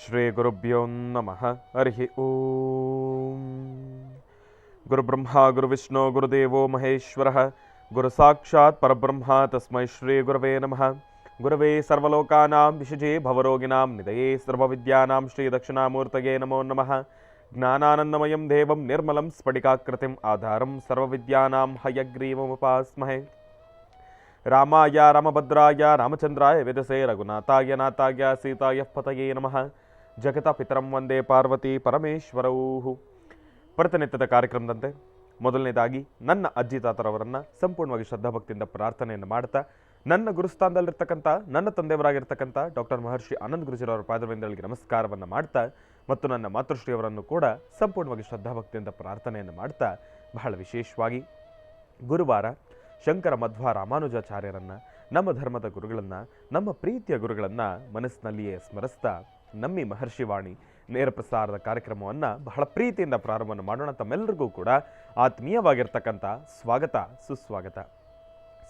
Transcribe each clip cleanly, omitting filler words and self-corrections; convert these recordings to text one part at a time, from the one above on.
ಶ್ರೀ ಗುರುಭ್ಯೋ ನಮಃ. ಹರಿ ಓಂ. ಗುರುಬ್ರಹ್ಮ ಗುರುವಿಷ್ಣು ಗುರುದೇವೋ ಮಹೇಶ್ವರಃ. ಗುರು ಸಾಕ್ಷಾತ್ ಪರಬ್ರಹ್ಮ ತಸ್ಮೈ ಶ್ರೀ ಗುರವೇ ನಮಃ. ಗುರವೇ ಸರ್ವಲೋಕಾನಾಂ ವಿಷಜೇ ಭವರೋಗಿಣಾಂ ನಿಧಯೇ ಸರ್ವವಿದ್ಯಾನಾಂ ಶ್ರೀ ದಕ್ಷಿಣಾಮೂರ್ತಯೇ ನಮೋ ನಮಃ. ಜ್ಞಾನಾನಂದಮಯಂ ದೇವಂ ನಿರ್ಮಲಂ ಸ್ಫಟಿಕಾಕೃತಿಂ ಆಧಾರಂ ಸರ್ವವಿದ್ಯಾನಾಂ ಹಯಗ್ರೀವಮುಪಾಸ್ಮಹೇ. ರಾಮಾಯ ರಾಮಭದ್ರಾಯ ರಾಮಚಂದ್ರಾಯ ವೇದಸೇ ರಘುನಾಥಾಯ ನಾಥಾಯ ಸೀತಾಯ ಪತಯೇ ನಮಃ. ಜಗತ ಪಿತರಂ ವಂದೇ ಪಾರ್ವತಿ ಪರಮೇಶ್ವರೌ. ಪ್ರತಿನಿತ್ಯದ ಕಾರ್ಯಕ್ರಮದಂತೆ ಮೊದಲನೇದಾಗಿ ನನ್ನ ಅಜ್ಜಿ ತಾತರವರನ್ನು ಸಂಪೂರ್ಣವಾಗಿ ಶ್ರದ್ಧಾಭಕ್ತಿಯಿಂದ ಪ್ರಾರ್ಥನೆಯನ್ನು ಮಾಡ್ತಾ, ನನ್ನ ಗುರುಸ್ಥಾನದಲ್ಲಿರ್ತಕ್ಕಂಥ ನನ್ನ ತಂದೆಯವರಾಗಿರ್ತಕ್ಕಂಥ ಡಾಕ್ಟರ್ ಮಹರ್ಷಿ ಆನಂದ್ ಗುರುಜಿರವರ ಪಾದವೆಂದಳಿಗೆ ನಮಸ್ಕಾರವನ್ನು ಮಾಡ್ತಾ, ಮತ್ತು ನನ್ನ ಮಾತೃಶ್ರೀಯವರನ್ನು ಕೂಡ ಸಂಪೂರ್ಣವಾಗಿ ಶ್ರದ್ಧಾಭಕ್ತಿಯಿಂದ ಪ್ರಾರ್ಥನೆಯನ್ನು ಮಾಡ್ತಾ, ಬಹಳ ವಿಶೇಷವಾಗಿ ಗುರುವಾರ ಶಂಕರ ಮಧ್ವ ರಾಮಾನುಜಾಚಾರ್ಯರನ್ನು, ನಮ್ಮ ಧರ್ಮದ ಗುರುಗಳನ್ನು, ನಮ್ಮ ಪ್ರೀತಿಯ ಗುರುಗಳನ್ನು ಮನಸ್ಸಿನಲ್ಲಿಯೇ ಸ್ಮರಿಸ್ತಾ ನಮ್ಮಿ ಮಹರ್ಷಿವಾಣಿ ನೇರ ಪ್ರಸಾರದ ಕಾರ್ಯಕ್ರಮವನ್ನು ಬಹಳ ಪ್ರೀತಿಯಿಂದ ಪ್ರಾರಂಭವನ್ನು ಮಾಡೋಣ. ತಮ್ಮೆಲ್ಲರಿಗೂ ಕೂಡ ಆತ್ಮೀಯವಾಗಿರ್ತಕ್ಕಂಥ ಸ್ವಾಗತ, ಸುಸ್ವಾಗತ.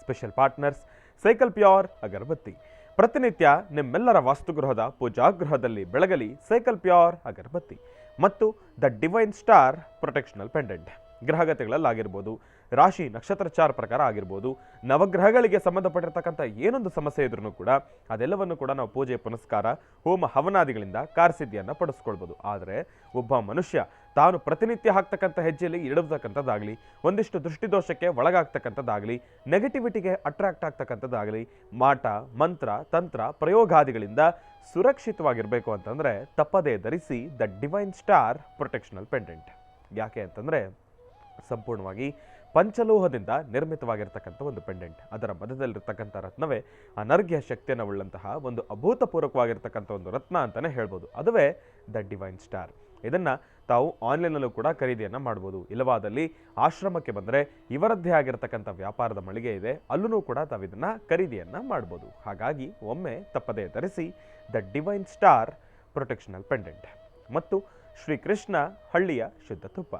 ಸ್ಪೆಷಲ್ ಪಾರ್ಟ್ನರ್ಸ್ ಸೈಕಲ್ ಪ್ಯೂರ್ ಅಗರಬತ್ತಿ. ಪ್ರತಿನಿತ್ಯ ನಿಮ್ಮೆಲ್ಲರ ವಾಸ್ತುಗೃಹದ ಪೂಜಾಗೃಹದಲ್ಲಿ ಬೆಳಗಲಿ ಸೈಕಲ್ ಪ್ಯೂರ್ ಅಗರಬತ್ತಿ ಮತ್ತು ದ ಡಿವೈನ್ ಸ್ಟಾರ್ ಪ್ರೊಟೆಕ್ಷನಲ್ ಪೆಂಡೆಂಟ್. ಗ್ರಹಗತಿಗಳಲ್ಲಾಗಿರ್ಬೋದು, ರಾಶಿ ನಕ್ಷತ್ರಚಾರ ಪ್ರಕಾರ ಆಗಿರ್ಬೋದು, ನವಗ್ರಹಗಳಿಗೆ ಸಂಬಂಧಪಟ್ಟಿರ್ತಕ್ಕಂಥ ಏನೊಂದು ಸಮಸ್ಯೆ ಇದ್ರೂ ಕೂಡ ಅದೆಲ್ಲವನ್ನು ಕೂಡ ನಾವು ಪೂಜೆ ಪುನಸ್ಕಾರ ಹೋಮ ಹವನಾದಿಗಳಿಂದ ಕಾರ್ಯಸಿದ್ಧಿಯನ್ನು ಪಡಿಸ್ಕೊಳ್ಬೋದು. ಆದರೆ ಒಬ್ಬ ಮನುಷ್ಯ ತಾನು ಪ್ರತಿನಿತ್ಯ ಹಾಕ್ತಕ್ಕಂಥ ಹೆಜ್ಜೆಯಲ್ಲಿ ಇಡತಕ್ಕಂಥದ್ದಾಗಲಿ, ಒಂದಿಷ್ಟು ದೃಷ್ಟಿದೋಷಕ್ಕೆ ಒಳಗಾಗ್ತಕ್ಕಂಥದ್ದಾಗಲಿ, ನೆಗೆಟಿವಿಟಿಗೆ ಅಟ್ರಾಕ್ಟ್ ಆಗ್ತಕ್ಕಂಥದ್ದಾಗಲಿ, ಮಾಟ ಮಂತ್ರ ತಂತ್ರ ಪ್ರಯೋಗಾದಿಗಳಿಂದ ಸುರಕ್ಷಿತವಾಗಿರಬೇಕು ಅಂತಂದರೆ ತಪ್ಪದೇ ಧರಿಸಿ ದ ಡಿವೈನ್ ಸ್ಟಾರ್ ಪ್ರೊಟೆಕ್ಷನಲ್ ಪೆಂಡೆಂಟ್. ಯಾಕೆ ಅಂತಂದರೆ ಸಂಪೂರ್ಣವಾಗಿ ಪಂಚಲೋಹದಿಂದ ನಿರ್ಮಿತವಾಗಿರ್ತಕ್ಕಂಥ ಒಂದು ಪೆಂಡೆಂಟ್. ಅದರ ಮಧ್ಯದಲ್ಲಿರ್ತಕ್ಕಂಥ ರತ್ನವೇ ಅನರ್ಘ್ಯ ಶಕ್ತಿಯನ್ನು ಉಳ್ಳಂತಹ ಒಂದು ಅಭೂತಪೂರ್ವಕವಾಗಿರ್ತಕ್ಕಂಥ ಒಂದು ರತ್ನ ಅಂತಲೇ ಹೇಳ್ಬೋದು. ಅದುವೇ ದ ಡಿವೈನ್ ಸ್ಟಾರ್. ಇದನ್ನು ತಾವು ಆನ್ಲೈನಲ್ಲೂ ಕೂಡ ಖರೀದಿಯನ್ನು ಮಾಡ್ಬೋದು. ಇಲ್ಲವಾದಲ್ಲಿ ಆಶ್ರಮಕ್ಕೆ ಬಂದರೆ ಇವರದ್ದೇ ಆಗಿರ್ತಕ್ಕಂಥ ವ್ಯಾಪಾರದ ಮಳಿಗೆ ಇದೆ, ಅಲ್ಲೂ ಕೂಡ ತಾವು ಇದನ್ನು ಖರೀದಿಯನ್ನು ಮಾಡ್ಬೋದು. ಹಾಗಾಗಿ ಒಮ್ಮೆ ತಪ್ಪದೇ ಧರಿಸಿ ದ ಡಿವೈನ್ ಸ್ಟಾರ್ ಪ್ರೊಟೆಕ್ಷನಲ್ ಪೆಂಡೆಂಟ್ ಮತ್ತು ಶ್ರೀಕೃಷ್ಣ ಹಳ್ಳಿಯ ಶುದ್ಧ ತುಪ್ಪ.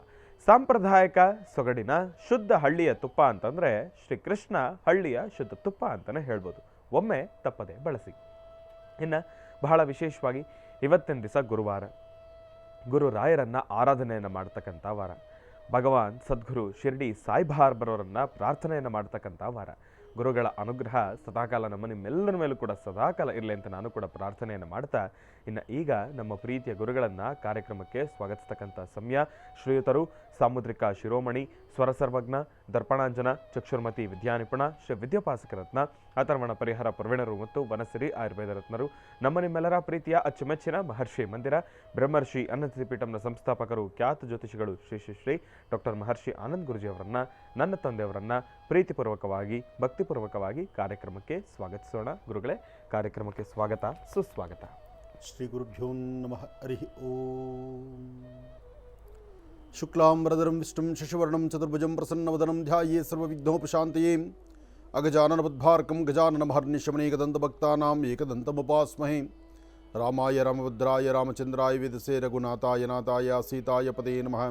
ಸಾಂಪ್ರದಾಯಿಕ ಸೊಗಡಿನ ಶುದ್ಧ ಹಳ್ಳಿಯ ತುಪ್ಪ ಅಂತಂದರೆ ಶ್ರೀಕೃಷ್ಣ ಹಳ್ಳಿಯ ಶುದ್ಧ ತುಪ್ಪ ಅಂತಲೇ ಹೇಳ್ಬೋದು. ಒಮ್ಮೆ ತಪ್ಪದೆ ಬಳಸಿ. ಇನ್ನು ಬಹಳ ವಿಶೇಷವಾಗಿ ಇವತ್ತಿನ ದಿವಸ ಗುರುವಾರ, ಗುರು ರಾಯರನ್ನು ಆರಾಧನೆಯನ್ನು ಮಾಡ್ತಕ್ಕಂಥ ವಾರ, ಭಗವಾನ್ ಸದ್ಗುರು ಶಿರ್ಡಿ ಸಾಯಿಬಾಬಾರವರನ್ನು ಪ್ರಾರ್ಥನೆಯನ್ನು ಮಾಡ್ತಕ್ಕಂಥ ವಾರ. ಗುರುಗಳ ಅನುಗ್ರಹ ಸದಾಕಾಲ ನಿಮ್ಮೆಲ್ಲರ ಮೇಲೂ ಕೂಡ ಸದಾಕಾಲ ಇರಲಿ ಅಂತ ನಾನು ಕೂಡ ಪ್ರಾರ್ಥನೆಯನ್ನು ಮಾಡ್ತಾ, ಇನ್ನು ಈಗ ನಮ್ಮ ಪ್ರೀತಿಯ ಗುರುಗಳನ್ನು ಕಾರ್ಯಕ್ರಮಕ್ಕೆ ಸ್ವಾಗತಿಸ್ತಕ್ಕಂಥ ಸಮಯ. ಶ್ರೀಯುತರು ಸಾಮುದ್ರಿಕ ಶಿರೋಮಣಿ, ಸ್ವರಸರ್ವಜ್ಞ, ದರ್ಪಣಾಂಜನ, ಚಕ್ಷುರ್ಮತಿ ವಿದ್ಯಾನಿಪುಣ, ಶ್ರೀ ವಿದ್ಯಾಪಾಸಕ ರತ್ನ, ಅಥರ್ವಣ ಪರಿಹಾರ ಪ್ರವೀಣರು ಮತ್ತು ವನಸಿರಿ ಆಯುರ್ವೇದ ರತ್ನರು, ನಮ್ಮ ನಿಮ್ಮೆಲ್ಲರ ಪ್ರೀತಿಯ ಅಚ್ಚುಮೆಚ್ಚಿನ ಮಹರ್ಷಿ ಮಂದಿರ ಬ್ರಹ್ಮರ್ಷಿ ಅನ್ನತಿಪೀಠಂನ ಸಂಸ್ಥಾಪಕರು, ಖ್ಯಾತ ಜ್ಯೋತಿಷಿಗಳು ಶ್ರೀ ಶ್ರೀ ಶ್ರೀ ಡಾಕ್ಟರ್ ಮಹರ್ಷಿ ಆನಂದ್ ಗುರುಜಿಯವರನ್ನು, ನನ್ನ ತಂದೆಯವರನ್ನು ಪ್ರೀತಿಪೂರ್ವಕವಾಗಿ ಭಕ್ತಿಪೂರ್ವಕವಾಗಿ ಕಾರ್ಯಕ್ರಮಕ್ಕೆ ಸ್ವಾಗತಿಸೋಣ. ಗುರುಗಳೇ, ಕಾರ್ಯಕ್ರಮಕ್ಕೆ ಸ್ವಾಗತ, ಸುಸ್ವಾಗತ. ಶ್ರೀ ಗುರುಭ್ಯೋ ನಮಃ. ಹರಿ ಓಂ. ಶುಕ್ಲಾಂಬರಧರಂ ವಿಷ್ಣುಂ ಶಶಿವರ್ಣಂ ಚತುರ್ಭುಜಂ ಪ್ರಸನ್ನವದನಂ ಧ್ಯಾಯೇ ಸರ್ವವಿಘ್ನೋಪಶಾಂತಯೇ. ಅಗಜಾನನಪದ್ಭಾರ್ಕಂ ಗಜಾನನಮಹರ್ನಿಶಮನೇಕದಂತಭಕ್ತಾನಾಂ ಏಕದಂತಮುಪಾಸ್ಮಹೇ. ರಾಮಾಯ ರಾಮಭದ್ರಾಯ ರಾಮಚಂದ್ರಾಯ ವೇದಸೇ ರಘುನಾಥಾಯ ನಾಥಾಯ ಸೀತಾಯ ಪದೇ ನಮಃ.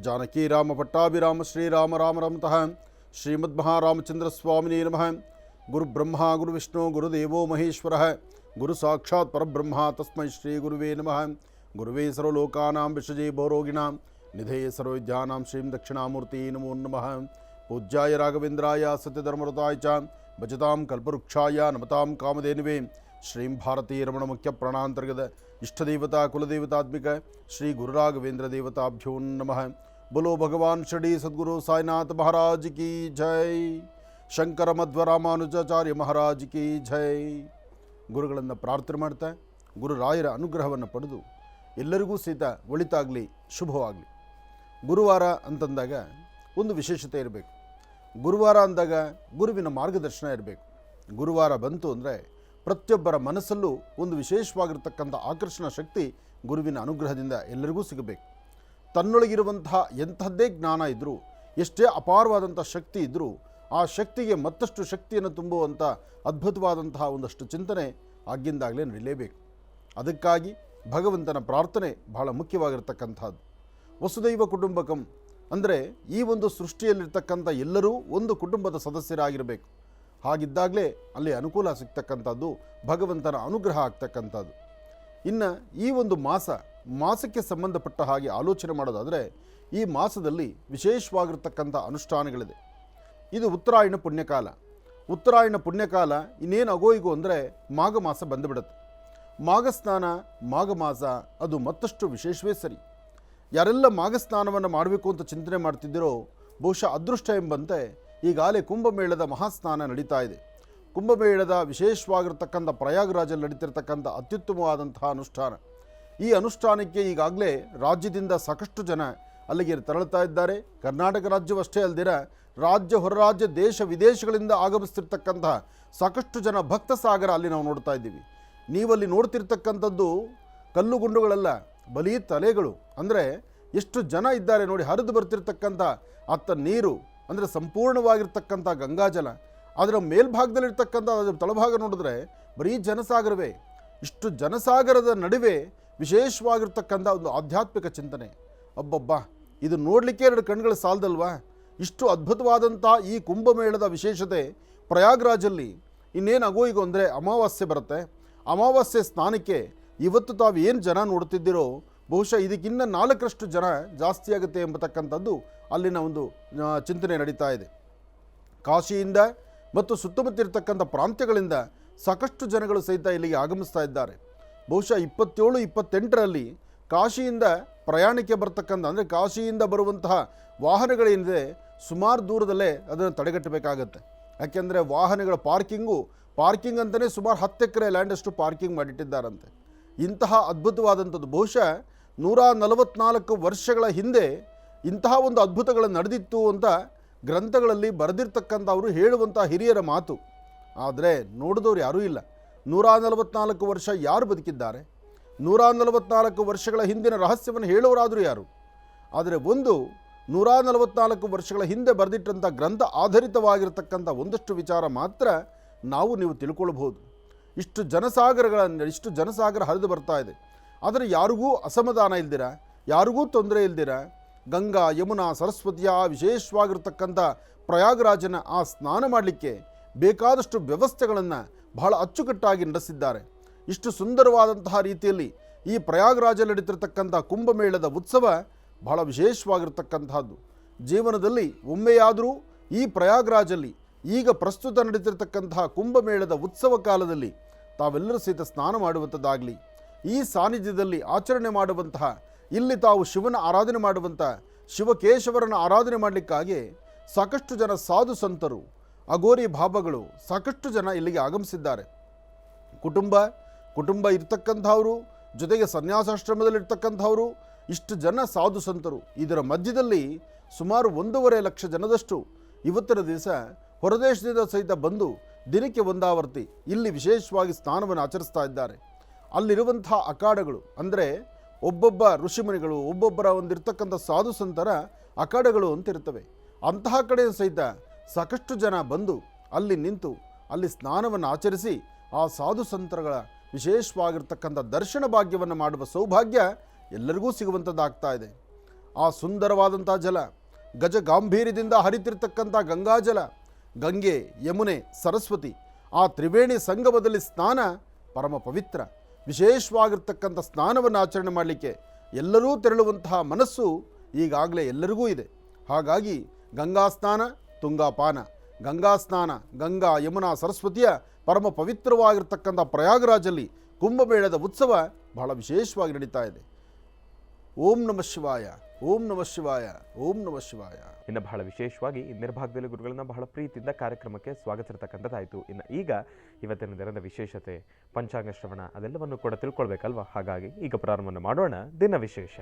ಜಾನಕಿ ರಾಮ ಪಟ್ಟಾಭಿರಾಮ ಶ್ರೀರಾಮ ರಾಮ ರಮತಃ ಶ್ರೀಮದ್ಮಹಾರಾಮಚಂದ್ರ ಸ್ವಾಮಿನೇ ನಮಃ. ಗುರುಬ್ರಹ್ಮ ಗುರುವಿಷ್ಣು ಗುರುದೇವೋ ಮಹೇಶ್ವರಃ. ಗುರು ಸಾಕ್ಷಾತ್ ಪರಬ್ರಹ್ಮ ತಸ್ಮೈ ಶ್ರೀ ಗುರುವೇ ನಮಃ. ಗುರುವೇ ಸರ್ವಲೋಕಾನಾಂ ವಿಷಜೇ ಭವರೋಗಿಣಾಂ ನಿಧಯೇ ಸರ್ವವಿದ್ಯಾನಾಂ ಶ್ರೀಂ ದಕ್ಷಿಣಾಮೂರ್ತಿ ನಮೋ ನಮಃ. ಪೂಜ್ಯಾಯ ರಾಘವೇಂದ್ರಾಯ ಸತ್ಯಧರ್ಮರತಾಯ ಚ ಭಜತಾಂ ಕಲ್ಪವೃಕ್ಷಾಯ ನಮತಾಂ ಕಾಮಧೇನುವೇ. ಶ್ರೀಂ ಭಾರತೀ ರಮಣ ಮುಖ್ಯ ಪ್ರಾಣಾಂತರ್ಗತ ಇಷ್ಟದೇವತಾ ಕುಲದೇವತಾತ್ಮಿಕ ಶ್ರೀ ಗುರುರಾಘವೇಂದ್ರ ದೇವತಾಭ್ಯೋ ನಮಃ. ಬೋಲೋ ಭಗವಾನ್ ಶಿರ್ಡಿ ಸದ್ಗುರು ಸಾಯಿನಾಥ ಮಹಾರಾಜ್ ಕಿ ಜೈ. ಶಂಕರ ಮಧ್ವ ರಾಮಾನುಜಾಚಾರ್ಯ ಮಹಾರಾಜ್ ಕಿ ಜೈ. ಗುರುಗಳನ್ನು ಪ್ರಾರ್ಥನೆ ಮಾಡ್ತಾ ಗುರು ರಾಯರ ಅನುಗ್ರಹವನ್ನು ಪಡೆದು ಎಲ್ಲರಿಗೂ ಸಹಿತ ಒಳಿತಾಗಲಿ, ಶುಭವಾಗಲಿ. ಗುರುವಾರ ಅಂತಂದಾಗ ಒಂದು ವಿಶೇಷತೆ ಇರಬೇಕು. ಗುರುವಾರ ಅಂದಾಗ ಗುರುವಿನ ಮಾರ್ಗದರ್ಶನ ಇರಬೇಕು. ಗುರುವಾರ ಬಂತು ಅಂದರೆ ಪ್ರತಿಯೊಬ್ಬರ ಮನಸ್ಸಲ್ಲೂ ಒಂದು ವಿಶೇಷವಾಗಿರ್ತಕ್ಕಂಥ ಆಕರ್ಷಣ ಶಕ್ತಿ ಗುರುವಿನ ಅನುಗ್ರಹದಿಂದ ಎಲ್ಲರಿಗೂ ಸಿಗಬೇಕು. ತನ್ನೊಳಗಿರುವಂತಹ ಎಂಥದ್ದೇ ಜ್ಞಾನ ಇದ್ದರೂ, ಎಷ್ಟೇ ಅಪಾರವಾದಂಥ ಶಕ್ತಿ ಇದ್ದರೂ, ಆ ಶಕ್ತಿಗೆ ಮತ್ತಷ್ಟು ಶಕ್ತಿಯನ್ನು ತುಂಬುವಂಥ ಅದ್ಭುತವಾದಂತಹ ಒಂದಷ್ಟು ಚಿಂತನೆ ಆಗಿಂದಾಗಲೇ ನಡೀಲೇಬೇಕು. ಅದಕ್ಕಾಗಿ ಭಗವಂತನ ಪ್ರಾರ್ಥನೆ ಬಹಳ ಮುಖ್ಯವಾಗಿರ್ತಕ್ಕಂಥದ್ದು. ವಸುದೈವ ಕುಟುಂಬಕಂ ಅಂದರೆ ಈ ಒಂದು ಸೃಷ್ಟಿಯಲ್ಲಿರ್ತಕ್ಕಂಥ ಎಲ್ಲರೂ ಒಂದು ಕುಟುಂಬದ ಸದಸ್ಯರಾಗಿರಬೇಕು. ಹಾಗಿದ್ದಾಗಲೇ ಅಲ್ಲಿ ಅನುಕೂಲ ಸಿಗ್ತಕ್ಕಂಥದ್ದು, ಭಗವಂತನ ಅನುಗ್ರಹ ಆಗ್ತಕ್ಕಂಥದ್ದು. ಇನ್ನು ಈ ಒಂದು ಮಾಸಕ್ಕೆ ಸಂಬಂಧಪಟ್ಟ ಹಾಗೆ ಆಲೋಚನೆ ಮಾಡೋದಾದರೆ ಈ ಮಾಸದಲ್ಲಿ ವಿಶೇಷವಾಗಿರ್ತಕ್ಕಂಥ ಅನುಷ್ಠಾನಗಳಿದೆ. ಇದು ಉತ್ತರಾಯಣ ಪುಣ್ಯಕಾಲ ಇನ್ನೇನು ಅಗೋಯಿಗೋ ಅಂದರೆ ಮಾಘ ಮಾಸ ಬಂದುಬಿಡುತ್ತೆ. ಮಾಘ ಸ್ನಾನ ಮಾಘ ಮಾಸ ಅದು ಮತ್ತಷ್ಟು ವಿಶೇಷವೇ ಸರಿ. ಯಾರೆಲ್ಲ ಮಾಘ ಸ್ನಾನವನ್ನು ಮಾಡಬೇಕು ಅಂತ ಚಿಂತನೆ ಮಾಡ್ತಿದ್ದೀರೋ ಬಹುಶಃ ಅದೃಷ್ಟ ಎಂಬಂತೆ ಈಗಾಗಲೇ ಕುಂಭಮೇಳದ ಮಹಾಸ್ನಾನ ನಡೀತಾ ಇದೆ. ಕುಂಭಮೇಳದ ವಿಶೇಷವಾಗಿರ್ತಕ್ಕಂಥ ಪ್ರಯಾಗರಾಜಲ್ಲಿ ನಡೀತಿರ್ತಕ್ಕಂಥ ಅತ್ಯುತ್ತಮವಾದಂತಹ ಅನುಷ್ಠಾನ. ಈ ಅನುಷ್ಠಾನಕ್ಕೆ ಈಗಾಗಲೇ ರಾಜ್ಯದಿಂದ ಸಾಕಷ್ಟು ಜನ ಅಲ್ಲಿಗೆ ತೆರಳುತ್ತಾ ಇದ್ದಾರೆ. ಕರ್ನಾಟಕ ರಾಜ್ಯವಷ್ಟೇ ಅಲ್ಲದಿರ ರಾಜ್ಯ ಹೊರ ರಾಜ್ಯ ದೇಶ ವಿದೇಶಗಳಿಂದ ಆಗಮಿಸ್ತಿರ್ತಕ್ಕಂತಹ ಸಾಕಷ್ಟು ಜನ ಭಕ್ತ ಸಾಗರ ಅಲ್ಲಿ ನಾವು ನೋಡ್ತಾ ಇದ್ದೀವಿ. ನೀವಲ್ಲಿ ನೋಡ್ತಿರ್ತಕ್ಕಂಥದ್ದು ಕಲ್ಲುಗುಂಡುಗಳಲ್ಲ, ಬರೀ ತಲೆಗಳು. ಅಂದರೆ ಎಷ್ಟು ಜನ ಇದ್ದಾರೆ ನೋಡಿ. ಹರಿದು ಬರ್ತಿರ್ತಕ್ಕಂಥ ಅತ್ತ ನೀರು ಅಂದರೆ ಸಂಪೂರ್ಣವಾಗಿರ್ತಕ್ಕಂಥ ಗಂಗಾಜಲ, ಅದರ ಮೇಲ್ಭಾಗದಲ್ಲಿರ್ತಕ್ಕಂಥ ಅದರ ತಳಭಾಗ ನೋಡಿದ್ರೆ ಬರೀ ಜನಸಾಗರವೇ. ಇಷ್ಟು ಜನಸಾಗರದ ನಡುವೆ ವಿಶೇಷವಾಗಿರ್ತಕ್ಕಂಥ ಒಂದು ಆಧ್ಯಾತ್ಮಿಕ ಚಿಂತನೆ. ಅಬ್ಬಬ್ಬಾ, ಇದು ನೋಡಲಿಕ್ಕೆ 2 ಕಣ್ಗಳು ಸಾಲದಲ್ವಾ? ಇಷ್ಟು ಅದ್ಭುತವಾದಂಥ ಈ ಕುಂಭಮೇಳದ ವಿಶೇಷತೆ ಪ್ರಯಾಗ್ರಾಜಲ್ಲಿ ಇನ್ನೇನು ಅಗೋಯಿಗೋ ಅಂದರೆ ಅಮಾವಾಸ್ಯೆ ಬರುತ್ತೆ. ಅಮಾವಾಸ್ಯೆ ಸ್ನಾನಕ್ಕೆ ಇವತ್ತು ತಾವು ಏನು ಜನ ನೋಡ್ತಿದ್ದೀರೋ ಬಹುಶಃ ಇದಕ್ಕಿನ್ನ 4ರಷ್ಟು ಜನ ಜಾಸ್ತಿ ಆಗುತ್ತೆ ಎಂಬತಕ್ಕಂಥದ್ದು ಅಲ್ಲಿನ ಒಂದು ಚಿಂತನೆ ನಡೀತಾ ಇದೆ. ಕಾಶಿಯಿಂದ ಮತ್ತು ಸುತ್ತಮುತ್ತ ಇರತಕ್ಕಂಥ ಪ್ರಾಂತ್ಯಗಳಿಂದ ಸಾಕಷ್ಟು ಜನಗಳು ಸಹಿತ ಇಲ್ಲಿಗೆ ಆಗಮಿಸ್ತಾ ಇದ್ದಾರೆ. ಬಹುಶಃ 27-28ರಲ್ಲಿ ಕಾಶಿಯಿಂದ ಪ್ರಯಾಣಕ್ಕೆ ಬರ್ತಕ್ಕಂಥ ಅಂದರೆ ಕಾಶಿಯಿಂದ ಬರುವಂತಹ ವಾಹನಗಳೇನಿದೆ ಸುಮಾರು ದೂರದಲ್ಲೇ ಅದನ್ನು ತಡೆಗಟ್ಟಬೇಕಾಗತ್ತೆ. ಯಾಕೆಂದರೆ ವಾಹನಗಳ ಪಾರ್ಕಿಂಗ್ ಅಂತಲೇ ಸುಮಾರು 10 ಎಕರೆ ಲ್ಯಾಂಡಷ್ಟು ಪಾರ್ಕಿಂಗ್ ಮಾಡಿಟ್ಟಿದ್ದಾರಂತೆ. ಇಂತಹ ಅದ್ಭುತವಾದಂಥದ್ದು ಬಹುಶಃ 144 ವರ್ಷಗಳ ಹಿಂದೆ ಇಂತಹ ಒಂದು ಅದ್ಭುತಗಳು ನಡೆದಿತ್ತು ಅಂತ ಗ್ರಂಥಗಳಲ್ಲಿ ಬರೆದಿರ್ತಕ್ಕಂಥವರು ಹೇಳುವಂಥ ಹಿರಿಯರ ಮಾತು. ಆದರೆ ನೋಡಿದವರು ಯಾರೂ ಇಲ್ಲ. 144 ವರ್ಷ ಯಾರು ಬದುಕಿದ್ದಾರೆ? 144 ವರ್ಷಗಳ ಹಿಂದಿನ ರಹಸ್ಯವನ್ನು ಹೇಳೋರಾದರೂ ಯಾರು? ಆದರೆ 144 ವರ್ಷಗಳ ಹಿಂದೆ ಬರೆದಿಟ್ಟಂಥ ಗ್ರಂಥ ಆಧಾರಿತವಾಗಿರ್ತಕ್ಕಂಥ ಒಂದಷ್ಟು ವಿಚಾರ ಮಾತ್ರ ನೀವು ತಿಳ್ಕೊಳ್ಬಹುದು. ಇಷ್ಟು ಜನಸಾಗರ ಹರಿದು ಬರ್ತಾ ಇದೆ. ಆದರೆ ಯಾರಿಗೂ ಅಸಮಾಧಾನ ಇಲ್ದಿರ, ಯಾರಿಗೂ ತೊಂದರೆ ಇಲ್ದಿರ ಗಂಗಾ ಯಮುನಾ ಸರಸ್ವತಿಯ ವಿಶೇಷವಾಗಿರ್ತಕ್ಕಂಥ ಪ್ರಯಾಗರಾಜನ ಆ ಸ್ನಾನ ಮಾಡಲಿಕ್ಕೆ ಬೇಕಾದಷ್ಟು ವ್ಯವಸ್ಥೆಗಳನ್ನು ಬಹಳ ಅಚ್ಚುಕಟ್ಟಾಗಿ ನಡೆಸಿದ್ದಾರೆ. ಇಷ್ಟು ಸುಂದರವಾದಂತಹ ರೀತಿಯಲ್ಲಿ ಈ ಪ್ರಯಾಗರಾಜಲ್ಲಿ ನಡೀತಿರ್ತಕ್ಕಂಥ ಕುಂಭಮೇಳದ ಉತ್ಸವ ಬಹಳ ವಿಶೇಷವಾಗಿರ್ತಕ್ಕಂಥದ್ದು. ಜೀವನದಲ್ಲಿ ಒಮ್ಮೆಯಾದರೂ ಈ ಪ್ರಯಾಗರಾಜಲ್ಲಿ ಈಗ ಪ್ರಸ್ತುತ ನಡೀತಿರ್ತಕ್ಕಂತಹ ಕುಂಭಮೇಳದ ಉತ್ಸವ ಕಾಲದಲ್ಲಿ ತಾವೆಲ್ಲರೂ ಸಹಿತ ಸ್ನಾನ ಮಾಡುವಂಥದ್ದಾಗಲಿ, ಈ ಸಾನ್ನಿಧ್ಯದಲ್ಲಿ ಆಚರಣೆ ಮಾಡುವಂತಹ, ಇಲ್ಲಿ ತಾವು ಶಿವನ ಆರಾಧನೆ ಮಾಡುವಂಥ ಶಿವಕೇಶವರನ ಆರಾಧನೆ ಮಾಡಲಿಕ್ಕಾಗಿ ಸಾಕಷ್ಟು ಜನ ಸಾಧು ಸಂತರು, ಅಗೋರಿ ಬಾಬಾಗಳು ಸಾಕಷ್ಟು ಜನ ಇಲ್ಲಿಗೆ ಆಗಮಿಸಿದ್ದಾರೆ. ಕುಟುಂಬ ಇರ್ತಕ್ಕಂಥವರು, ಜೊತೆಗೆ ಸನ್ಯಾಸಾಶ್ರಮದಲ್ಲಿರ್ತಕ್ಕಂಥವರು, ಇಷ್ಟು ಜನ ಸಾಧು ಸಂತರು. ಇದರ ಮಧ್ಯದಲ್ಲಿ ಸುಮಾರು 1.5 ಲಕ್ಷ ಜನದಷ್ಟು ಇವತ್ತಿನ ದಿವಸ ಹೊರದೇಶದಿಂದ ಸಹಿತ ಬಂದು ದಿನಕ್ಕೆ ಒಂದಾವರ್ತಿ ಇಲ್ಲಿ ವಿಶೇಷವಾಗಿ ಸ್ನಾನವನ್ನು ಆಚರಿಸ್ತಾ ಇದ್ದಾರೆ. ಅಲ್ಲಿರುವಂಥ ಅಖಾಡಗಳು ಅಂದರೆ ಒಬ್ಬೊಬ್ಬ ಋಷಿಮುನಿಗಳು, ಒಬ್ಬೊಬ್ಬರ ಒಂದಿರ್ತಕ್ಕಂಥ ಸಾಧು ಸಂತರ ಅಖಾಡಗಳು ಅಂತ ಇರ್ತವೆ. ಅಂತಹ ಕಡೆ ಸಹಿತ ಸಾಕಷ್ಟು ಜನ ಬಂದು ಅಲ್ಲಿ ನಿಂತು ಅಲ್ಲಿ ಸ್ನಾನವನ್ನು ಆಚರಿಸಿ ಆ ಸಾಧು ಸಂತರುಗಳ ವಿಶೇಷವಾಗಿರ್ತಕ್ಕಂಥ ದರ್ಶನ ಭಾಗ್ಯವನ್ನು ಮಾಡುವ ಸೌಭಾಗ್ಯ ಎಲ್ಲರಿಗೂ ಸಿಗುವಂಥದ್ದಾಗ್ತಾ ಇದೆ. ಆ ಸುಂದರವಾದಂಥ ಜಲ, ಗಜ ಗಾಂಭೀರ್ಯದಿಂದ ಹರಿತಿರ್ತಕ್ಕಂಥ ಗಂಗಾಜಲ, ಗಂಗೆ ಯಮುನೆ ಸರಸ್ವತಿ ಆ ತ್ರಿವೇಣಿ ಸಂಗಮದಲ್ಲಿ ಸ್ನಾನ ಪರಮ ಪವಿತ್ರ. ವಿಶೇಷವಾಗಿರ್ತಕ್ಕಂಥ ಸ್ನಾನವನ್ನು ಆಚರಣೆ ಮಾಡಲಿಕ್ಕೆ ಎಲ್ಲರೂ ತೆರಳುವಂತಹ ಮನಸ್ಸು ಈಗಾಗಲೇ ಎಲ್ಲರಿಗೂ ಇದೆ. ಹಾಗಾಗಿ ಗಂಗಾ ಸ್ನಾನ ತುಂಗಾಪಾನ, ಗಂಗಾ ಸ್ನಾನ ಗಂಗಾ ಯಮುನಾ ಸರಸ್ವತಿಯ ಪರಮ ಪವಿತ್ರವಾಗಿರ್ತಕ್ಕಂಥ ಪ್ರಯಾಗರಾಜಲ್ಲಿ ಕುಂಭಮೇಳದ ಉತ್ಸವ ಬಹಳ ವಿಶೇಷವಾಗಿ ನಡೀತಾ ಇದೆ. ಓಂ ನಮಃ ಶಿವಾಯ, ಓಂ ನಮಃ ಶಿವಾಯ, ಓಂ ನಮಃ ಶಿವಾಯ. ಇನ್ನು ಬಹಳ ವಿಶೇಷವಾಗಿ ಇಂದಿನ ಭಾಗದಲ್ಲಿ ಗುರುಗಳನ್ನ ಬಹಳ ಪ್ರೀತಿಯಿಂದ ಕಾರ್ಯಕ್ರಮಕ್ಕೆ ಸ್ವಾಗತಿಸಿರ್ತಕ್ಕಂಥದ್ದಾಯಿತು. ಇನ್ನು ಈಗ ಇವತ್ತಿನ ದಿನದ ವಿಶೇಷತೆ, ಪಂಚಾಂಗ ಶ್ರವಣ ಅದೆಲ್ಲವನ್ನು ಕೂಡ ತಿಳ್ಕೊಳ್ಬೇಕಲ್ವ. ಹಾಗಾಗಿ ಈಗ ಪ್ರಾರಂಭವನ್ನು ಮಾಡೋಣ ದಿನ ವಿಶೇಷ.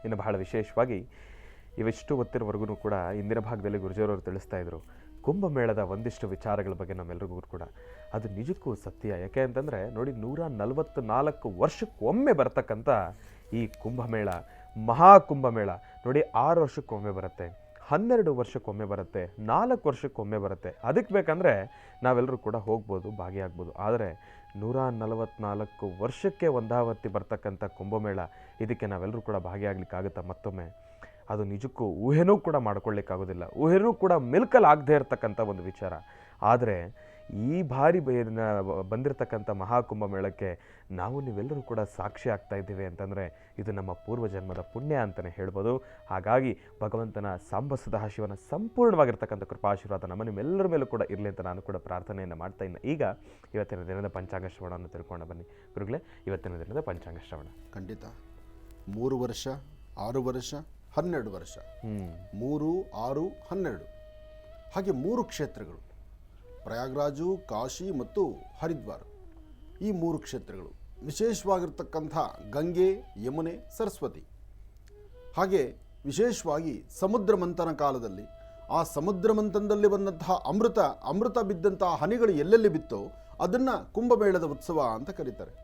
ಇನ್ನು ಬಹಳ ವಿಶೇಷವಾಗಿ ಇವೆಷ್ಟು ಹೊತ್ತಿನವರೆಗೂ ಕೂಡ ಇಂದಿನ ಭಾಗದಲ್ಲಿ ಗುರುಜಿಯವರು ತಿಳಿಸ್ತಾ ಇದ್ರು ಕುಂಭಮೇಳದ ಒಂದಿಷ್ಟು ವಿಚಾರಗಳ ಬಗ್ಗೆ ನಮ್ಮೆಲ್ಲರಿಗೂ ಕೂಡ ಅದು ನಿಜಕ್ಕೂ ಸತ್ಯ. ಯಾಕೆ ಅಂತಂದರೆ ನೋಡಿ, 144 ವರ್ಷಕ್ಕೊಮ್ಮೆ ಬರ್ತಕ್ಕಂಥ ಈ ಕುಂಭಮೇಳ, ಮಹಾಕುಂಭಮೇಳ ನೋಡಿ 6 ವರ್ಷಕ್ಕೊಮ್ಮೆ ಬರುತ್ತೆ, 12 ವರ್ಷಕ್ಕೊಮ್ಮೆ ಬರುತ್ತೆ, 4 ವರ್ಷಕ್ಕೊಮ್ಮೆ ಬರುತ್ತೆ. ಅದಕ್ಕೆ ಬೇಕಂದರೆ ನಾವೆಲ್ಲರೂ ಕೂಡ ಹೋಗ್ಬೋದು, ಭಾಗಿಯಾಗ್ಬೋದು. ಆದರೆ 144 ವರ್ಷಕ್ಕೆ ಒಂದಾವರ್ತಿ ಬರ್ತಕ್ಕಂಥ ಕುಂಭಮೇಳ, ಇದಕ್ಕೆ ನಾವೆಲ್ಲರೂ ಕೂಡ ಭಾಗಿಯಾಗಲಿಕ್ಕಾಗುತ್ತಾ? ಮತ್ತೊಮ್ಮೆ ಅದು ನಿಜಕ್ಕೂ ಊಹೆನೂ ಕೂಡ ಮಾಡ್ಕೊಳ್ಳಿಕ್ಕಾಗೋದಿಲ್ಲ, ಊಹೆನೂ ಕೂಡ ಮಿಲ್ಕಲಾಗದೇ ಇರತಕ್ಕಂಥ ಒಂದು ವಿಚಾರ. ಆದರೆ ಈ ಬಾರಿ ಬಂದಿರತಕ್ಕಂಥ ಮಹಾಕುಂಭಮೇಳಕ್ಕೆ ನಾವು ನೀವೆಲ್ಲರೂ ಕೂಡ ಸಾಕ್ಷಿ ಆಗ್ತಾ ಇದ್ದೀವಿ ಅಂತಂದರೆ ಇದು ನಮ್ಮ ಪೂರ್ವಜನ್ಮದ ಪುಣ್ಯ ಅಂತಲೇ ಹೇಳ್ಬೋದು. ಹಾಗಾಗಿ ಭಗವಂತನ ಸಾಂಬ ಸದಾಶಿವನ ಸಂಪೂರ್ಣವಾಗಿರ್ತಕ್ಕಂಥ ಕೃಪಾಶೀರ್ವಾದ ನಮ್ಮ ನಿಮ್ಮೆಲ್ಲರ ಮೇಲೂ ಕೂಡ ಇರಲಿ ಅಂತ ನಾನು ಕೂಡ ಪ್ರಾರ್ಥನೆಯನ್ನು ಮಾಡ್ತಾ ಇನ್ನು ಈಗ ಇವತ್ತಿನ ದಿನದ ಪಂಚಾಂಗ ಶ್ರವಣವನ್ನು ತಿಳ್ಕೊಂಡು ಬನ್ನಿ ಗುರುಗಳೇ. ಇವತ್ತಿನ ದಿನದ ಪಂಚಾಂಗ ಶ್ರವಣ ಖಂಡಿತ 3 ವರ್ಷ 6 ವರ್ಷ 12 ವರ್ಷ 3, 6, 12 ಹಾಗೆ 3 ಕ್ಷೇತ್ರಗಳು ಪ್ರಯಾಗ್ರಾಜು, ಕಾಶಿ ಮತ್ತು ಹರಿದ್ವಾರ, ಈ 3 ಕ್ಷೇತ್ರಗಳು ವಿಶೇಷವಾಗಿರ್ತಕ್ಕಂಥ ಗಂಗೆ, ಯಮುನೆ, ಸರಸ್ವತಿ. ಹಾಗೆ ವಿಶೇಷವಾಗಿ ಸಮುದ್ರ ಮಂಥನ ಕಾಲದಲ್ಲಿ ಆ ಸಮುದ್ರ ಮಂಥನದಲ್ಲಿ ಬಂದಂತಹ ಅಮೃತ ಬಿದ್ದಂತಹ ಹನಿಗಳು ಎಲ್ಲೆಲ್ಲಿ ಬಿತ್ತೋ ಅದನ್ನು ಕುಂಭಮೇಳದ ಉತ್ಸವ ಅಂತ ಕರೀತಾರೆ.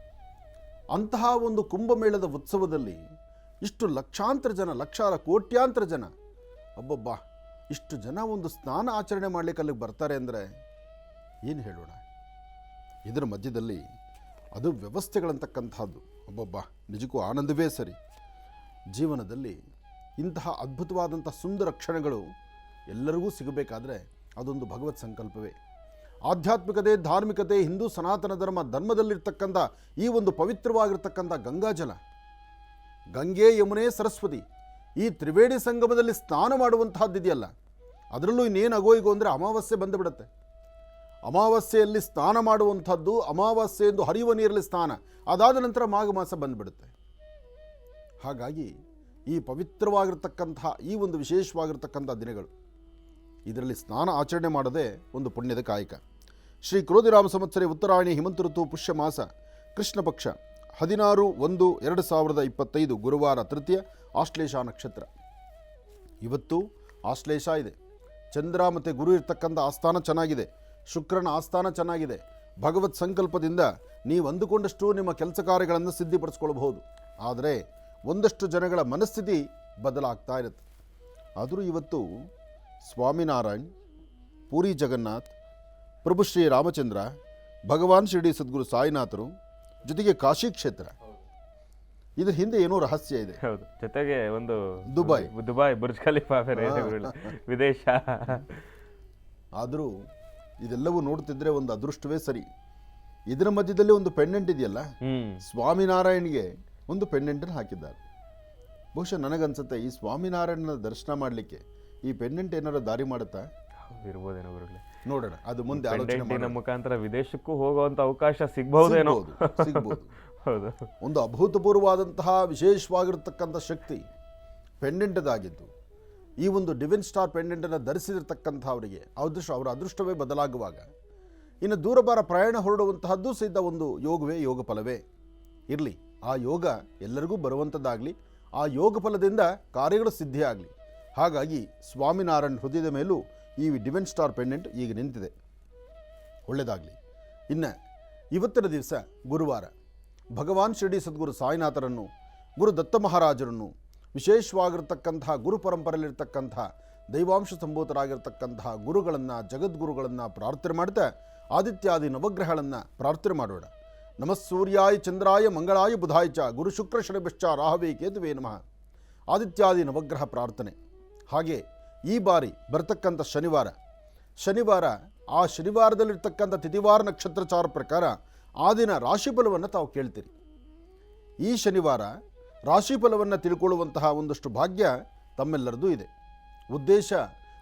ಅಂತಹ ಒಂದು ಕುಂಭಮೇಳದ ಉತ್ಸವದಲ್ಲಿ ಇಷ್ಟು ಲಕ್ಷಾಂತರ ಜನ, ಲಕ್ಷಾರ ಕೋಟ್ಯಾಂತರ ಜನ, ಅಬ್ಬಬ್ಬಾ ಇಷ್ಟು ಜನ ಒಂದು ಸ್ನಾನ ಆಚರಣೆ ಮಾಡಲಿಕ್ಕೆ ಅಲ್ಲಿಗೆ ಬರ್ತಾರೆ ಅಂದರೆ ಏನು ಹೇಳೋಣ. ಇದರ ಮಧ್ಯದಲ್ಲಿ ಅದು ವ್ಯವಸ್ಥೆಗಳಂತಕ್ಕಂಥದ್ದು ಅಬ್ಬಬ್ಬಾ ನಿಜಕ್ಕೂ ಆನಂದವೇ ಸರಿ. ಜೀವನದಲ್ಲಿ ಇಂತಹ ಅದ್ಭುತವಾದಂಥ ಸುಂದರ ಕ್ಷಣಗಳು ಎಲ್ಲರಿಗೂ ಸಿಗಬೇಕಾದ್ರೆ ಅದೊಂದು ಭಗವತ್ ಸಂಕಲ್ಪವೇ. ಆಧ್ಯಾತ್ಮಿಕತೆ, ಧಾರ್ಮಿಕತೆ, ಹಿಂದೂ ಸನಾತನ ಧರ್ಮದಲ್ಲಿರ್ತಕ್ಕಂಥ ಈ ಒಂದು ಪವಿತ್ರವಾಗಿರ್ತಕ್ಕಂಥ ಗಂಗಾಜಲ, ಗಂಗೆ, ಯಮುನೆ, ಸರಸ್ವತಿ, ಈ ತ್ರಿವೇಣಿ ಸಂಗಮದಲ್ಲಿ ಸ್ನಾನ ಮಾಡುವಂತಹದ್ದಿದೆಯಲ್ಲ, ಅದರಲ್ಲೂ ಇನ್ನೇನು ಅಗೋಯಿಗೋ ಅಂದರೆ ಅಮಾವಾಸ್ಯೆ ಬಂದುಬಿಡುತ್ತೆ. ಅಮಾವಾಸ್ಯೆಯಲ್ಲಿ ಸ್ನಾನ ಮಾಡುವಂಥದ್ದು, ಅಮಾವಾಸ್ಯೆಯೆಂದು ಹರಿಯುವ ನೀರಲ್ಲಿ ಸ್ನಾನ, ಅದಾದ ನಂತರ ಮಾಘ ಮಾಸ ಬಂದುಬಿಡುತ್ತೆ. ಹಾಗಾಗಿ ಈ ಪವಿತ್ರವಾಗಿರ್ತಕ್ಕಂತಹ ಈ ಒಂದು ವಿಶೇಷವಾಗಿರ್ತಕ್ಕಂಥ ದಿನಗಳು, ಇದರಲ್ಲಿ ಸ್ನಾನ ಆಚರಣೆ ಮಾಡೋದೇ ಒಂದು ಪುಣ್ಯದ ಕಾಯಕ. ಶ್ರೀ ಕ್ರೋಧಿರಾಮ ಸಂವತ್ಸರೆ ಉತ್ತರಾಯಣಿ ಹಿಮಂತ ಋತು ಪುಷ್ಯ ಮಾಸ ಕೃಷ್ಣ ಪಕ್ಷ 16/1/2025 ಗುರುವಾರ ತೃತೀಯ ಆಶ್ಲೇಷ ನಕ್ಷತ್ರ. ಇವತ್ತು ಆಶ್ಲೇಷ ಇದೆ. ಚಂದ್ರ ಮತ್ತು ಗುರು ಇರ್ತಕ್ಕಂಥ ಆಸ್ಥಾನ ಚೆನ್ನಾಗಿದೆ, ಶುಕ್ರನ ಆಸ್ಥಾನ ಚೆನ್ನಾಗಿದೆ. ಭಗವತ್ ಸಂಕಲ್ಪದಿಂದ ನೀವು ಅಂದುಕೊಂಡಷ್ಟು ನಿಮ್ಮ ಕೆಲಸ ಕಾರ್ಯಗಳನ್ನು ಸಿದ್ಧಿಪಡಿಸ್ಕೊಳ್ಬಹುದು. ಆದರೆ ಒಂದಷ್ಟು ಜನಗಳ ಮನಸ್ಥಿತಿ ಬದಲಾಗ್ತಾ ಇರುತ್ತೆ. ಆದರೂ ಇವತ್ತು ಸ್ವಾಮಿನಾರಾಯಣ್, ಪೂರಿ ಜಗನ್ನಾಥ್, ಪ್ರಭು ಶ್ರೀ ರಾಮಚಂದ್ರ, ಭಗವಾನ್ ಶಿರಡಿ ಸದ್ಗುರು ಸಾಯಿನಾಥರು, ಜೊತೆಗೆ ಕಾಶಿ ಕ್ಷೇತ್ರ, ಇದ್ರ ಹಿಂದೆ ಏನೋ ರಹಸ್ಯ ಇದೆ. ಹೌದು, ಜೊತೆಗೆ ಒಂದು ದುಬೈ ಬುರ್ಜ್ ಖಲೀಫಾ ವಿದೇಶ. ಆದರೂ ಇದೆಲ್ಲವೂ ನೋಡ್ತಿದ್ರೆ ಒಂದು ಅದೃಷ್ಟವೇ ಸರಿ. ಇದರ ಮಧ್ಯದಲ್ಲಿ ಒಂದು ಪೆಂಡೆಂಟ್ ಇದೆಯಲ್ಲ, ಸ್ವಾಮಿನಾರಾಯಣ್ಗೆ ಒಂದು ಪೆಂಡೆಂಟನ್ನು ಹಾಕಿದ್ದಾರೆ. ಬಹುಶಃ ನನಗನ್ಸುತ್ತೆ ಈ ಸ್ವಾಮಿನಾರಾಯಣನ ದರ್ಶನ ಮಾಡಲಿಕ್ಕೆ ಈ ಪೆಂಡೆಂಟ್ ಏನಾದ್ರು ದಾರಿ ಮಾಡುತ್ತಾ ಇರ್ಬೋದೇನೋ ಗುರುಗಳೇ, ನೋಡೋಣ. ಅದು ಮುಂದೆ ಆಲೋಚನೆ ಮುಖಾಂತರ ವಿದೇಶಕ್ಕೂ ಹೋಗುವಂತ ಅವಕಾಶ ಸಿಗಬಹುದೇನೋ. ಸಿಗಬಹುದು. ಹೌದು, ಒಂದು ಅಭೂತಪೂರ್ವವಾದಂತಹ ವಿಶೇಷವಾಗಿರತಕ್ಕಂಥ ಶಕ್ತಿ ಪೆಂಡೆಂಟದಾಗಿದ್ದು, ಈ ಒಂದು ಡಿವಿನ್ ಸ್ಟಾರ್ ಪೆಂಡೆಂಟನ್ನು ಧರಿಸಿರ್ತಕ್ಕಂಥವರಿಗೆ ಅವರ ಅದೃಷ್ಟವೇ ಬದಲಾಗುವಾಗ ಇನ್ನು ದೂರಬಾರ ಪ್ರಯಾಣ ಹೊರಡುವಂತಹದ್ದು ಸಿದ್ಧ ಒಂದು ಯೋಗವೇ, ಯೋಗ ಫಲವೇ ಇರಲಿ. ಆ ಯೋಗ ಎಲ್ಲರಿಗೂ ಬರುವಂಥದ್ದಾಗಲಿ, ಆ ಯೋಗ ಫಲದಿಂದ ಕಾರ್ಯಗಳು ಸಿದ್ಧಿಯಾಗಲಿ. ಹಾಗಾಗಿ ಸ್ವಾಮಿನಾರಾಯಣ್ ಹೃದಯದ ಮೇಲೂ ಈ ಡಿವಿನ್ ಸ್ಟಾರ್ ಪೆಂಡೆಂಟ್ ಈಗ ನಿಂತಿದೆ. ಒಳ್ಳೆಯದಾಗಲಿ. ಇನ್ನು ಇವತ್ತಿನ ದಿವಸ ಗುರುವಾರ ಭಗವಾನ್ ಶಿರಡಿ ಸದ್ಗುರು ಸಾಯಿನಾಥರನ್ನು, ಗುರು ದತ್ತ ಮಹಾರಾಜರನ್ನು, ವಿಶೇಷವಾಗಿರ್ತಕ್ಕಂತಹ ಗುರು ಪರಂಪರೆಯಲ್ಲಿರ್ತಕ್ಕಂಥ ದೈವಾಂಶ ಸಂಭೂತರಾಗಿರ್ತಕ್ಕಂತಹ ಗುರುಗಳನ್ನು, ಜಗದ್ಗುರುಗಳನ್ನು ಪ್ರಾರ್ಥನೆ ಮಾಡ್ತಾ ಆದಿತ್ಯಾದಿ ನವಗ್ರಹಗಳನ್ನು ಪ್ರಾರ್ಥನೆ ಮಾಡೋಣ. ನಮಃ ಸೂರ್ಯಾಯ ಚಂದ್ರಾಯ ಮಂಗಳಾಯ ಬುಧಾಯ ಚ ಗುರು ಶುಕ್ರ ಶನಿಶ್ಚ ರಾಹವೇ ಕೇತುವೇ ನಮಃ. ಆದಿತ್ಯಾದಿ ನವಗ್ರಹ ಪ್ರಾರ್ಥನೆ. ಹಾಗೆ ಈ ಬಾರಿ ಬರ್ತಕ್ಕಂಥ ಶನಿವಾರ ಆ ಶನಿವಾರದಲ್ಲಿರ್ತಕ್ಕಂಥ ತಿಥಿವಾರ ನಕ್ಷತ್ರಚಾರ ಪ್ರಕಾರ ಆ ದಿನ ರಾಶಿಫಲವನ್ನು ತಾವು ಕೇಳ್ತೀರಿ. ಈ ಶನಿವಾರ ರಾಶಿಫಲವನ್ನು ತಿಳ್ಕೊಳ್ಳುವಂತಹ ಒಂದಷ್ಟು ಭಾಗ್ಯ ತಮ್ಮೆಲ್ಲರದು ಇದೆ. ಉದ್ದೇಶ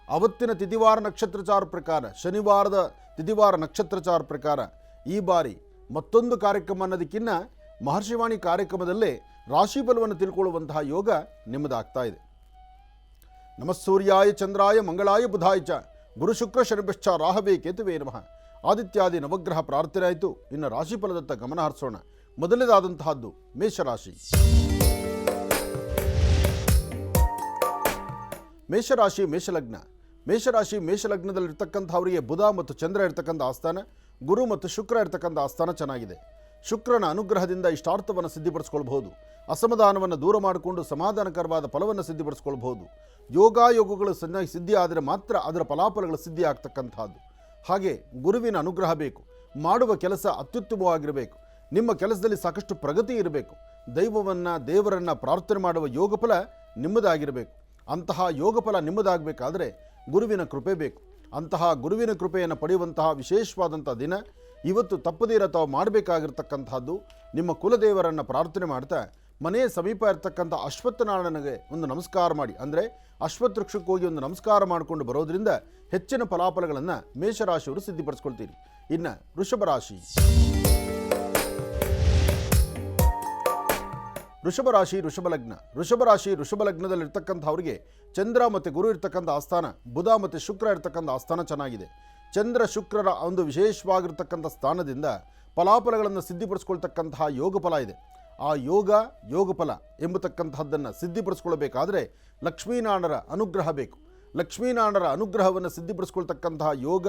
ಅವತ್ತಿನ ತಿಥಿವಾರ ನಕ್ಷತ್ರಚಾರ ಪ್ರಕಾರ, ಶನಿವಾರದ ತಿಥಿವಾರ ನಕ್ಷತ್ರಚಾರ ಪ್ರಕಾರ ಈ ಬಾರಿ ಮತ್ತೊಂದು ಕಾರ್ಯಕ್ರಮ ಅನ್ನೋದಕ್ಕಿಂತ ಮಹರ್ಷಿವಾಣಿ ಕಾರ್ಯಕ್ರಮದಲ್ಲೇ ರಾಶಿಫಲವನ್ನು ತಿಳ್ಕೊಳ್ಳುವಂತಹ ಯೋಗ ನಿಮ್ಮದಾಗ್ತಾ ಇದೆ. ನಮಃ ಸೂರ್ಯಾಯ ಚಂದ್ರಾಯ ಮಂಗಳಾಯ ಬುಧಾಯ ಚ ಗುರು ಶುಕ್ರ ಶನಿಶ್ಚ ರಾಹವೇ ಕೇತುವೇ ನಮಃ. ಆದಿತ್ಯಾದಿ ನವಗ್ರಹ ಪ್ರಾರ್ಥನೆ ಆಯಿತು. ಇನ್ನು ರಾಶಿಫಲದತ್ತ ಗಮನ ಹರಿಸೋಣ. ಮೊದಲನೇದಾದಂತಹದ್ದು ಮೇಷರಾಶಿ. ಮೇಷರಾಶಿ ಮೇಷಲಗ್ನದಲ್ಲಿರ್ತಕ್ಕಂಥವರಿಗೆ ಬುಧ ಮತ್ತು ಚಂದ್ರ ಇರ್ತಕ್ಕಂಥ ಆಸ್ಥಾನ, ಗುರು ಮತ್ತು ಶುಕ್ರ ಇರ್ತಕ್ಕಂಥ ಆಸ್ಥಾನ ಚೆನ್ನಾಗಿದೆ. ಶುಕ್ರನ ಅನುಗ್ರಹದಿಂದ ಇಷ್ಟಾರ್ಥವನ್ನು ಸಿದ್ಧಿಪಡಿಸ್ಕೊಳ್ಬಹುದು. ಅಸಮಾಧಾನವನ್ನು ದೂರ ಮಾಡಿಕೊಂಡು ಸಮಾಧಾನಕರವಾದ ಫಲವನ್ನು ಸಿದ್ಧಿಪಡಿಸ್ಕೊಳ್ಬಹುದು. ಯೋಗಾಯೋಗಗಳು ಚೆನ್ನಾಗಿ ಸಿದ್ಧಿ ಆದರೆ ಮಾತ್ರ ಅದರ ಫಲಾಫಲಗಳು ಸಿದ್ಧಿ ಆಗ್ತಕ್ಕಂಥದ್ದು. ಹಾಗೆ ಗುರುವಿನ ಅನುಗ್ರಹ ಬೇಕು. ಮಾಡುವ ಕೆಲಸ ಅತ್ಯುತ್ತಮವಾಗಿರಬೇಕು. ನಿಮ್ಮ ಕೆಲಸದಲ್ಲಿ ಸಾಕಷ್ಟು ಪ್ರಗತಿ ಇರಬೇಕು. ದೇವರನ್ನು ಪ್ರಾರ್ಥನೆ ಮಾಡುವ ಯೋಗ ಫಲ ನಿಮ್ಮದಾಗಿರಬೇಕು. ಅಂತಹ ಯೋಗ ಫಲ ನಿಮ್ಮದಾಗಬೇಕಾದ್ರೆ ಗುರುವಿನ ಕೃಪೆ ಬೇಕು. ಅಂತಹ ಗುರುವಿನ ಕೃಪೆಯನ್ನು ಪಡೆಯುವಂತಹ ವಿಶೇಷವಾದಂಥ ದಿನ ಇವತ್ತು. ತಪ್ಪದಿರ ತಾವು ಮಾಡಬೇಕಾಗಿರ್ತಕ್ಕಂಥದ್ದು, ನಿಮ್ಮ ಕುಲದೇವರನ್ನು ಪ್ರಾರ್ಥನೆ ಮಾಡ್ತಾ ಮನೆಯ ಸಮೀಪ ಇರತಕ್ಕಂಥ ಅಶ್ವತ್ಥನಾರಾಯಣನಿಗೆ ಒಂದು ನಮಸ್ಕಾರ ಮಾಡಿ, ಅಂದರೆ ಅಶ್ವತ್ಥ ವೃಕ್ಷಕ್ಕೆ ಹೋಗಿ ಒಂದು ನಮಸ್ಕಾರ ಮಾಡಿಕೊಂಡು ಬರೋದ್ರಿಂದ ಹೆಚ್ಚಿನ ಫಲಾಫಲಗಳನ್ನು ಮೇಷರಾಶಿಯವರು ಸಿದ್ಧಿಪಡಿಸ್ಕೊಳ್ತೀರಿ. ಇನ್ನು ವೃಷಭ ರಾಶಿ. ವೃಷಭ ರಾಶಿ ವೃಷಭ ಲಗ್ನ. ವೃಷಭ ರಾಶಿ ವೃಷಭ ಲಗ್ನದಲ್ಲಿರ್ತಕ್ಕಂಥವ್ರಿಗೆ ಚಂದ್ರ ಮತ್ತು ಗುರು ಇರ್ತಕ್ಕಂಥ ಆಸ್ಥಾನ, ಬುಧ ಮತ್ತು ಶುಕ್ರ ಇರ್ತಕ್ಕಂಥ ಆಸ್ಥಾನ ಚೆನ್ನಾಗಿದೆ. ಚಂದ್ರ ಶುಕ್ರರ ಒಂದು ವಿಶೇಷವಾಗಿರ್ತಕ್ಕಂಥ ಸ್ಥಾನದಿಂದ ಫಲಾಫಲಗಳನ್ನು ಸಿದ್ಧಿಪಡಿಸ್ಕೊಳ್ತಕ್ಕಂತಹ ಯೋಗ ಫಲ ಇದೆ. ಆ ಯೋಗ ಫಲ ಎಂಬತಕ್ಕಂತಹದ್ದನ್ನು ಸಿದ್ಧಿಪಡಿಸ್ಕೊಳ್ಬೇಕಾದ್ರೆ ಲಕ್ಷ್ಮೀನಾರಾಯಣರ ಅನುಗ್ರಹ ಬೇಕು. ಲಕ್ಷ್ಮೀನಾರಾಯಣರ ಅನುಗ್ರಹವನ್ನು ಸಿದ್ಧಿಪಡಿಸ್ಕೊಳ್ತಕ್ಕಂತಹ ಯೋಗ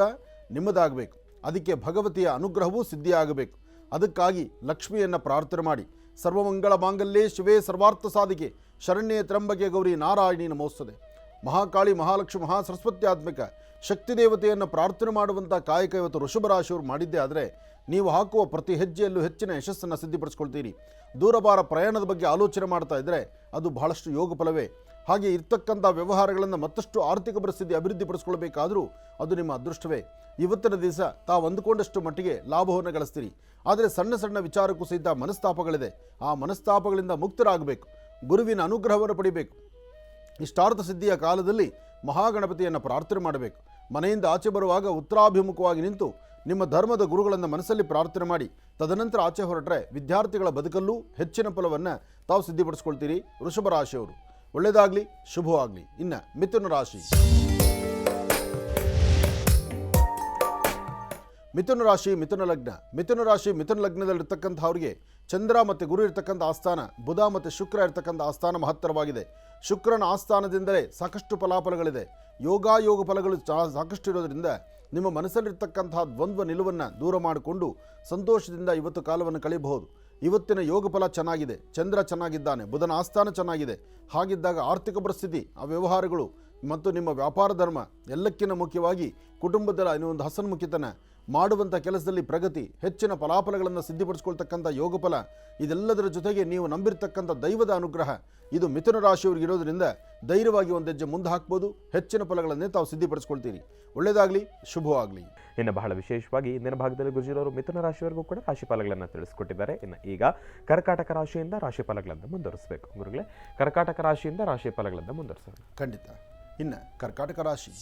ನಿಮ್ಮದಾಗಬೇಕು. ಅದಕ್ಕೆ ಭಗವತಿಯ ಅನುಗ್ರಹವೂ ಸಿದ್ಧಿಯಾಗಬೇಕು. ಅದಕ್ಕಾಗಿ ಲಕ್ಷ್ಮಿಯನ್ನು ಪ್ರಾರ್ಥನೆ ಮಾಡಿ, ಸರ್ವಮಂಗಳ ಮಾಂಗಲ್ಯೇ ಶಿವೇ ಸರ್ವಾರ್ಥ ಸಾಧಿಕೆ ಶರಣ್ಯೇ ತ್ರ್ಯಂಬಕೆ ಗೌರಿ ನಾರಾಯಣಿ ನಮೋಸ್ತುತೆ. ಮಹಾಕಾಳಿ, ಮಹಾಲಕ್ಷ್ಮಿ, ಮಹಾಸರಸ್ವತ್ಯಾತ್ಮಕ ಶಕ್ತಿ ದೇವತೆಯನ್ನು ಪ್ರಾರ್ಥನೆ ಮಾಡುವಂಥ ಕಾಯಕ ಇವತ್ತು ವೃಷಭ ರಾಶಿಯವರು ಮಾಡಿದ್ದೇ ಆದರೆ ನೀವು ಹಾಕುವ ಪ್ರತಿ ಹೆಜ್ಜೆಯಲ್ಲೂ ಹೆಚ್ಚಿನ ಯಶಸ್ಸನ್ನು ಸಿದ್ಧಿಪಡಿಸ್ಕೊಳ್ತೀರಿ. ದೂರಭಾರ ಪ್ರಯಾಣದ ಬಗ್ಗೆ ಆಲೋಚನೆ ಮಾಡ್ತಾ ಇದ್ದರೆ ಅದು ಬಹಳಷ್ಟು ಯೋಗ ಫಲವೇ. ಹಾಗೆ ಇರ್ತಕ್ಕಂಥ ವ್ಯವಹಾರಗಳನ್ನು ಮತ್ತಷ್ಟು ಆರ್ಥಿಕ ಪರಿಸ್ಥಿತಿ ಅಭಿವೃದ್ಧಿಪಡಿಸ್ಕೊಳ್ಬೇಕಾದರೂ ಅದು ನಿಮ್ಮ ಅದೃಷ್ಟವೇ. ಇವತ್ತಿನ ದಿವಸ ತಾವು ಅಂದುಕೊಂಡಷ್ಟು ಮಟ್ಟಿಗೆ ಲಾಭವನ್ನು ಗಳಿಸ್ತೀರಿ. ಆದರೆ ಸಣ್ಣ ಸಣ್ಣ ವಿಚಾರಕ್ಕೂ ಸಹಿತ ಮನಸ್ತಾಪಗಳಿದೆ. ಆ ಮನಸ್ತಾಪಗಳಿಂದ ಮುಕ್ತರಾಗಬೇಕು. ಗುರುವಿನ ಅನುಗ್ರಹವನ್ನು ಪಡಿಬೇಕು. ಇಷ್ಟಾರ್ಥ ಸಿದ್ಧಿಯ ಕಾಲದಲ್ಲಿ ಮಹಾಗಣಪತಿಯನ್ನು ಪ್ರಾರ್ಥನೆ ಮಾಡಬೇಕು. ಮನೆಯಿಂದ ಆಚೆ ಬರುವಾಗ ಉತ್ತರಾಭಿಮುಖವಾಗಿ ನಿಂತು ನಿಮ್ಮ ಧರ್ಮದ ಗುರುಗಳನ್ನು ಮನಸ್ಸಲ್ಲಿ ಪ್ರಾರ್ಥನೆ ಮಾಡಿ ತದನಂತರ ಆಚೆ ಹೊರಟ್ರೆ ವಿದ್ಯಾರ್ಥಿಗಳ ಬದುಕಲ್ಲೂ ಹೆಚ್ಚಿನ ಫಲವನ್ನು ತಾವು ಸಿದ್ಧಿಪಡಿಸ್ಕೊಳ್ತೀರಿ. ವೃಷಭ ರಾಶಿಯವರು ಒಳ್ಳೆಯದಾಗಲಿ, ಶುಭವಾಗಲಿ. ಇನ್ನು ಮಿಥುನ ರಾಶಿ. ಮಿಥುನ ರಾಶಿ ಮಿಥುನ ಲಗ್ನ. ಮಿಥುನ ರಾಶಿ ಮಿಥುನ ಲಗ್ನದಲ್ಲಿರ್ತಕ್ಕಂಥವ್ರಿಗೆ ಚಂದ್ರ ಮತ್ತು ಗುರು ಇರ್ತಕ್ಕಂಥ ಆಸ್ಥಾನ, ಬುಧ ಮತ್ತು ಶುಕ್ರ ಇರ್ತಕ್ಕಂಥ ಆಸ್ಥಾನ ಮಹತ್ತರವಾಗಿದೆ. ಶುಕ್ರನ ಆಸ್ಥಾನದಿಂದಲೇ ಸಾಕಷ್ಟು ಫಲಾಫಲಗಳಿದೆ. ಯೋಗ ಫಲಗಳು ಸಾಕಷ್ಟು ಇರೋದರಿಂದ ನಿಮ್ಮ ಮನಸ್ಸಲ್ಲಿರ್ತಕ್ಕಂತಹ ದ್ವಂದ್ವ ನಿಲುವನ್ನು ದೂರ ಮಾಡಿಕೊಂಡು ಸಂತೋಷದಿಂದ ಇವತ್ತು ಕಾಲವನ್ನು ಕಳೆಯಬಹುದು. ಇವತ್ತಿನ ಯೋಗ ಫಲ ಚೆನ್ನಾಗಿದೆ. ಚಂದ್ರ ಚೆನ್ನಾಗಿದ್ದಾನೆ, ಬುಧನ ಆಸ್ಥಾನ ಚೆನ್ನಾಗಿದೆ. ಹಾಗಿದ್ದಾಗ ಆರ್ಥಿಕ ಪರಿಸ್ಥಿತಿ, ಆ ವ್ಯವಹಾರಗಳು ಮತ್ತು ನಿಮ್ಮ ವ್ಯಾಪಾರ ಧರ್ಮ ಎಲ್ಲಕ್ಕಿಂತ ಮುಖ್ಯವಾಗಿ ಕುಟುಂಬದ ಒಂದು ಹಸನ್ಮುಖಿತನ ಮಾಡುವಂಥ ಕೆಲಸದಲ್ಲಿ ಪ್ರಗತಿ, ಹೆಚ್ಚಿನ ಫಲಾಫಲಗಳನ್ನು ಸಿದ್ಧಿಪಡಿಸ್ಕೊಳ್ತಕ್ಕಂಥ ಯೋಗ ಫಲ, ಇದೆಲ್ಲದರ ಜೊತೆಗೆ ನೀವು ನಂಬಿರ್ತಕ್ಕಂಥ ದೈವದ ಅನುಗ್ರಹ ಇದು ಮಿಥುನ ರಾಶಿಯವರಿಗೆ ಇರೋದರಿಂದ ಧೈರ್ಯವಾಗಿ ಒಂದು ಹೆಜ್ಜೆ ಮುಂದೆ ಹಾಕ್ಬೋದು. ಹೆಚ್ಚಿನ ಫಲಗಳನ್ನೇ ತಾವು ಸಿದ್ಧಿಪಡಿಸ್ಕೊಳ್ತೀರಿ. ಒಳ್ಳೆಯದಾಗಲಿ, ಶುಭವಾಗಲಿ. ಇನ್ನು ಬಹಳ ವಿಶೇಷವಾಗಿ ಇಂದಿನ ಭಾಗದಲ್ಲಿ ಗುರುಜಿರವರು ಮಿಥುನ ರಾಶಿಯವರೆಗೂ ಕೂಡ ರಾಶಿ ಫಲಗಳನ್ನು ತಿಳಿಸ್ಕೊಟ್ಟಿದ್ದಾರೆ. ಇನ್ನು ಈಗ ಕರ್ಕಾಟಕ ರಾಶಿಯಿಂದ ರಾಶಿ ಫಲಗಳನ್ನು ಮುಂದುವರಿಸಬೇಕು. ಗುರುಗಳೇ, ಕರ್ಕಾಟಕ ರಾಶಿಯಿಂದ ರಾಶಿ ಫಲಗಳನ್ನು ಮುಂದುವರಿಸೋಣ. ಖಂಡಿತ. ಇನ್ನು ಕರ್ಕಾಟಕ ರಾಶಿ.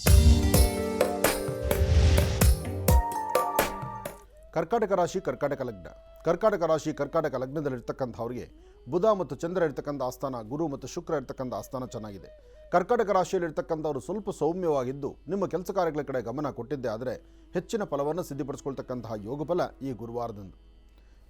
ಕರ್ಕಾಟಕ ರಾಶಿ ಕರ್ಕಾಟಕ ಲಗ್ನ. ಕರ್ಕಾಟಕ ರಾಶಿ ಕರ್ಕಾಟಕ ಲಗ್ನದಲ್ಲಿರ್ತಕ್ಕಂಥವ್ರಿಗೆ ಬುಧ ಮತ್ತು ಚಂದ್ರ ಇರ್ತಕ್ಕಂಥ ಆಸ್ಥಾನ, ಗುರು ಮತ್ತು ಶುಕ್ರ ಇರ್ತಕ್ಕಂಥ ಆಸ್ಥಾನ ಚೆನ್ನಾಗಿದೆ. ಕರ್ಕಾಟಕ ರಾಶಿಯಲ್ಲಿರ್ತಕ್ಕಂಥವ್ರು ಸ್ವಲ್ಪ ಸೌಮ್ಯವಾಗಿದ್ದು ನಿಮ್ಮ ಕೆಲಸ ಕಾರ್ಯಗಳ ಕಡೆ ಗಮನ ಕೊಟ್ಟಿದ್ದೇ ಆದರೆ ಹೆಚ್ಚಿನ ಫಲವನ್ನು ಸಿದ್ಧಿಪಡಿಸ್ಕೊಳ್ತಕ್ಕಂತಹ ಯೋಗ ಫಲ ಈ ಗುರುವಾರದಂದು.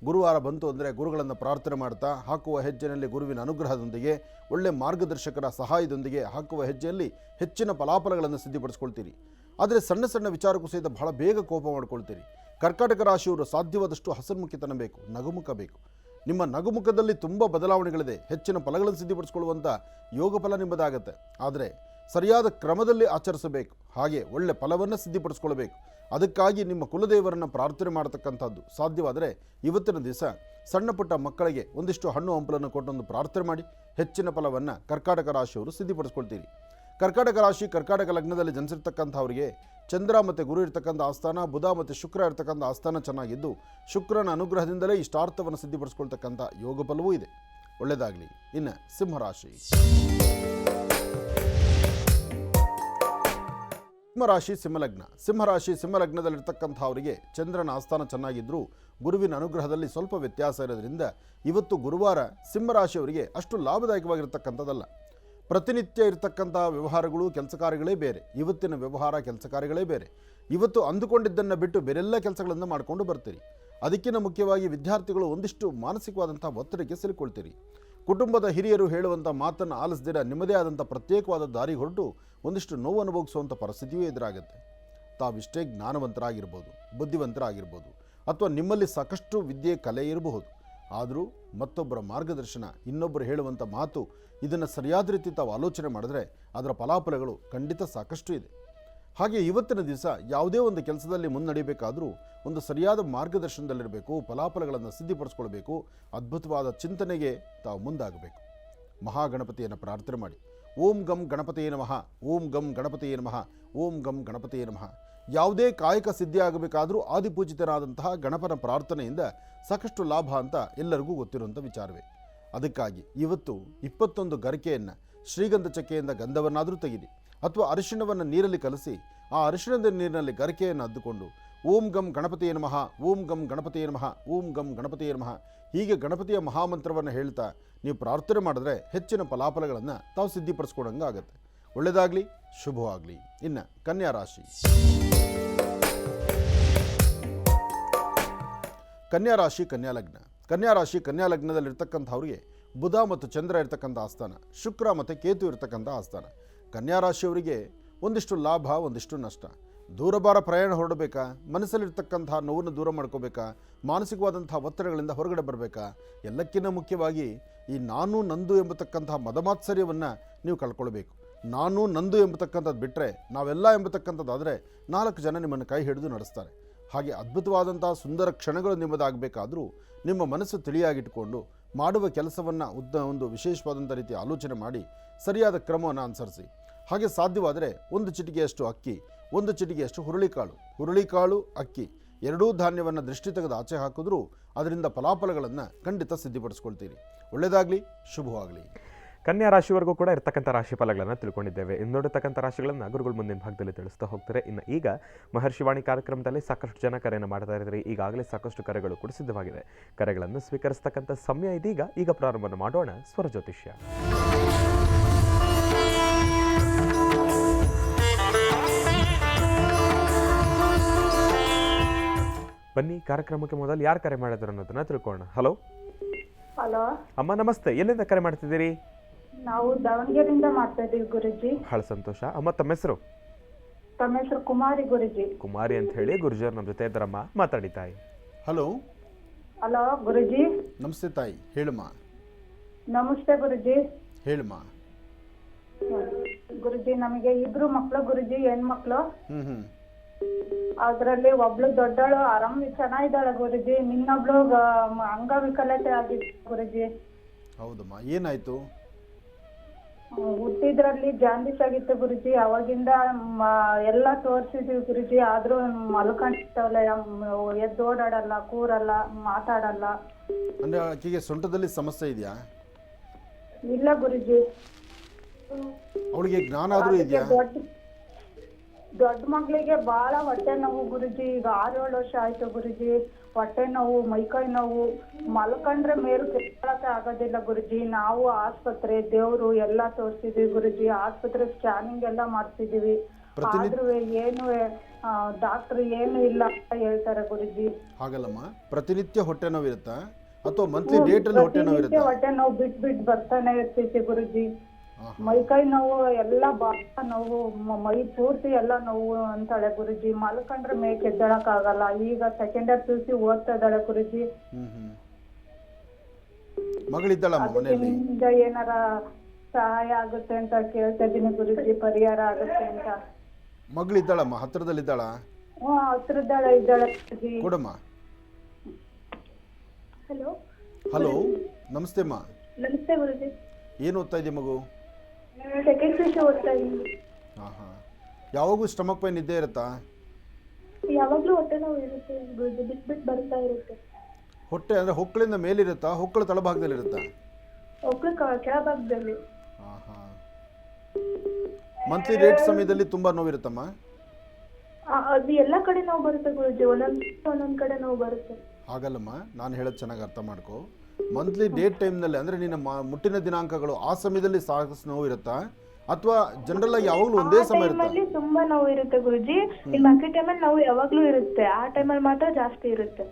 ಗುರುವಾರ ಬಂತು ಅಂದರೆ ಗುರುಗಳನ್ನು ಪ್ರಾರ್ಥನೆ ಮಾಡ್ತಾ ಹಾಕುವ ಹೆಜ್ಜೆಯಲ್ಲಿ ಗುರುವಿನ ಅನುಗ್ರಹದೊಂದಿಗೆ, ಒಳ್ಳೆ ಮಾರ್ಗದರ್ಶಕರ ಸಹಾಯದೊಂದಿಗೆ ಹಾಕುವ ಹೆಜ್ಜೆಯಲ್ಲಿ ಹೆಚ್ಚಿನ ಫಲಾಫಲಗಳನ್ನು ಸಿದ್ಧಿಪಡಿಸ್ಕೊಳ್ತೀರಿ. ಆದರೆ ಸಣ್ಣ ಸಣ್ಣ ವಿಚಾರಕ್ಕೂ ಸಹಿತ ಬಹಳ ಬೇಗ ಕೋಪ ಮಾಡ್ಕೊಳ್ತೀರಿ. ಕರ್ಕಾಟಕ ರಾಶಿಯವರು ಸಾಧ್ಯವಾದಷ್ಟು ಹಸನ್ಮುಖಿತನ ಬೇಕು, ನಗುಮುಖ ಬೇಕು. ನಿಮ್ಮ ನಗುಮುಖದಲ್ಲಿ ತುಂಬ ಬದಲಾವಣೆಗಳಿದೆ. ಹೆಚ್ಚಿನ ಫಲಗಳನ್ನು ಸಿದ್ಧಿಪಡಿಸ್ಕೊಳ್ಳುವಂಥ ಯೋಗ ಫಲ ನಿಮ್ಮದಾಗತ್ತೆ. ಆದರೆ ಸರಿಯಾದ ಕ್ರಮದಲ್ಲಿ ಆಚರಿಸಬೇಕು. ಹಾಗೆ ಒಳ್ಳೆ ಫಲವನ್ನು ಸಿದ್ಧಿಪಡಿಸ್ಕೊಳ್ಬೇಕು. ಅದಕ್ಕಾಗಿ ನಿಮ್ಮ ಕುಲದೇವರನ್ನು ಪ್ರಾರ್ಥನೆ ಮಾಡತಕ್ಕಂಥದ್ದು. ಸಾಧ್ಯವಾದರೆ ಇವತ್ತಿನ ದಿವಸ ಸಣ್ಣ ಪುಟ್ಟ ಮಕ್ಕಳಿಗೆ ಒಂದಿಷ್ಟು ಹಣ್ಣು ಹಂಪಲನ್ನು ಕೊಟ್ಟೊಂದು ಪ್ರಾರ್ಥನೆ ಮಾಡಿ ಹೆಚ್ಚಿನ ಫಲವನ್ನು ಕರ್ಕಾಟಕ ರಾಶಿಯವರು ಸಿದ್ಧಿಪಡಿಸ್ಕೊಳ್ತೀರಿ. ಕರ್ಕಾಟಕ ರಾಶಿ ಕರ್ಕಾಟಕ ಲಗ್ನದಲ್ಲಿ ಜನಿಸಿರ್ತಕ್ಕಂಥವರಿಗೆ ಚಂದ್ರ ಮತ್ತು ಗುರು ಇರ್ತಕ್ಕಂಥ ಆಸ್ಥಾನ, ಬುಧ ಮತ್ತು ಶುಕ್ರ ಇರ್ತಕ್ಕಂಥ ಆಸ್ಥಾನ ಚೆನ್ನಾಗಿದ್ದು ಶುಕ್ರನ ಅನುಗ್ರಹದಿಂದಲೇ ಇಷ್ಟಾರ್ಥವನ್ನು ಸಿದ್ಧಿಪಡಿಸ್ಕೊಳ್ತಕ್ಕಂಥ ಯೋಗ ಫಲವೂ ಇದೆ. ಒಳ್ಳೆಯದಾಗಲಿ. ಇನ್ನು ಸಿಂಹರಾಶಿ. ಸಿಂಹರಾಶಿ ಸಿಂಹಲಗ್ನ. ಸಿಂಹರಾಶಿ ಸಿಂಹಲಗ್ನದಲ್ಲಿರ್ತಕ್ಕಂಥವರಿಗೆ ಚಂದ್ರನ ಆಸ್ಥಾನ ಚೆನ್ನಾಗಿದ್ದರೂ ಗುರುವಿನ ಅನುಗ್ರಹದಲ್ಲಿ ಸ್ವಲ್ಪ ವ್ಯತ್ಯಾಸ ಇರೋದ್ರಿಂದ ಇವತ್ತು ಗುರುವಾರ ಸಿಂಹರಾಶಿಯವರಿಗೆ ಅಷ್ಟು ಲಾಭದಾಯಕವಾಗಿರ್ತಕ್ಕಂಥದ್ದಲ್ಲ. ಪ್ರತಿನಿತ್ಯ ಇರತಕ್ಕಂಥ ವ್ಯವಹಾರಗಳು, ಕೆಲಸ ಕಾರ್ಯಗಳೇ ಬೇರೆ. ಇವತ್ತಿನ ವ್ಯವಹಾರ, ಕೆಲಸ ಕಾರ್ಯಗಳೇ ಬೇರೆ. ಇವತ್ತು ಅಂದುಕೊಂಡಿದ್ದನ್ನು ಬಿಟ್ಟು ಬೇರೆಲ್ಲ ಕೆಲಸಗಳನ್ನು ಮಾಡಿಕೊಂಡು ಬರ್ತೀರಿ. ಅದಕ್ಕಿಂತ ಮುಖ್ಯವಾಗಿ ವಿದ್ಯಾರ್ಥಿಗಳು ಒಂದಿಷ್ಟು ಮಾನಸಿಕವಾದಂಥ ಒತ್ತಡಕ್ಕೆ ಸಿಲುಕೊಳ್ತೀರಿ. ಕುಟುಂಬದ ಹಿರಿಯರು ಹೇಳುವಂಥ ಮಾತನ್ನು ಆಲಿಸದಿರ ನಿಮ್ಮದೇ ಆದಂಥ ಪ್ರತ್ಯೇಕವಾದ ದಾರಿ ಹೊರಟು ಒಂದಿಷ್ಟು ನೋವು ಅನುಭವಿಸುವಂಥ ಪರಿಸ್ಥಿತಿಯೂ ಎದುರಾಗುತ್ತೆ. ತಾವಿಷ್ಟೇ ಜ್ಞಾನವಂತರಾಗಿರ್ಬೋದು, ಬುದ್ಧಿವಂತರಾಗಿರ್ಬೋದು, ಅಥವಾ ನಿಮ್ಮಲ್ಲಿ ಸಾಕಷ್ಟು ವಿದ್ಯೆ, ಕಲೆ ಇರಬಹುದು. ಆದರೂ ಮತ್ತೊಬ್ಬರ ಮಾರ್ಗದರ್ಶನ, ಇನ್ನೊಬ್ಬರು ಹೇಳುವಂಥ ಮಾತು, ಇದನ್ನು ಸರಿಯಾದ ರೀತಿ ತಾವು ಆಲೋಚನೆ ಮಾಡಿದ್ರೆ ಅದರ ಫಲಾಫಲಗಳು ಖಂಡಿತ ಸಾಕಷ್ಟು ಇದೆ. ಹಾಗೆ ಇವತ್ತಿನ ದಿವಸ ಯಾವುದೇ ಒಂದು ಕೆಲಸದಲ್ಲಿ ಮುನ್ನಡೆಯಬೇಕಾದರೂ ಒಂದು ಸರಿಯಾದ ಮಾರ್ಗದರ್ಶನದಲ್ಲಿರಬೇಕು. ಫಲಾಫಲಗಳನ್ನು ಸಿದ್ಧಿಪಡಿಸ್ಕೊಳ್ಬೇಕು. ಅದ್ಭುತವಾದ ಚಿಂತನೆಗೆ ತಾವು ಮುಂದಾಗಬೇಕು. ಮಹಾಗಣಪತಿಯನ್ನು ಪ್ರಾರ್ಥನೆ ಮಾಡಿ. ಓಂ ಗಂ ಗಣಪತಿಯೇ ನಮಃ, ಓಂ ಗಂ ಗಣಪತಿಯೇ ನಮಃ, ಓಂ ಗಂ ಗಣಪತಿಯೇ ನಮಃ. ಯಾವುದೇ ಕಾಯಕ ಸಿದ್ಧಿಯಾಗಬೇಕಾದರೂ ಆದಿಪೂಜಿತನಾದಂತಹ ಗಣಪನ ಪ್ರಾರ್ಥನೆಯಿಂದ ಸಾಕಷ್ಟು ಲಾಭ ಅಂತ ಎಲ್ಲರಿಗೂ ಗೊತ್ತಿರುವಂಥ ವಿಚಾರವೇ. ಅದಕ್ಕಾಗಿ ಇವತ್ತು 21 ಗರಿಕೆಯನ್ನು ಶ್ರೀಗಂಧ ಚಕ್ಕೆಯಿಂದ ಗಂಧವನ್ನಾದರೂ ತೆಗೆದಿ ಅಥವಾ ಅರಿಶಿಣವನ್ನು ನೀರಲ್ಲಿ ಕಲಸಿ ಆ ಅರಿಶಿಣದ ನೀರಿನಲ್ಲಿ ಗರಿಕೆಯನ್ನು ಅದ್ದುಕೊಂಡು ಓಂ ಗಂ ಗಣಪತಿಯೇ ನಮಃ, ಓಂ ಗಂ ಗಣಪತಿಯೇ ನಮಃ, ಓಂ ಗಂ ಗಣಪತಿಯೇ ನಮಃ ಹೀಗೆ ಗಣಪತಿಯ ಮಹಾಮಂತ್ರವನ್ನು ಹೇಳ್ತಾ ನೀವು ಪ್ರಾರ್ಥನೆ ಮಾಡಿದ್ರೆ ಹೆಚ್ಚಿನ ಫಲಾಫಲಗಳನ್ನು ತಾವು ಸಿದ್ಧಿಪಡಿಸ್ಕೊಡಂಗೆ ಆಗುತ್ತೆ. ಒಳ್ಳೆಯದಾಗಲಿ, ಶುಭವಾಗಲಿ. ಇನ್ನು ಕನ್ಯಾ ರಾಶಿ. ಕನ್ಯಾ ರಾಶಿ, ಕನ್ಯಾ ಲಗ್ನ. ಕನ್ಯಾ ರಾಶಿ, ಕನ್ಯಾ ಲಗ್ನದಲ್ಲಿರ್ತಕ್ಕಂಥವ್ರಿಗೆ ಬುಧ ಮತ್ತು ಚಂದ್ರ ಇರ್ತಕ್ಕಂಥ ಆಸ್ಥಾನ, ಶುಕ್ರ ಮತ್ತು ಕೇತು ಇರ್ತಕ್ಕಂಥ ಆಸ್ಥಾನ. ಕನ್ಯಾ ರಾಶಿಯವರಿಗೆ ಒಂದಿಷ್ಟು ಲಾಭ, ಒಂದಿಷ್ಟು ನಷ್ಟ. ದೂರಭಾರ ಪ್ರಯಾಣ ಹೊರಡಬೇಕಾ, ಮನಸ್ಸಲ್ಲಿರ್ತಕ್ಕಂಥ ನೋವನ್ನು ದೂರ ಮಾಡ್ಕೋಬೇಕಾ, ಮಾನಸಿಕವಾದಂಥ ಒತ್ತಡಗಳಿಂದ ಹೊರಗಡೆ ಬರಬೇಕಾ, ಎಲ್ಲಕ್ಕಿಂತ ಮುಖ್ಯವಾಗಿ ಈ ನಾನು ನಂದು ಎಂಬತಕ್ಕಂಥ ಮದಮಾತ್ಸರ್ಯವನ್ನು ನೀವು ಕಳ್ಕೊಳ್ಬೇಕು. ನಾನು ನಂದು ಎಂಬತಕ್ಕಂಥದ್ದು ಬಿಟ್ಟರೆ ನಾವೆಲ್ಲ ಎಂಬತಕ್ಕಂಥದ್ದಾದರೆ 4 ಜನ ನಿಮ್ಮನ್ನು ಕೈ ಹಿಡಿದು ನಡೆಸ್ತಾರೆ. ಹಾಗೆ ಅದ್ಭುತವಾದಂಥ ಸುಂದರ ಕ್ಷಣಗಳು ನಿಮ್ಮದಾಗಬೇಕಾದರೂ ನಿಮ್ಮ ಮನಸ್ಸು ತಿಳಿಯಾಗಿಟ್ಟುಕೊಂಡು ಮಾಡುವ ಕೆಲಸವನ್ನು ಒಂದು ವಿಶೇಷವಾದಂಥ ರೀತಿ ಆಲೋಚನೆ ಮಾಡಿ ಸರಿಯಾದ ಕ್ರಮವನ್ನು ಅನುಸರಿಸಿ. ಹಾಗೆ ಸಾಧ್ಯವಾದರೆ 1 ಚಿಟಿಕೆಯಷ್ಟು ಅಕ್ಕಿ, 1 ಚಿಟಿಕೆಯಷ್ಟು ಹುರುಳಿಕಾಳು, ಅಕ್ಕಿ ಎರಡೂ ಧಾನ್ಯವನ್ನು ದೃಷ್ಟಿ ತೆಗೆದು ಆಚೆ ಹಾಕಿದ್ರೂ ಅದರಿಂದ ಫಲಾಫಲಗಳನ್ನು ಖಂಡಿತ ಸಿದ್ಧಿಪಡಿಸ್ಕೊಳ್ತೀರಿ. ಒಳ್ಳೆಯದಾಗಲಿ, ಶುಭವಾಗಲಿ. ಕನ್ಯಾ ರಾಶಿವರೆಗೂ ಕೂಡ ಇರ್ತಕ್ಕಂಥ ರಾಶಿ ಫಲಗಳನ್ನು ತಿಳ್ಕೊಂಡಿದ್ದೇವೆ. ಇನ್ನೋಡಿರ್ತಕ್ಕಂಥ ರಾಶಿಗಳನ್ನು ಗುರುಗಳು ಮುಂದಿನ ಭಾಗದಲ್ಲಿ ತಿಳಿಸ್ತಾ ಹೋಗ್ತಾರೆ. ಇನ್ನು ಈಗ ಮಹರ್ಷಿವಾಣಿ ಕಾರ್ಯಕ್ರಮದಲ್ಲಿ ಸಾಕಷ್ಟು ಜನ ಕರೆಯನ್ನು ಮಾಡ್ತಾ ಇದ್ದಾರೆ. ಈಗಾಗಲೇ ಸಾಕಷ್ಟು ಕರೆಗಳು ಕೂಡ ಸಿದ್ಧವಾಗಿದೆ. ಕರೆಗಳನ್ನು ಸ್ವೀಕರಿಸ್ತಕ್ಕಂಥ ಸಮಯ ಇದೀಗ. ಈಗ ಪ್ರಾರಂಭವನ್ನು ಮಾಡೋಣ ಸ್ವರ ಜ್ಯೋತಿಷ್ಯ. ಬನ್ನಿ, ಕಾರ್ಯಕ್ರಮಕ್ಕೆ ಮೊದಲು ಯಾರು ಕರೆ ಮಾಡಿದ್ರು ಅನ್ನೋದನ್ನ ತಿಳ್ಕೊಳ್ಳೋಣ. ಹಲೋ ಹಲೋ ಅಮ್ಮ, ನಮಸ್ತೆ. ಎಲ್ಲಿಂದ ಕರೆ ಮಾಡ್ತಿದ್ದೀರಿ? ನಾವು ದಾವಣಗೆರೆಯಿಂದ ಮಾಡ್ತಾ ಇದೀವಿ ಗುರುಜಿ. ಬಹಳ ಸಂತೋಷ. ಅಮ್ಮ, ತಮ್ಮ ಹೆಸರು? ತಮ್ಮ ಹೆಸರು ಕುಮಾರಿ ಗುರುಜಿ. ಕುಮಾರಿ ಅಂತ ಹೇಳಿ ಗುರುಜಿಯವ್ರು ನಮ್ಮ ಜೊತೆ ಇದ್ದಾರಮ್ಮ. ಮಾತಾಡಿ ತಾಯಿ. ಹಲೋ. ಹಲೋ ಗುರುಜಿ. ನಮಸ್ತೆ ತಾಯಿ, ಹೇಳಮ್ಮ. ನಮಸ್ತೆ ಗುರುಜಿ. ಹೇಳಮ್ಮ. ಗುರುಜಿ, ನಮಗೆ 2 ಮಕ್ಕಳು ಗುರುಜಿ, ಹೆಣ್ಮಕ್ಳು. ಹ್ಞೂ. ಅದ್ರಲ್ಲಿ ಒಬ್ಳು ದೊಡ್ಡಳು ಚೆನ್ನಾಗಿದ್ದಾಳೆ ಗುರುಜಿ. ಇನ್ನೊಬ್ಳು ಅಂಗವಿಕಲತೆ ಆಗಿದೆ ಗುರುಜಿ. ಹೌದಮ್ಮ, ಏನಾಯ್ತು? ಹುಟ್ಟಿದ್ರಲ್ಲಿ ಜಾಂಡೀಸ್ ಆಗಿತ್ತು ಗುರುಜಿ. ಅವಾಗಿಂದ ಎಲ್ಲ ತೋರ್ಸಿದ್ವಿ ಗುರುಜಿ, ಆದ್ರೂ ಮಲ್ಕೊಂಡಿರ್ತಾವಲ್ಲ, ಎದ್ದೋಡಾಡಲ್ಲ, ಕೂರಲ್ಲ, ಮಾತಾಡಲ್ಲ. ಅಂದರೆ ಆಕೆಗೆ ಸೊಂಟದಲ್ಲಿ ಸಮಸ್ಯೆ ಇದೆಯಾ? ಇಲ್ಲ ಗುರುಜಿ. ಅವಳಿಗೆ ಜ್ಞಾನ ಆದರೂ ಇದೆಯಾ? ದೊಡ್ಡ ಮಗಳಿಗೆ ಬಹಳ ಹೊಟ್ಟೆ ನೋವು ಗುರುಜಿ. ಈಗ 6-7 ವರ್ಷ ಆಯ್ತು ಗುರುಜಿ. ಹೊಟ್ಟೆ ನೋವು, ಮೈಕೈ ನೋವು, ಮಲ್ಕೊಂಡ್ರೆ ಮೇಲ್ ಕೆಳಕ್ಕೆ ಆಗೋದಿಲ್ಲ ಗುರುಜಿ. ನಾವು ಆಸ್ಪತ್ರೆ, ದೇವ್ರು ಎಲ್ಲ ತೋರಿಸಿದ್ವಿ ಗುರುಜಿ. ಆಸ್ಪತ್ರೆ ಸ್ಕ್ಯಾನಿಂಗ್ ಎಲ್ಲ ಮಾಡ್ತಿದೀವಿ, ಆದ್ರೂ ಏನು ಡಾಕ್ಟರ್ ಏನು ಇಲ್ಲ ಅಂತ ಹೇಳ್ತಾರೆ ಗುರುಜಿ. ಹಾಗಲ್ಲಮ್ಮ, ಪ್ರತಿನಿತ್ಯ ಹೊಟ್ಟೆ ನೋವು ಇರುತ್ತಾ ಅಥವಾ ಮಂತ್ಲಿ ಡೇಟ್ ಅಲ್ಲಿ ಹೊಟ್ಟೆ ನೋವು ಇರುತ್ತಾ? ಹೊಟ್ಟೆ ನೋವು ಬಿಟ್ ಬರ್ತಾನೆ ಇರ್ತೈತಿ ಗುರುಜಿ. ಮೈಕೈ ನೋವು ಎಲ್ಲ ಬಾಳ ನೋವು, ಮೈ ಪೂರ್ತಿ ಎಲ್ಲ ನೋವು ಅಂತಾಳೆ ಗುರುಜಿ. ಮಲ್ಕೊಂಡ್ರೆ ಮೇಕ್ ಎದ್ದಳಕ್ ಆಗಲ್ಲ. ಈಗ ಸೆಕೆಂಡ್ ಇಯರ್ PUC ಓದ್ತಾ ಇದ್ದಾಳೆ ಗುರುಜಿ. ಮಗಳಿದ್ದಾಳಮ್ಮ ಮನೆಯಲ್ಲಿ? ಏನಾರ ಸಹಾಯ ಆಗುತ್ತೆ ಅಂತ ಕೇಳ್ತಾ ಇದೀನಿ ಗುರುಜಿ, ಪರಿಹಾರ ಆಗುತ್ತೆ ಅಂತ. ಮಗಳಿದ್ದಾಳಮ್ಮ, ಹತ್ರದಲ್ಲಿದ್ದಾಳ? ಹತ್ರದಳ ಇದ್ದಾಳೆ ಗುರುಜಿ. ಕೊಡಮ್ಮ. ಹಲೋ. ಹಲೋ, ನಮಸ್ತೆ ಅಮ್ಮ. ನಮಸ್ತೆ ಗುರುಜಿ. ಏನು ಓದ್ತಾ ಇದೆಯಾ ಮಗು? ಸೆಕೆಂಡ್ PUC ಓದ್ತಾ ಇದ್ದೀನಿ. ಹಾಂ. ಯಾವಾಗೂ ಸ್ಟಮಕ್ ಪೈನ್ ಇದ್ದೇ ಇರುತ್ತಾ? ಯಾವಾಗ್ಲೂ ಹೊಟ್ಟೆ ನೋವು ಇರುತ್ತೆ ಗುರುಜಿ, ಬಿಟ್ ಬರ್ತಾ ಇರುತ್ತೆ. ಹೊಟ್ಟೆ ಅಂದರೆ ಹೊಕ್ಕಳಿಂದ ಮೇಲಿರುತ್ತಾ, ಹೊಕ್ಕಳ ತಳಭಾಗದಲ್ಲಿ ಇರುತ್ತಾ? ಹೊಕ್ಕಳ ಕೆಳಭಾಗದಲ್ಲಿ. ಹಾಂ. ಮಂತ್ಲಿ ಡೇಟ್ ಸಮಯದಲ್ಲಿ ತುಂಬ ನೋವಿರುತ್ತಮ್ಮ? ಅದು ಎಲ್ಲ ಕಡೆ ನೋವು ಬರುತ್ತೆ ಗುರುಜಿ, ಒಂದೊಂದ್ ಕಡೆ ನೋವು ಬರುತ್ತೆ. ಹಾಗಲ್ಲಮ್ಮ, ನಾನು ಹೇಳೋದು ಚೆನ್ನಾಗಿ ಅರ್ಥ ಮಾಡ್ಕೊ. ಮಂತ್ಲಿ ಡೇಟ್ ಟೈಮ್ನಲ್ಲಿ ಅಂದರೆ ನಿನ್ನ ಮುಟ್ಟಿನ ದಿನಾಂಕಗಳು ಆ ಸಮಯದಲ್ಲಿ ಸಾಕಷ್ಟು ನೋವು ಇರುತ್ತಾ ಅಥವಾ ಜನರಲ್ ಆಗಿ ಯಾವಾಗಲೂ ಒಂದೇ ಸಮಯ ಇರುತ್ತೆ? ತುಂಬಾ ನೋವು ಇರುತ್ತೆ ಗುರುಜಿ. ಈ ಬಾಕಿ ಟೈಮಲ್ಲಿ ನೋವು ಯಾವಾಗ್ಲೂ ಇರುತ್ತೆ, ಆ ಟೈಮಲ್ಲಿ ಮಾತ್ರ ಜಾಸ್ತಿ ಇರುತ್ತೆ.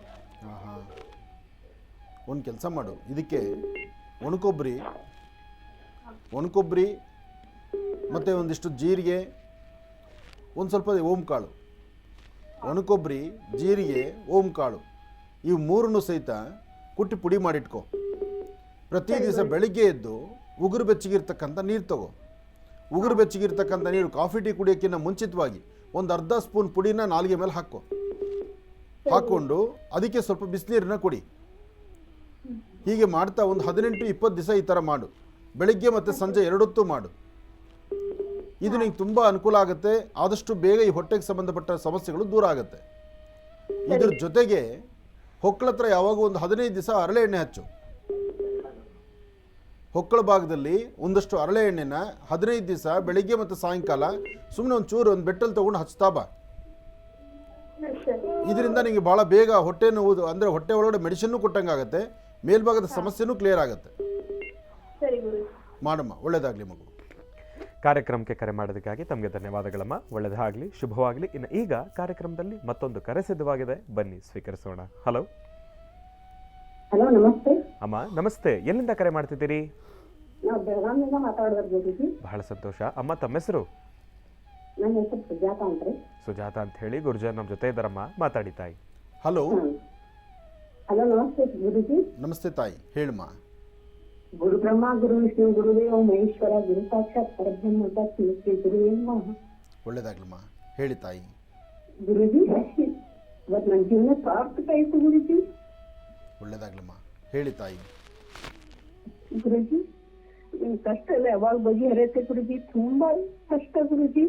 ಹಾಂ. ಒಂದು ಕೆಲಸ ಮಾಡು, ಇದಕ್ಕೆ ಒಣಕೊಬ್ಬರಿ ಮತ್ತು ಒಂದಿಷ್ಟು ಜೀರಿಗೆ, ಒಂದು ಸ್ವಲ್ಪ ಓಂಕಾಳು. ಒಣಕೊಬ್ಬರಿ, ಜೀರಿಗೆ, ಓಂಕಾಳು ಇವು 3 ಸಹಿತ ಕುಟ್ಟಿ ಪುಡಿ ಮಾಡಿಟ್ಕೊ. ಪ್ರತಿ ದಿವಸ ಬೆಳಿಗ್ಗೆ ಎದ್ದು ಉಗುರು ಬೆಚ್ಚಗಿರ್ತಕ್ಕಂಥ ನೀರು ತಗೋ. ಉಗುರು ಬೆಚ್ಚಗಿರ್ತಕ್ಕಂಥ ನೀರು ಕಾಫಿ ಟೀ ಕುಡಿಯೋಕ್ಕಿಂತ ಮುಂಚಿತವಾಗಿ ಒಂದು ಅರ್ಧ ಸ್ಪೂನ್ ಪುಡಿನ ನಾಲಿಗೆ ಮೇಲೆ ಹಾಕ್ಕೊಂಡು ಅದಕ್ಕೆ ಸ್ವಲ್ಪ ಬಿಸಿನೀರನ್ನ ಕುಡಿ. ಹೀಗೆ ಮಾಡ್ತಾ ಒಂದು 18-20 ದಿವಸ ಈ ಥರ ಮಾಡು. ಬೆಳಿಗ್ಗೆ ಮತ್ತು ಸಂಜೆ 2 ಹೊತ್ತು ಮಾಡು. ಇದು ನಿಮಗೆ ತುಂಬ ಅನುಕೂಲ ಆಗುತ್ತೆ. ಆದಷ್ಟು ಬೇಗ ಈ ಹೊಟ್ಟೆಗೆ ಸಂಬಂಧಪಟ್ಟ ಸಮಸ್ಯೆಗಳು ದೂರ ಆಗುತ್ತೆ. ಇದ್ರ ಜೊತೆಗೆ ಹೊಕ್ಕಳ ಹತ್ರ ಯಾವಾಗ ಒಂದು 15 ದಿವಸ ಹರಳೆ ಎಣ್ಣೆ ಹಚ್ಚು. ಹೊಕ್ಕಳ ಭಾಗದಲ್ಲಿ ಒಂದಷ್ಟು ಹರಳೆ ಎಣ್ಣೆನ 15 ದಿವಸ ಬೆಳಿಗ್ಗೆ ಮತ್ತು ಸಾಯಂಕಾಲ ಸುಮ್ಮನೆ ಒಂದು ಚೂರು ಒಂದು ಬೆಟ್ಟಲ್ಲಿ ತೊಗೊಂಡು ಹಚ್ತಾ ಬಾ. ಇದರಿಂದ ನಿಮಗೆ ಭಾಳ ಬೇಗ ಹೊಟ್ಟೆ ನೋವು ಅಂದರೆ ಹೊಟ್ಟೆ ಒಳಗಡೆ ಮೆಡಿಸಿನ್ನು ಕೊಟ್ಟಂಗಾಗತ್ತೆ, ಮೇಲ್ಭಾಗದ ಸಮಸ್ಯೆನೂ ಕ್ಲಿಯರ್ ಆಗುತ್ತೆ. ಮಾಡಮ್ಮ, ಒಳ್ಳೇದಾಗಲಿ ಮಗು. ಕಾರ್ಯಕ್ರಮಕ್ಕೆ ಕರೆ ಮಾಡೋದಕ್ಕಾಗಿ ತಮಗೆ ಧನ್ಯವಾದಗಳಮ್ಮ. ಒಳ್ಳೆಯದಾಗಲಿ, ಶುಭವಾಗಲಿ. ಇನ್ನು ಈಗ ಕಾರ್ಯಕ್ರಮದಲ್ಲಿ ಮತ್ತೊಂದು ಕರೆ ಸಿದ್ಧವಾಗಿದೆ, ಬನ್ನಿ ಸ್ವೀಕರಿಸೋಣ. ಹಲೋ ಹಲೋ, ನಮಸ್ತೆ ಅಮ್ಮ. ನಮಸ್ತೆ. ಎಲ್ಲಿಂದ ಕರೆ ಮಾಡ್ತಿದ್ದೀರಿ? ನಾವು ಬೆಳಗಾವಿಯಿಂದ ಮಾತಾಡೋದು. ಬಹಳ ಸಂತೋಷ ಅಮ್ಮ. ತಮ್ಮ ಹೆಸರು? ನನ್ನ ಹೆಸರು ಸುಜಾತ ಅಂತ್ರಿ. ಸುಜಾತ ಅಂತ ಹೇಳಿ. ಗುರುಜನ್ ನಮ್ಮ ಜೊತೆ ಇದ್ದಾರಮ್ಮ, ಮಾತಾಡಿ ತಾಯಿ. ಹಲೋ. ಹಲೋ, ನಮಸ್ತೆ ಗುರುಜಿ. ನಮಸ್ತೆ ತಾಯಿ, ಹೇಳಮ್ಮ. ಗುರು ಬ್ರಹ್ಮ ಗುರು ವಿಷ್ಣು ಗುರುದೇವ ಮಹೇಶ್ವರ ಗುರು ಸಾಕ್ಷಾತ್ ಪರಬ್ರಹ್ಮ ತಸ್ಮೈ ಶ್ರೀ ಗುರುವೇ ನಮಃ. ಒಳ್ಳೇದಾಗ್ಲಮ್ಮ, ಹೇಳಿ ತಾಯಿ. ಗುರುಜಿ, ಇವತ್ತು ನನ್ನ ಜೀವನ ಸಾರ್ಥಕ ಆಯ್ತು ಗುರುಜಿ. ಒಳ್ಳೇದಾಗ್ಲಮ್ಮ, ಹೇಳಿ ತಾಯಿ. ಗುರುಜಿ, ನಿಮ್ ಕಷ್ಟ ಎಲ್ಲ ಯಾವಾಗ ಬಗೆಹರಿಯುತ್ತೆ ಗುರುಜಿ? ತುಂಬಾ ಕಷ್ಟ ಗುರುಜಿ.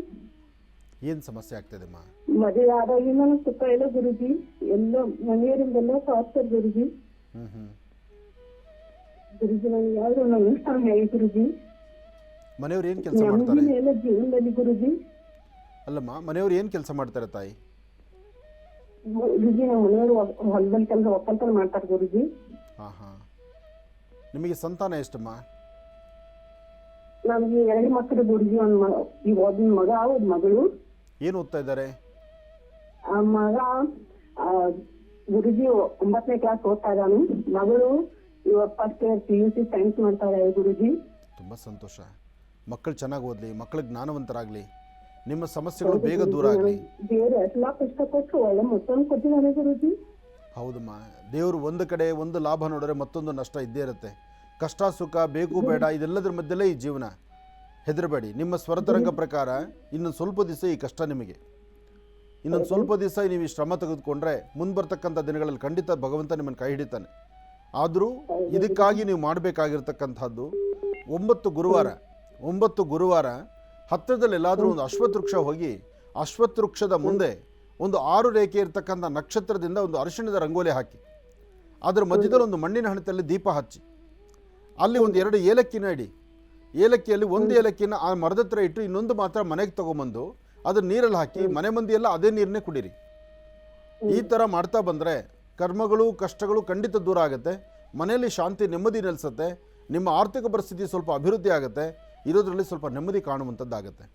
ಏನು ಸಮಸ್ಯೆ ಆಗ್ತದೆಮ್ಮ? ಮದುವೆ ಆದಾಗಿಂದ ಸುಖ ಇಲ್ಲ ಗುರುಜಿ. ಎಲ್ಲ ಮನೆಯವರಿಂದೆಲ್ಲ ಸಾಕ್ತಾರೆ ಗುರುಜಿ. ಗುರುಜಿ, ನನಗೆ ಯಾವ್ದು ನನ್ನ ಹೇಳಿ ಗುರುಜಿ. ಮನೆಯವ್ರು ಏನು ಕೆಲಸ ಮಾಡ್ತಾರೆ? ಎಲ್ಲ ಜೀವನದಲ್ಲಿ ಗುರುಜಿ. ಅಲ್ಲಮ್ಮ, ಮನೆಯವ್ರು ಏನು ಕೆಲಸ ಮಾಡ್ತಾರೆ ತಾಯಿ? ಗುರುಜಿ, ನಮ್ಮ ಮನೆಯವರು ಹೊಲದಲ್ಲಿ ಕೆಲಸ ಒಕ್ಕಲ್ತನ ಮಾಡ್ತಾರೆ ಗುರುಜಿ. ಹಾಂ ಹಾಂ. ನಿಮಗೆ ಸಂತಾನ ಎಷ್ಟಮ್ಮ? ನಮ್ಗೆ 2 ಮಕ್ಕಳು ಗುರುಜಿ. ಒಂದು ಮಗ, ಒಂದು ಮಗಳು. ಏನು ಓದ್ತಾ ಇದ್ದಾರೆ? ಆ ಮಗ ಗುರುಜಿ 9ನೇ ಕ್ಲಾಸ್ ಓದ್ತಾ ಇದ್ದಾನೆ. ಮಗಳು ಇವಾಗ ಫಸ್ಟ್ ಇಯರ್ PUC ಸೈನ್ಸ್ ಮಾಡ್ತಾ ಇದ್ದಾರೆ ಗುರುಜಿ. ತುಂಬ ಸಂತೋಷ. ಮಕ್ಕಳು ಚೆನ್ನಾಗಿ ಓದಲಿ, ಮಕ್ಕಳು ಜ್ಞಾನವಂತರಾಗಲಿ, ನಿಮ್ಮ ಸಮಸ್ಯೆಗಳು ಬೇಗ ದೂರ ಆಗಲಿ. ದೇವ್ರು ಎಲ್ಲ ಕಷ್ಟಪಟ್ಟು ಒಳ್ಳೆ ಮತ್ತೊಂದು ಕೊಟ್ಟಿದ್ದಾನೆ ಗುರುಜಿ. ಹೌದಮ್ಮ, ದೇವರು ಒಂದು ಕಡೆ ಒಂದು ಲಾಭ ನೋಡಿದ್ರೆ ಮತ್ತೊಂದು ನಷ್ಟ ಇದ್ದೇ ಇರುತ್ತೆ. ಕಷ್ಟ ಸುಖ ಬೇಕು ಬೇಡ ಇದೆಲ್ಲದರ ಮಧ್ಯದಲ್ಲೇ ಈ ಜೀವನ. ಹೆದರಬೇಡಿ. ನಿಮ್ಮ ಸ್ವರತರಂಗ ಪ್ರಕಾರ ಇನ್ನೊಂದು ಸ್ವಲ್ಪ ದಿವಸ ಈ ಕಷ್ಟ ನಿಮಗೆ, ಇನ್ನೊಂದು ಸ್ವಲ್ಪ ದಿವಸ ನೀವು ಈ ಶ್ರಮ ತೆಗೆದುಕೊಂಡ್ರೆ ಮುಂದೆ ಬರ್ತಕ್ಕಂಥ ದಿನಗಳಲ್ಲಿ ಖಂಡಿತ ಭಗವಂತ ನಿಮ್ಮನ್ನು ಕೈ ಹಿಡಿತಾನೆ. ಆದರೂ ಇದಕ್ಕಾಗಿ ನೀವು ಮಾಡಬೇಕಾಗಿರ್ತಕ್ಕಂಥದ್ದು 9 ಗುರುವಾರ ಹತ್ತಿರದಲ್ಲಿ ಎಲ್ಲಾದರೂ ಒಂದು ಅಶ್ವತ್ಥ ವೃಕ್ಷ ಹೋಗಿ, ಅಶ್ವತ್ಥ ವೃಕ್ಷದ ಮುಂದೆ ಒಂದು 6 ರೇಖೆ ಇರ್ತಕ್ಕಂಥ ನಕ್ಷತ್ರದಿಂದ ಒಂದು ಅರಿಶಿಣದ ರಂಗೋಲಿ ಹಾಕಿ, ಅದರ ಮಧ್ಯದಲ್ಲಿ ಒಂದು ಮಣ್ಣಿನ ಹಣತೆಯಲ್ಲಿ ದೀಪ ಹಚ್ಚಿ, ಅಲ್ಲಿ ಒಂದು 2 ಏಲಕ್ಕಿನ ಇಡಿ. ಏಲಕ್ಕಿಯಲ್ಲಿ ಒಂದು ಏಲಕ್ಕಿನ ಆ ಮರದ ಹತ್ರ ಇಟ್ಟು ಇನ್ನೊಂದು ಮಾತ್ರ ಮನೆಗೆ ತೊಗೊಂಬಂದು ಅದನ್ನ ನೀರಲ್ಲಿ ಹಾಕಿ ಮನೆ ಮಂದಿಯೆಲ್ಲ ಅದೇ ನೀರನ್ನೇ ಕುಡೀರಿ. ಈ ಥರ ಮಾಡ್ತಾ ಬಂದರೆ ಕರ್ಮಗಳು ಕಷ್ಟಗಳು ಖಂಡಿತ ದೂರ ಆಗುತ್ತೆ. ಮನೆಯಲ್ಲಿ ಶಾಂತಿ ನೆಮ್ಮದಿ ನೆಲೆಸುತ್ತೆ. ನಿಮ್ಮ ಆರ್ಥಿಕ ಪರಿಸ್ಥಿತಿ ಸ್ವಲ್ಪ ಅಭಿವೃದ್ಧಿ ಆಗುತ್ತೆ. ಇರೋದ್ರಲ್ಲಿ ಸ್ವಲ್ಪ ನೆಮ್ಮದಿ ಕಾಣುವಂಥದ್ದಾಗುತ್ತೆ.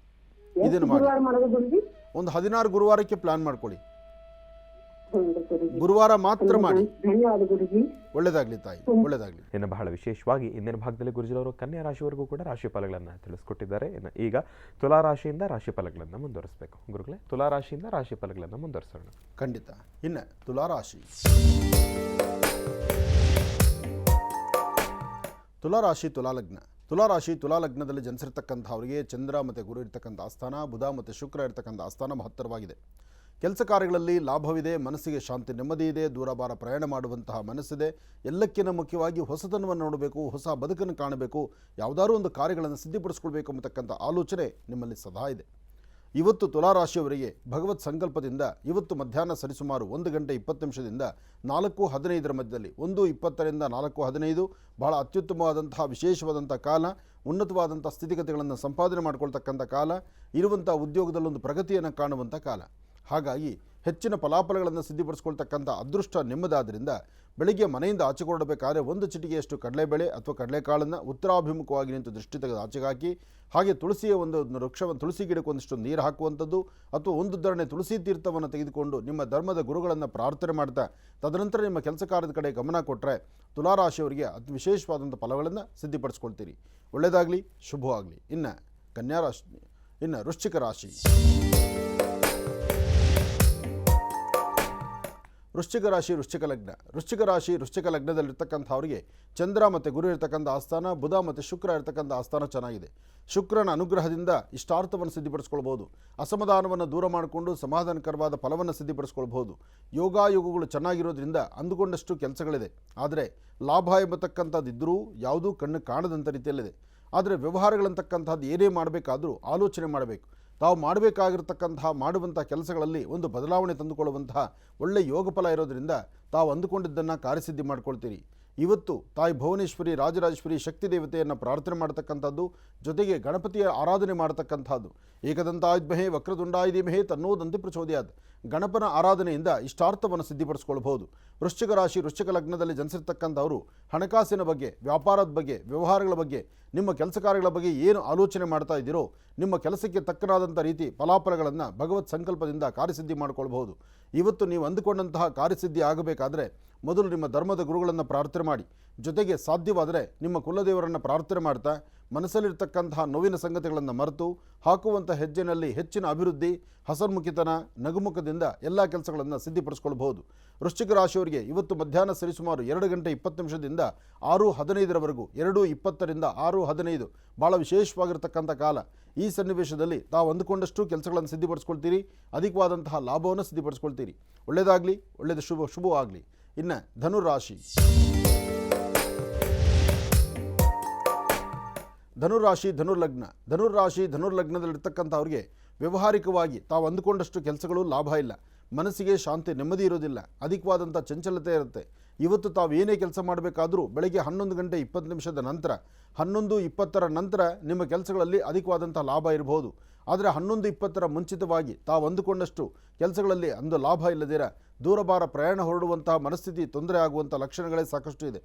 ಇದನ್ನು ಮಾಡಿ ಒಂದು 16 ಗುರುವಾರಕ್ಕೆ ಪ್ಲಾನ್ ಮಾಡ್ಕೊಳ್ಳಿ. ಗುರುವಾರ ಮಾತ್ರ ಮಾಡಿ. ಧನ್ಯವಾದ ಗುರುಜಿ. ಒಳ್ಳೇದಾಗ್ಲಿ ತಾಯಿ, ಒಳ್ಳೇದಾಗ್ಲಿ. ಇನ್ನು ಬಹಳ ವಿಶೇಷವಾಗಿ ಇಂದಿನ ಭಾಗದಲ್ಲಿ ಗುರುಜಿರವರು ಕನ್ಯಾ ರಾಶಿವರೆಗೂ ಕೂಡ ರಾಶಿ ಫಲಗಳನ್ನು ತಿಳಿಸ್ಕೊಟ್ಟಿದ್ದಾರೆ. ಇನ್ನು ಈಗ ತುಲಾ ರಾಶಿಯಿಂದ ರಾಶಿ ಫಲಗಳನ್ನು ಮುಂದುವರಿಸಬೇಕು. ಗುರುಗಳೇ, ತುಲಾ ರಾಶಿಯಿಂದ ರಾಶಿ ಫಲಗಳನ್ನು ಮುಂದುವರಿಸೋಣ. ಖಂಡಿತ. ಇನ್ನು ತುಲಾ ರಾಶಿ. ತುಲಾ ರಾಶಿ ತುಲಾ ಲಗ್ನದಲ್ಲಿ ಜನಿಸಿರ್ತಕ್ಕಂಥವರಿಗೆ ಚಂದ್ರ ಮತ್ತು ಗುರು ಇರ್ತಕ್ಕಂಥ ಆಸ್ಥಾನ, ಬುಧ ಮತ್ತು ಶುಕ್ರ ಇರ್ತಕ್ಕಂಥ ಆಸ್ಥಾನ ಮಹತ್ತರವಾಗಿದೆ. ಕೆಲಸ ಕಾರ್ಯಗಳಲ್ಲಿ ಲಾಭವಿದೆ, ಮನಸ್ಸಿಗೆ ಶಾಂತಿ ನೆಮ್ಮದಿ ಇದೆ, ದೂರಭಾರ ಪ್ರಯಾಣ ಮಾಡುವಂತಹ ಮನಸ್ಸಿದೆ. ಎಲ್ಲಕ್ಕಿಂತ ಮುಖ್ಯವಾಗಿ ಹೊಸತನವನ್ನು ನೋಡಬೇಕು, ಹೊಸ ಬದುಕನ್ನು ಕಾಣಬೇಕು, ಯಾವುದಾದ್ರೂ ಒಂದು ಕಾರ್ಯಗಳನ್ನು ಸಿದ್ಧಿಪಡಿಸ್ಕೊಳ್ಬೇಕು ಅಂತಕ್ಕಂಥ ಆಲೋಚನೆ ನಿಮ್ಮಲ್ಲಿ ಸದಾ ಇದೆ. ಇವತ್ತು ತುಲಾರಾಶಿಯವರಿಗೆ ಭಗವತ್ ಸಂಕಲ್ಪದಿಂದ ಇವತ್ತು ಮಧ್ಯಾಹ್ನ ಸರಿಸುಮಾರು 1 ಗಂಟೆ 20 ನಿಮಿಷದಿಂದ 4:15 ಮಧ್ಯದಲ್ಲಿ 1:20ರಿಂದ 4:15 ಬಹಳ ಅತ್ಯುತ್ತಮವಾದಂತಹ ವಿಶೇಷವಾದಂಥ ಕಾಲ, ಉನ್ನತವಾದಂಥ ಸ್ಥಿತಿಗತಿಗಳನ್ನು ಸಂಪಾದನೆ ಮಾಡ್ಕೊಳ್ತಕ್ಕಂಥ ಕಾಲ, ಇರುವಂಥ ಉದ್ಯೋಗದಲ್ಲೊಂದು ಪ್ರಗತಿಯನ್ನು ಕಾಣುವಂಥ ಕಾಲ. ಹಾಗಾಗಿ ಹೆಚ್ಚಿನ ಫಲಾಫಲಗಳನ್ನು ಸಿದ್ಧಿಪಡಿಸ್ಕೊಳ್ತಕ್ಕಂಥ ಅದೃಷ್ಟ ನಿಮ್ಮದಾದ್ದರಿಂದ ಬೆಳಿಗ್ಗೆ ಮನೆಯಿಂದ ಆಚೆ ಹೊರಡಬೇಕಾದ್ರೆ 1 ಚಿಟಿಕೆಯಷ್ಟು ಕಡಲೆಬೇಳೆ ಅಥವಾ ಕಡಲೆಕಾಳನ್ನು ಉತ್ತರಾಭಿಮುಖವಾಗಿ ನಿಂತು ದೃಷ್ಟಿ ತೆಗೆದು ಆಚೆಗೆ ಹಾಕಿ, ಹಾಗೆ ತುಳಸಿಯ ಒಂದು ವೃಕ್ಷವನ್ನು, ತುಳಸಿ ಗಿಡಕ್ಕೆ ಒಂದಿಷ್ಟು ನೀರು ಹಾಕುವಂಥದ್ದು ಅಥವಾ 1 ಧರಣೆ ತುಳಸಿ ತೀರ್ಥವನ್ನು ತೆಗೆದುಕೊಂಡು ನಿಮ್ಮ ಧರ್ಮದ ಗುರುಗಳನ್ನು ಪ್ರಾರ್ಥನೆ ಮಾಡ್ತಾ ತದನಂತರ ನಿಮ್ಮ ಕೆಲಸ ಕಾರ್ಯದ ಕಡೆ ಗಮನ ಕೊಟ್ಟರೆ ತುಲಾರಾಶಿಯವರಿಗೆ ಅತಿ ವಿಶೇಷವಾದಂಥ ಫಲಗಳನ್ನು ಸಿದ್ಧಿಪಡಿಸ್ಕೊಳ್ತೀರಿ. ಒಳ್ಳೆಯದಾಗಲಿ, ಶುಭವಾಗಲಿ. ಇನ್ನು ಕನ್ಯಾ ರಾಶಿ. ಇನ್ನು ವೃಶ್ಚಿಕ ರಾಶಿ. ವೃಶ್ಚಿಕ ಲಗ್ನದಲ್ಲಿರ್ತಕ್ಕಂಥವರಿಗೆ ಚಂದ್ರ ಮತ್ತು ಗುರು ಇರ್ತಕ್ಕಂಥ ಆಸ್ಥಾನ, ಬುಧ ಮತ್ತು ಶುಕ್ರ ಇರ್ತಕ್ಕಂಥ ಆಸ್ಥಾನ ಚೆನ್ನಾಗಿದೆ. ಶುಕ್ರನ ಅನುಗ್ರಹದಿಂದ ಇಷ್ಟಾರ್ಥವನ್ನು ಸಿದ್ಧಿಪಡಿಸ್ಕೊಳ್ಬೋದು. ಅಸಮಾಧಾನವನ್ನು ದೂರ ಮಾಡಿಕೊಂಡು ಸಮಾಧಾನಕರವಾದ ಫಲವನ್ನು ಸಿದ್ಧಿಪಡಿಸ್ಕೊಳ್ಬೋದು. ಯೋಗಗಳು ಚೆನ್ನಾಗಿರೋದ್ರಿಂದ ಅಂದುಕೊಂಡಷ್ಟು ಕೆಲಸಗಳಿದೆ. ಆದರೆ ಲಾಭ ಎಂಬತಕ್ಕಂಥದ್ದಿದ್ದರೂ ಯಾವುದೂ ಕಣ್ಣು ಕಾಣದಂಥ ರೀತಿಯಲ್ಲಿದೆ. ಆದರೆ ವ್ಯವಹಾರಗಳಂತಕ್ಕಂಥದ್ದು ಏನೇ ಮಾಡಬೇಕಾದರೂ ಆಲೋಚನೆ ಮಾಡಬೇಕು. ತಾವು ಮಾಡಬೇಕಾಗಿರ್ತಕ್ಕಂತಹ ಮಾಡುವಂಥ ಕೆಲಸಗಳಲ್ಲಿ ಒಂದು ಬದಲಾವಣೆ ತಂದುಕೊಳ್ಳುವಂತಹ ಒಳ್ಳೆಯ ಯೋಗಫಲ ಇರೋದರಿಂದ ತಾವು ಅಂದುಕೊಂಡಿದ್ದನ್ನು ಕಾರ್ಯಸಿದ್ಧಿ ಮಾಡ್ಕೊಳ್ತೀರಿ. ಇವತ್ತು ತಾಯಿ ಭುವನೇಶ್ವರಿ ರಾಜರಾಜೇಶ್ವರಿ ಶಕ್ತಿ ದೇವತೆಯನ್ನು ಪ್ರಾರ್ಥನೆ ಮಾಡತಕ್ಕಂಥದ್ದು, ಜೊತೆಗೆ ಗಣಪತಿಯ ಆರಾಧನೆ ಮಾಡತಕ್ಕಂಥದ್ದು. ಏಕದಂತಾಯುಧ್ಮಹೇ ವಕ್ರತುಂಡಾಯ ಧೀಮಹಿ ತನ್ನೋದಂತೆ ಪ್ರಚೋದಯಾತ್. ಗಣಪನ ಆರಾಧನೆಯಿಂದ ಇಷ್ಟಾರ್ಥವನ್ನು ಸಿದ್ಧಿಪಡಿಸ್ಕೊಳ್ಬಹುದು. ವೃಶ್ಚಿಕ ರಾಶಿ ವೃಶ್ಚಿಕ ಲಗ್ನದಲ್ಲಿ ಜನಿಸಿರ್ತಕ್ಕಂಥವರು ಹಣಕಾಸಿನ ಬಗ್ಗೆ, ವ್ಯಾಪಾರದ ಬಗ್ಗೆ, ವ್ಯವಹಾರಗಳ ಬಗ್ಗೆ, ನಿಮ್ಮ ಕೆಲಸ ಕಾರ್ಯಗಳ ಬಗ್ಗೆ ಏನು ಆಲೋಚನೆ ಮಾಡ್ತಾ ಇದ್ದೀರೋ ನಿಮ್ಮ ಕೆಲಸಕ್ಕೆ ತಕ್ಕನಾದಂಥ ರೀತಿ ಫಲಾಫಲಗಳನ್ನು ಭಗವತ್ ಸಂಕಲ್ಪದಿಂದ ಕಾರ್ಯಸಿದ್ಧಿ ಮಾಡಿಕೊಳ್ಬಹುದು. ಇವತ್ತು ನೀವು ಅಂದುಕೊಂಡಂತಹ ಕಾರ್ಯಸಿದ್ಧಿ ಆಗಬೇಕಾದ್ರೆ ಮೊದಲು ನಿಮ್ಮ ಧರ್ಮದ ಗುರುಗಳನ್ನು ಪ್ರಾರ್ಥನೆ ಮಾಡಿ, ಜೊತೆಗೆ ಸಾಧ್ಯವಾದರೆ ನಿಮ್ಮ ಕುಲದೇವರನ್ನು ಪ್ರಾರ್ಥನೆ ಮಾಡ್ತಾ ಮನಸ್ಸಲ್ಲಿರ್ತಕ್ಕಂತಹ ನೋವಿನ ಸಂಗತಿಗಳನ್ನು ಮರೆತು ಹಾಕುವಂಥ ಹೆಜ್ಜೆನಲ್ಲಿ ಹೆಚ್ಚಿನ ಅಭಿವೃದ್ಧಿ, ಹಸನ್ಮುಖಿತನ, ನಗುಮುಖದಿಂದ ಎಲ್ಲ ಕೆಲಸಗಳನ್ನು ಸಿದ್ಧಿಪಡಿಸ್ಕೊಳ್ಬಹುದು. ವೃಶ್ಚಿಕ ರಾಶಿಯವರಿಗೆ ಇವತ್ತು ಮಧ್ಯಾಹ್ನ ಸರಿಸುಮಾರು 2:20 6:15 2:20 6:15 ಭಾಳ ವಿಶೇಷವಾಗಿರ್ತಕ್ಕಂಥ ಕಾಲ. ಈ ಸನ್ನಿವೇಶದಲ್ಲಿ ತಾವು ಅಂದುಕೊಂಡಷ್ಟು ಕೆಲಸಗಳನ್ನು ಸಿದ್ಧಿಪಡಿಸ್ಕೊಳ್ತೀರಿ, ಅಧಿಕವಾದಂತಹ ಲಾಭವನ್ನು ಸಿದ್ಧಿಪಡಿಸ್ಕೊಳ್ತೀರಿ. ಒಳ್ಳೆಯದಾಗಲಿ, ಒಳ್ಳೆಯದು ಶುಭವಾಗಲಿ. ಇನ್ನು ಧನುರಾಶಿ ಧನುರ್ಲಗ್ನದಲ್ಲಿರ್ತಕ್ಕಂಥವ್ರಿಗೆ ವ್ಯವಹಾರಿಕವಾಗಿ ತಾವು ಅಂದುಕೊಂಡಷ್ಟು ಕೆಲಸಗಳು ಲಾಭ ಇಲ್ಲ, ಮನಸ್ಸಿಗೆ ಶಾಂತಿ ನೆಮ್ಮದಿ ಇರೋದಿಲ್ಲ, ಅಧಿಕವಾದಂಥ ಚಂಚಲತೆ ಇರುತ್ತೆ. ಇವತ್ತು ತಾವು ಏನೇ ಕೆಲಸ ಮಾಡಬೇಕಾದರೂ ಬೆಳಗ್ಗೆ 11:20 ನಂತರ 11:20 ನಂತರ ನಿಮ್ಮ ಕೆಲಸಗಳಲ್ಲಿ ಅಧಿಕವಾದಂಥ ಲಾಭ ಇರಬಹುದು. ಆದರೆ 11:20 ಮುಂಚಿತವಾಗಿ ತಾವು ಅಂದುಕೊಂಡಷ್ಟು ಕೆಲಸಗಳಲ್ಲಿ ಅಂದು ಲಾಭ ಇಲ್ಲದಿರ ದೂರಭಾರ ಪ್ರಯಾಣ ಹೊರಡುವಂತಹ ಮನಸ್ಥಿತಿ ತೊಂದರೆ ಆಗುವಂಥ ಲಕ್ಷಣಗಳೇ ಸಾಕಷ್ಟು ಇದೆ.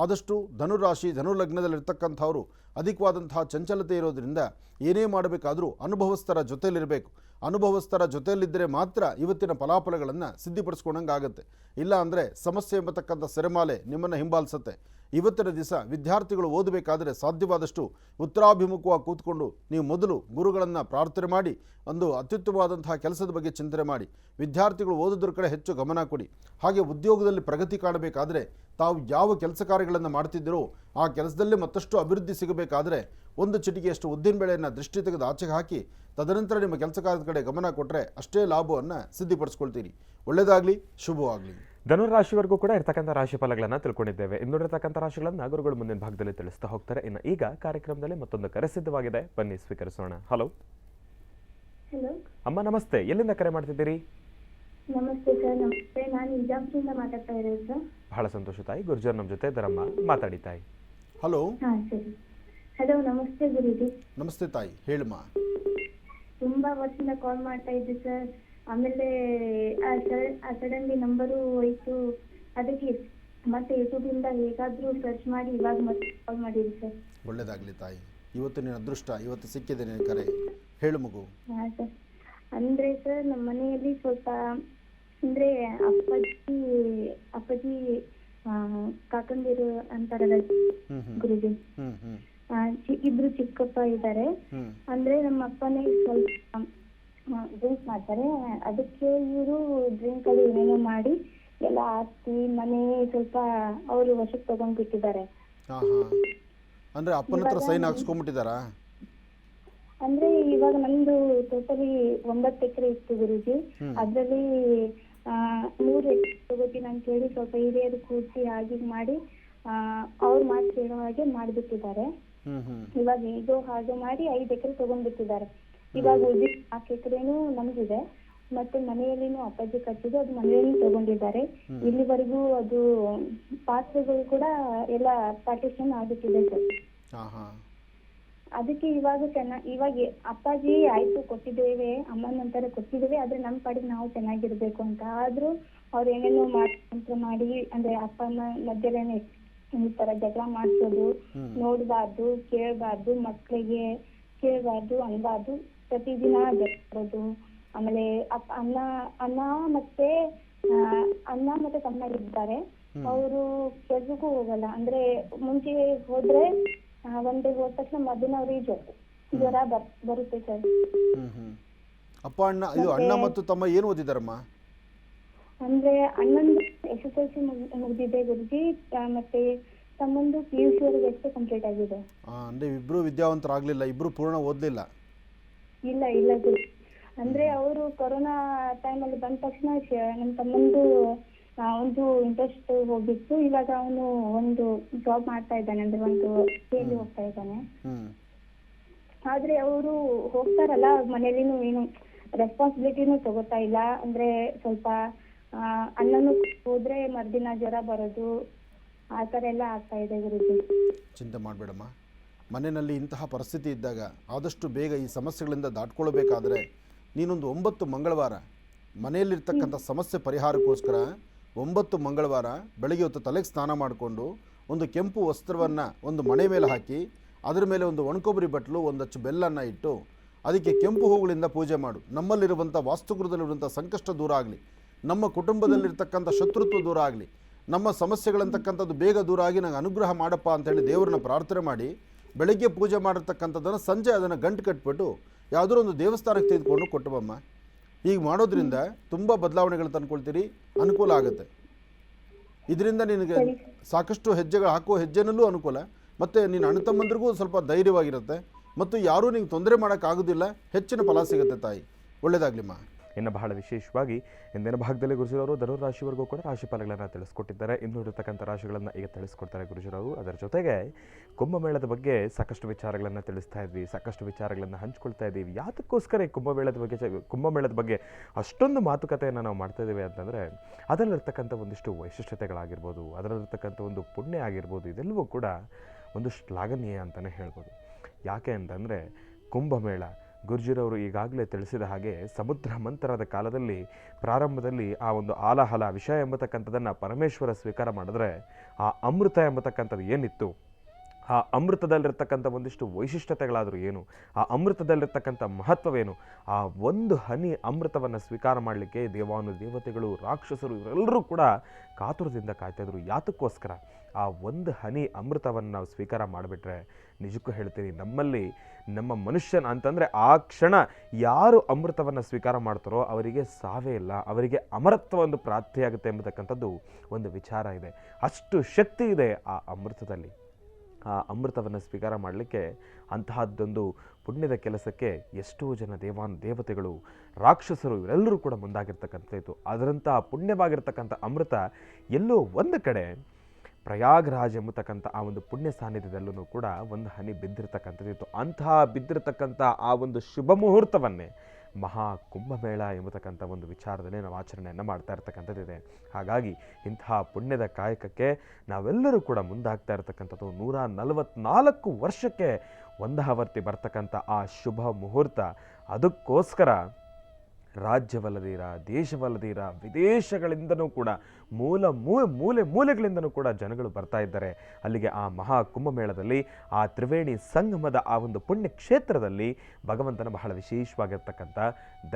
ಆದಷ್ಟು ಧನುರಾಶಿ ಧನುರ್ಲಗ್ನದಲ್ಲಿರ್ತಕ್ಕಂಥವರು ಅಧಿಕವಾದಂತಹ ಚಂಚಲತೆ ಇರೋದರಿಂದ ಏನೇ ಮಾಡಬೇಕಾದರೂ ಅನುಭವಸ್ಥರ ಜೊತೆಯಲ್ಲಿರಬೇಕು. ಅನುಭವಸ್ಥರ ಜೊತೆಯಲ್ಲಿದ್ದರೆ ಮಾತ್ರ ಇವತ್ತಿನ ಫಲಾಫಲಗಳನ್ನು ಸಿದ್ಧಿಪಡಿಸ್ಕೊಂಡಂಗೆ ಆಗುತ್ತೆ. ಇಲ್ಲ ಅಂದರೆ ಸಮಸ್ಯೆ ಎಂಬತಕ್ಕಂಥ ಸೆರೆಮಾಲೆ ನಿಮ್ಮನ್ನು ಹಿಂಬಾಲಿಸುತ್ತೆ. ಇವತ್ತಿನ ದಿವಸ ವಿದ್ಯಾರ್ಥಿಗಳು ಓದಬೇಕಾದರೆ ಸಾಧ್ಯವಾದಷ್ಟು ಉತ್ತರಾಭಿಮುಖವಾಗಿ ಕೂತ್ಕೊಂಡು ನೀವು ಮೊದಲು ಗುರುಗಳನ್ನು ಪ್ರಾರ್ಥನೆ ಮಾಡಿ ಒಂದು ಅತ್ಯುತ್ತಮವಾದಂತಹ ಕೆಲಸದ ಬಗ್ಗೆ ಚಿಂತನೆ ಮಾಡಿ. ವಿದ್ಯಾರ್ಥಿಗಳು ಓದೋದ್ರ ಕಡೆ ಹೆಚ್ಚು ಗಮನ ಕೊಡಿ. ಹಾಗೆ ಉದ್ಯೋಗದಲ್ಲಿ ಪ್ರಗತಿ ಕಾಣಬೇಕಾದರೆ ತಾವು ಯಾವ ಕೆಲಸ ಕಾರ್ಯಗಳನ್ನು ಮಾಡ್ತಿದ್ದೀರೋ ಆ ಕೆಲಸದಲ್ಲೇ ಮತ್ತಷ್ಟು ಅಭಿವೃದ್ಧಿ ಸಿಗಬೇಕಾದರೆ ಒಂದು ಚಿಟಿಕೆಯಷ್ಟು ಉದ್ದಿನಬೇಳೆಯನ್ನು ದೃಷ್ಟಿ ತೆಗೆದು ಆಚೆಗೆ ಹಾಕಿ ತದನಂತರ ನಿಮ್ಮ ಕೆಲಸ ಕಾರ್ಯದ ಕಡೆ ಗಮನ ಕೊಟ್ಟರೆ ಅಷ್ಟೇ ಲಾಭವನ್ನು ಸಿದ್ಧಿಪಡಿಸ್ಕೊಳ್ತೀರಿ. ಒಳ್ಳೆಯದಾಗಲಿ, ಶುಭವಾಗಲಿ. ಧನುರಾಶಿವರೆಗೂ ಕೂಡ ಇರ್ತಕ್ಕಂಥ ರಾಶಿ ಫಲಗಳನ್ನು ತಿಳ್ಕೊಂಡಿದ್ದೇವೆ. ಇನ್ನುಳಿರ್ತಕ್ಕಂಥ ರಾಶಿಗಳನ್ನು ಗುರುಗಳು ಮುಂದಿನ ಭಾಗದಲ್ಲಿ ತಿಳಿಸ್ತಾ ಹೋಗ್ತಾರೆ. ಇನ್ನು ಈಗ ಕಾರ್ಯಕ್ರಮದಲ್ಲಿ ಮತ್ತೊಂದು ಕರೆ ಸಿದ್ಧವಾಗಿದೆ, ಬನ್ನಿ ಸ್ವೀಕರಿಸೋಣ. ಹಲೋ ಹಲೋ ಅಮ್ಮ, ನಮಸ್ತೆ. ಎಲ್ಲಿಂದ ಕರೆ ಮಾಡ್ತಿದ್ದೀರಿ? ನಮಸ್ತೆ ಸರ್. ನಮಸ್ತೆ, ನಾನು ವಿಜಾಪುರದಿಂದ ಮಾತಾಡ್ತಾ ಇರೋದು ಸರ್. ಬಹಳ ಸಂತೋಷ ತಾಯಿ. ಗುರುಜರ್ ನಮ್ಮ ಜೊತೆ ಇದ್ದಾರಮ್ಮ, ಮಾತಾಡಿ ತಾಯಿ. ಹಲೋ. ಹಾಂ ಸರಿ. ಹಲೋ, ನಮಸ್ತೆ ಗುರುಜಿ. ನಮಸ್ತೆ ತಾಯಿ, ಹೇಳಮ್ಮ. ತುಂಬಾ ವರ್ಷದಿಂದ ಕಾಲ್ ಮಾಡ್ತಾ ಇದ್ದೆ ಸರ್. ಆಮೇಲೆ ಸಡನ್ಲಿ ನಂಬರು ಹೋಯ್ತು, ಅದಕ್ಕೆ ಮತ್ತೆ ಯೂಟ್ಯೂಬಿಂದ ಹೇಗಾದರೂ ಸರ್ಚ್ ಮಾಡಿ ಇವಾಗ ಮತ್ತೆ ಕಾಲ್ ಮಾಡಿದ್ವಿ ಸರ್. ಒಳ್ಳೆಯದಾಗಲಿ ತಾಯಿ, ಇವತ್ತು ನಿನ್ನ ಅದೃಷ್ಟ, ಇವತ್ತು ಸಿಕ್ಕಿದೆ ನಿನ್ನ ಕರೆ. ಹೇಳು ಮಗು. ಹಾಂ ಸರ್. ಅಂದರೆ ಸರ್, ನಮ್ಮ ಮನೆಯಲ್ಲಿ ಸ್ವಲ್ಪ ಅಂದರೆ ಅಪ್ಪಾಜಿ ಕಾಕಂದಿರು ಅಂತಾರಲ್ಲ ಗುರುಜಿ, ಇಬ್ರು ಚಿಕ್ಕಪ್ಪ ಇದ್ದಾರೆ. ಅಂದ್ರೆ ನಮ್ಮ ಅಪ್ಪನೇ ಸ್ವಲ್ಪ ಡ್ರಿಂಕ್ ಮಾಡ್ತಾರೆ. ಅದಕ್ಕೆ ಇವರು ಡ್ರಿಂಕ್ ಅಲ್ಲಿ ಏನೇನೋ ಮಾಡಿ ಎಲ್ಲ ಆಸ್ತಿ ಮನೆ ಸ್ವಲ್ಪ ಅವರು ವಶಕ್ಕೆ ತಗೊಂಡ್ಬಿಟ್ಟಿದ್ದಾರೆ. ಅಂದ್ರೆ ಅಪ್ಪನ ಹತ್ರ ಸೈನ್ ಹಾಕ್ಸ್ಕೊಂಡ್ಬಿಟ್ಟಿದಾರಾ? ಅಂದ್ರೆ ಇವಾಗ ನಂದು ಟೋಟಲಿ 9 ಎಕರೆ ಇತ್ತು ಗುರುಜಿ. ಅದ್ರಲ್ಲಿ 3 ಎಕರೆ ತಗೋತೀನಿ ಅಂತ ಹೇಳಿ ಸ್ವಲ್ಪ ಹಿರಿಯರು ಕೂರಿಸಿ ಹಾಗೆ ಮಾಡಿ ಅವ್ರು ಮಾತು ಕೇಳೋ ಹಾಗೆ ಮಾಡ್ಬಿಟ್ಟಿದ್ದಾರೆ. ಇವಾಗ ಹೇಗೋ ಹಾಗೆ ಮಾಡಿ 5 ಎಕರೆ ತಗೊಂಡ್ಬಿಟ್ಟಿದ್ದಾರೆ. ಇವಾಗ ಉಳಿದ 4 ಎಕರೆನೂ ನಮ್ಗಿದೆ. ಮತ್ತೆ ಮನೆಯಲ್ಲಿನೂ ಅಪ್ಪಾಜಿ ಕಟ್ಟಿದ್ದು ಅದು ಮನೆಯಲ್ಲಿ ತಗೊಂಡಿದ್ದಾರೆ. ಇಲ್ಲಿವರೆಗೂ ಅದು ಪಾತ್ರೆಗಳು ಕೂಡ ಎಲ್ಲ ಪಾರ್ಟಿಷನ್ ಆಗ್ಬಿಟ್ಟಿದೆ ಸರ್. ಅದಕ್ಕೆ ಇವಾಗ ಇವಾಗ ಅಪ್ಪಾಜಿ ಆಯ್ತು ಕೊಟ್ಟಿದ್ದೇವೆ, ಅಮ್ಮನ ನಂತರ ಕೊಟ್ಟಿದ್ದೇವೆ, ಆದ್ರೆ ನಮ್ಮ ಪಾಡಿಗೆ ನಾವು ಚೆನ್ನಾಗಿರ್ಬೇಕು ಅಂತ. ಆದ್ರೂ ಅವ್ರು ಏನೇನೋ ಮಾಡಿ ಅಂದ್ರೆ ಅಪ್ಪನ ಮಧ್ಯದಲ್ಲಿ ಈ ತರ ಜಗಳ ಮಾಡ್ಸೋದು, ನೋಡ್ಬಾರ್ದು, ಕೇಳ್ಬಾರ್ದು, ಮಕ್ಳಿಗೆ ಕೇಳ್ಬಾರ್ದು, ಅನ್ಬಾರ್ದು, ಪ್ರತಿದಿನ ಜಗಳೋದು. ಆಮೇಲೆ ಅಣ್ಣ ಮತ್ತೆ ತಮ್ಮ ಇದ್ದಾರೆ. ಅವರು ಕೆಲ್ಸಕ್ಕೂ ಹೋಗಲ್ಲ. ಅಂದ್ರೆ ಮುಂಚೆ ಹೋದ್ರೆ ಒಂದೇ ಹೋದ ತಕ್ಷಣ ಮಧ್ಯಾಹ್ನ ಅವ್ರಿಗೆ ಜ್ವರ ಬರುತ್ತೆ ಸರ್. ಅಪ್ಪ ಅಣ್ಣ ಮತ್ತು ತಮ್ಮ ಏನು ಓದಿದಾರಮ್ಮ? ಅಂದ್ರೆ ಅಣ್ಣಂದು SSLC ಮುಗ್ದಿದೆ ಗುರುಜಿ, ಮತ್ತೆ ತಮ್ಮಂದು PUC ವರೆಗೆ ಎಷ್ಟು ಕಂಪ್ಲೀಟ್ ಆಗಿದೆ. ಅಂದ್ರೆ ಇಬ್ರು ವಿದ್ಯಾವಂತರಾಗ್ಲಿಲ್ಲ, ಇಬ್ರು ಪೂರ್ಣ ಓದ್ಲಿಲ್ಲ? ಇಲ್ಲ ಗುರು. ಅಂದ್ರೆ ಅವರು ಕೊರೋನಾ ಟೈಮಲ್ಲಿ ಬಂದ ತಕ್ಷಣ ನಮ್ಮ ತಮ್ಮಂದು ಒಂದು ಇಂಟ್ರೆಸ್ಟ್ ಹೋಗಿತ್ತು. ಇವಾಗ ಅವನು ಒಂದು ಜಾಬ್ ಮಾಡ್ತಾ ಇದ್ದಾನೆ, ಅಂದ್ರೆ ಒಂದು ಹೋಗ್ತಾ ಇದ್ದಾನೆ. ಆದ್ರೆ ಅವರು ಹೋಗ್ತಾರಲ್ಲ ಮನೇಲಿನೂ ಏನು ರೆಸ್ಪಾನ್ಸಿಬಿಲಿಟಿನೂ ತಗೋತಾ ಇಲ್ಲ. ಅಂದ್ರೆ ಸ್ವಲ್ಪ ಅನ್ನನೂ ಹೋದ್ರೆ ಮರ್ದಿನ ಜ್ವರ ಬರೋದು ಆ ಥರ ಎಲ್ಲ ಆಗ್ತಾ ಇದೆ ಗುರುಜಿ. ಚಿಂತೆ ಮಾಡಬೇಡಮ್ಮ. ಮನೆಯಲ್ಲಿ ಇಂತಹ ಪರಿಸ್ಥಿತಿ ಇದ್ದಾಗ ಆದಷ್ಟು ಬೇಗ ಈ ಸಮಸ್ಯೆಗಳಿಂದ ದಾಟ್ಕೊಳ್ಬೇಕಾದ್ರೆ ನೀನೊಂದು 9 ಮಂಗಳವಾರ ಮನೆಯಲ್ಲಿರ್ತಕ್ಕಂಥ ಸಮಸ್ಯೆ ಪರಿಹಾರಕ್ಕೋಸ್ಕರ 9 ಮಂಗಳವಾರ ಬೆಳಗ್ಗೆ ಹೊತ್ತು ತಲೆಗೆ ಸ್ನಾನ ಮಾಡಿಕೊಂಡು ಒಂದು ಕೆಂಪು ವಸ್ತ್ರವನ್ನು ಒಂದು ಮಣೆ ಮೇಲೆ ಹಾಕಿ ಅದರ ಮೇಲೆ ಒಂದು ಒಣಕೊಬ್ಬರಿ ಬಟ್ಲು ಒಂದು ಅಚ್ಚು ಬೆಲ್ಲನ್ನು ಇಟ್ಟು ಅದಕ್ಕೆ ಕೆಂಪು ಹೂಗಳಿಂದ ಪೂಜೆ ಮಾಡು. ನಮ್ಮಲ್ಲಿರುವಂಥ ವಾಸ್ತುಗೃಹದಲ್ಲಿರುವಂಥ ಸಂಕಷ್ಟ ದೂರ ಆಗಲಿ, ನಮ್ಮ ಕುಟುಂಬದಲ್ಲಿರ್ತಕ್ಕಂಥ ಶತ್ರುತ್ವ ದೂರ ಆಗಲಿ, ನಮ್ಮ ಸಮಸ್ಯೆಗಳಂತಕ್ಕಂಥದ್ದು ಬೇಗ ದೂರ ಆಗಿ ನಂಗೆ ಅನುಗ್ರಹ ಮಾಡಪ್ಪ ಅಂತೇಳಿ ದೇವರನ್ನ ಪ್ರಾರ್ಥನೆ ಮಾಡಿ ಬೆಳಗ್ಗೆ ಪೂಜೆ ಮಾಡಿರ್ತಕ್ಕಂಥದ್ದನ್ನು ಸಂಜೆ ಅದನ್ನು ಗಂಟು ಕಟ್ಬಿಟ್ಟು ಯಾವುದೋ ಒಂದು ದೇವಸ್ಥಾನಕ್ಕೆ ತೆಗೆದುಕೊಂಡು ಕೊಟ್ಟಬಮ್ಮ. ಹೀಗೆ ಮಾಡೋದ್ರಿಂದ ತುಂಬ ಬದಲಾವಣೆಗಳು ತಂದ್ಕೊಳ್ತೀರಿ, ಅನುಕೂಲ ಆಗುತ್ತೆ. ಇದರಿಂದ ನಿನಗೆ ಸಾಕಷ್ಟು ಹೆಜ್ಜೆಗಳು ಹಾಕುವ ಹೆಜ್ಜೆನಲ್ಲೂ ಅನುಕೂಲ, ಮತ್ತು ನಿನ್ನ ಅಣ್ಣ ತಮ್ಮಂದ್ರಿಗೂ ಸ್ವಲ್ಪ ಧೈರ್ಯವಾಗಿರುತ್ತೆ, ಮತ್ತು ಯಾರೂ ನಿಂಗೆ ತೊಂದರೆ ಮಾಡೋಕ್ಕಾಗೋದಿಲ್ಲ. ಹೆಚ್ಚಿನ ಫಲ ಸಿಗುತ್ತೆ ತಾಯಿ. ಒಳ್ಳೆಯದಾಗಲಿಮ್ಮ. ಇನ್ನು ಬಹಳ ವಿಶೇಷವಾಗಿ ಇಂದಿನ ಭಾಗದಲ್ಲಿ ಗುರುಜಿರವರು ಧನುರ್ ರಾಶಿವರೆಗೂ ಕೂಡ ರಾಶಿಫಲಗಳನ್ನು ತಿಳಿಸ್ಕೊಟ್ಟಿದ್ದಾರೆ. ಇನ್ನು ಇರತಕ್ಕಂಥ ರಾಶಿಗಳನ್ನು ಈಗ ತಿಳಿಸ್ಕೊಡ್ತಾರೆ ಗುರುಜಿರವರು. ಅದರ ಜೊತೆಗೆ ಕುಂಭಮೇಳದ ಬಗ್ಗೆ ಸಾಕಷ್ಟು ವಿಚಾರಗಳನ್ನು ತಿಳಿಸ್ತಾ ಇದ್ವಿ, ಸಾಕಷ್ಟು ವಿಚಾರಗಳನ್ನು ಹಂಚ್ಕೊಳ್ತಾ ಇದ್ದೀವಿ. ಯಾತಕ್ಕೋಸ್ಕರ ಈ ಕುಂಭಮೇಳದ ಬಗ್ಗೆ ಅಷ್ಟೊಂದು ಮಾತುಕತೆಯನ್ನು ನಾವು ಮಾಡ್ತಾ ಇದ್ದೀವಿ ಅಂತಂದರೆ ಅದರಲ್ಲಿರ್ತಕ್ಕಂಥ ಒಂದಿಷ್ಟು ವೈಶಿಷ್ಟ್ಯತೆಗಳಾಗಿರ್ಬೋದು, ಅದರಲ್ಲಿರ್ತಕ್ಕಂಥ ಒಂದು ಪುಣ್ಯ ಆಗಿರ್ಬೋದು, ಇದೆಲ್ಲವೂ ಕೂಡ ಒಂದು ಶ್ಲಾಘನೀಯ ಅಂತಲೇ ಹೇಳ್ಬೋದು. ಯಾಕೆ ಅಂತಂದರೆ ಕುಂಭಮೇಳ ಗುರುಜಿರವರು ಈಗಾಗಲೇ ತಿಳಿಸಿದ ಹಾಗೆ ಸಮುದ್ರ ಮಂಥನದ ಕಾಲದಲ್ಲಿ ಪ್ರಾರಂಭದಲ್ಲಿ ಆ ಒಂದು ಆಲಾಹಲ ವಿಷ ಎಂಬತಕ್ಕಂಥದ್ದನ್ನು ಪರಮೇಶ್ವರ ಸ್ವೀಕಾರ ಮಾಡಿದ್ರೆ ಆ ಅಮೃತ ಎಂಬತಕ್ಕಂಥದ್ದು ಏನಿತ್ತು, ಆ ಅಮೃತದಲ್ಲಿರ್ತಕ್ಕಂಥ ಒಂದಿಷ್ಟು ವೈಶಿಷ್ಟ್ಯತೆಗಳಾದರೂ ಏನು, ಆ ಅಮೃತದಲ್ಲಿರ್ತಕ್ಕಂಥ ಮಹತ್ವವೇನು, ಆ ಒಂದು ಹನಿ ಅಮೃತವನ್ನು ಸ್ವೀಕಾರ ಮಾಡಲಿಕ್ಕೆ ದೇವಾನುದೇವತೆಗಳು, ರಾಕ್ಷಸರು ಇವರೆಲ್ಲರೂ ಕೂಡ ಕಾತುರದಿಂದ ಕಾಯ್ತಾಯಿದ್ರು. ಯಾತಕ್ಕೋಸ್ಕರ ಆ ಒಂದು ಹನಿ ಅಮೃತವನ್ನು ನಾವು ಸ್ವೀಕಾರ ಮಾಡಿಬಿಟ್ರೆ ನಿಜಕ್ಕೂ ಹೇಳ್ತೀನಿ, ನಮ್ಮಲ್ಲಿ ನಮ್ಮ ಮನುಷ್ಯನ ಅಂತಂದರೆ ಆ ಕ್ಷಣ ಯಾರು ಅಮೃತವನ್ನು ಸ್ವೀಕಾರ ಮಾಡ್ತಾರೋ ಅವರಿಗೆ ಸಾವೇ ಇಲ್ಲ, ಅವರಿಗೆ ಅಮರತ್ವ ಒಂದು ಪ್ರಾಪ್ತಿಯಾಗುತ್ತೆ ಎಂಬತಕ್ಕಂಥದ್ದು ಒಂದು ವಿಚಾರ ಇದೆ. ಅಷ್ಟು ಶಕ್ತಿ ಇದೆ ಆ ಅಮೃತದಲ್ಲಿ. ಆ ಅಮೃತವನ್ನು ಸ್ವೀಕಾರ ಮಾಡಲಿಕ್ಕೆ ಅಂತಹದ್ದೊಂದು ಪುಣ್ಯದ ಕೆಲಸಕ್ಕೆ ಎಷ್ಟೋ ಜನ ದೇವತೆಗಳು, ರಾಕ್ಷಸರು ಇವರೆಲ್ಲರೂ ಕೂಡ ಮುಂದಾಗಿರ್ತಕ್ಕಂಥದ್ದು. ಅದರಂಥ ಪುಣ್ಯವಾಗಿರ್ತಕ್ಕಂಥ ಅಮೃತ ಎಲ್ಲೋ ಒಂದು ಕಡೆ ಪ್ರಯಾಗ್ರಾಜ್ ಎಂಬತಕ್ಕಂಥ ಆ ಒಂದು ಪುಣ್ಯ ಸಾನ್ನಿಧ್ಯದಲ್ಲೂ ಕೂಡ ಒಂದು ಹನಿ ಬಿದ್ದಿರ್ತಕ್ಕಂಥದ್ದಿತ್ತು. ಅಂತಹ ಬಿದ್ದಿರತಕ್ಕಂಥ ಆ ಒಂದು ಶುಭ ಮುಹೂರ್ತವನ್ನೇ ಮಹಾ ಕುಂಭಮೇಳ ಎಂಬತಕ್ಕಂಥ ಒಂದು ವಿಚಾರದಲ್ಲಿ ನಾವು ಆಚರಣೆಯನ್ನು ಮಾಡ್ತಾ ಇರ್ತಕ್ಕಂಥದ್ದಿದೆ. ಹಾಗಾಗಿ ಇಂತಹ ಪುಣ್ಯದ ಕಾಯಕಕ್ಕೆ ನಾವೆಲ್ಲರೂ ಕೂಡ ಮುಂದಾಗ್ತಾ ಇರತಕ್ಕಂಥದ್ದು 144 ವರ್ಷಕ್ಕೆ ಒಂದಾವರ್ತಿ ಬರ್ತಕ್ಕಂಥ ಆ ಶುಭ ಮುಹೂರ್ತ. ಅದಕ್ಕೋಸ್ಕರ ರಾಜ್ಯವಲ್ಲದಿರ, ದೇಶವಲ್ಲದಿರ, ವಿದೇಶಗಳಿಂದನೂ ಕೂಡ ಮೂಲೆಗಳಿಂದನೂ ಕೂಡ ಜನಗಳು ಬರ್ತಾ ಇದ್ದಾರೆ ಅಲ್ಲಿಗೆ. ಆ ಮಹಾ ಕುಂಭಮೇಳದಲ್ಲಿ ಆ ತ್ರಿವೇಣಿ ಸಂಗಮದ ಆ ಒಂದು ಪುಣ್ಯ ಕ್ಷೇತ್ರದಲ್ಲಿ ಭಗವಂತನ ಬಹಳ ವಿಶೇಷವಾಗಿರ್ತಕ್ಕಂಥ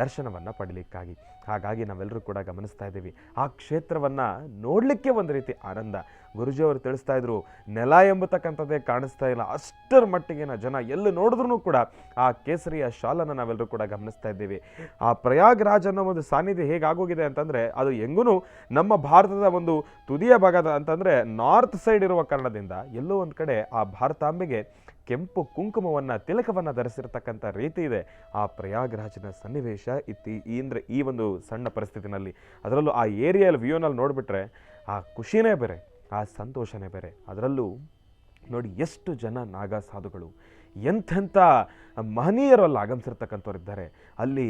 ದರ್ಶನವನ್ನು ಪಡೀಲಿಕ್ಕಾಗಿ. ಹಾಗಾಗಿ ನಾವೆಲ್ಲರೂ ಕೂಡ ಗಮನಿಸ್ತಾ ಇದ್ದೀವಿ, ಆ ಕ್ಷೇತ್ರವನ್ನು ನೋಡಲಿಕ್ಕೆ ಒಂದು ರೀತಿ ಆನಂದ. ಗುರುಜಿಯವರು ತಿಳಿಸ್ತಾ ಇದ್ರು, ನೆಲ ಎಂಬತಕ್ಕಂಥದ್ದೇ ಕಾಣಿಸ್ತಾ ಇಲ್ಲ, ಅಷ್ಟರ ಮಟ್ಟಿಗಿನ ಜನ ಎಲ್ಲಿ ನೋಡಿದ್ರೂ ಕೂಡ ಆ ಕೇಸರಿಯ ಶಾಲನ್ನು ನಾವೆಲ್ಲರೂ ಕೂಡ ಗಮನಿಸ್ತಾ ಇದ್ದೀವಿ. ಆ ಪ್ರಯಾಗ್ರಾಜ್ ಅನ್ನೋ ಒಂದು ಸಾನ್ನಿಧ್ಯ ಹೇಗಾಗೋಗಿದೆ ಅಂತಂದರೆ ಅದು ಹೆಂಗೂ ನಮ್ಮ ಭಾರತದ ಒಂದು ತುದಿಯ ಭಾಗದ ಅಂತಂದರೆ ನಾರ್ತ್ ಸೈಡ್ ಇರುವ ಕಾರಣದಿಂದ ಎಲ್ಲೋ ಒಂದು ಕಡೆ ಆ ಭಾರತಾಂಬೆಗೆ ಕೆಂಪು ಕುಂಕುಮವನ್ನು, ತಿಲಕವನ್ನು ಧರಿಸಿರ್ತಕ್ಕಂಥ ರೀತಿ ಇದೆ ಆ ಪ್ರಯಾಗ್ರಾಜ್ನ ಸನ್ನಿವೇಶ ಅಂದರೆ ಈ ಒಂದು ಸಣ್ಣ ಪರಿಸ್ಥಿತಿನಲ್ಲಿ. ಅದರಲ್ಲೂ ಆ ಏರಿಯಲ್ ವ್ಯೂನಲ್ಲಿ ನೋಡಿಬಿಟ್ರೆ ಆ ಖುಷಿನೇ ಬೇರೆ, ಆ ಸಂತೋಷನೇ ಬೇರೆ. ಅದರಲ್ಲೂ ನೋಡಿ ಎಷ್ಟು ಜನ ನಾಗಾ ಸಾಧುಗಳು, ಎಂಥೆಂಥ ಮಹನೀಯರಲ್ಲಿ ಆಗಮಿಸಿರ್ತಕ್ಕಂಥವ್ರಿದ್ದಾರೆ. ಅಲ್ಲಿ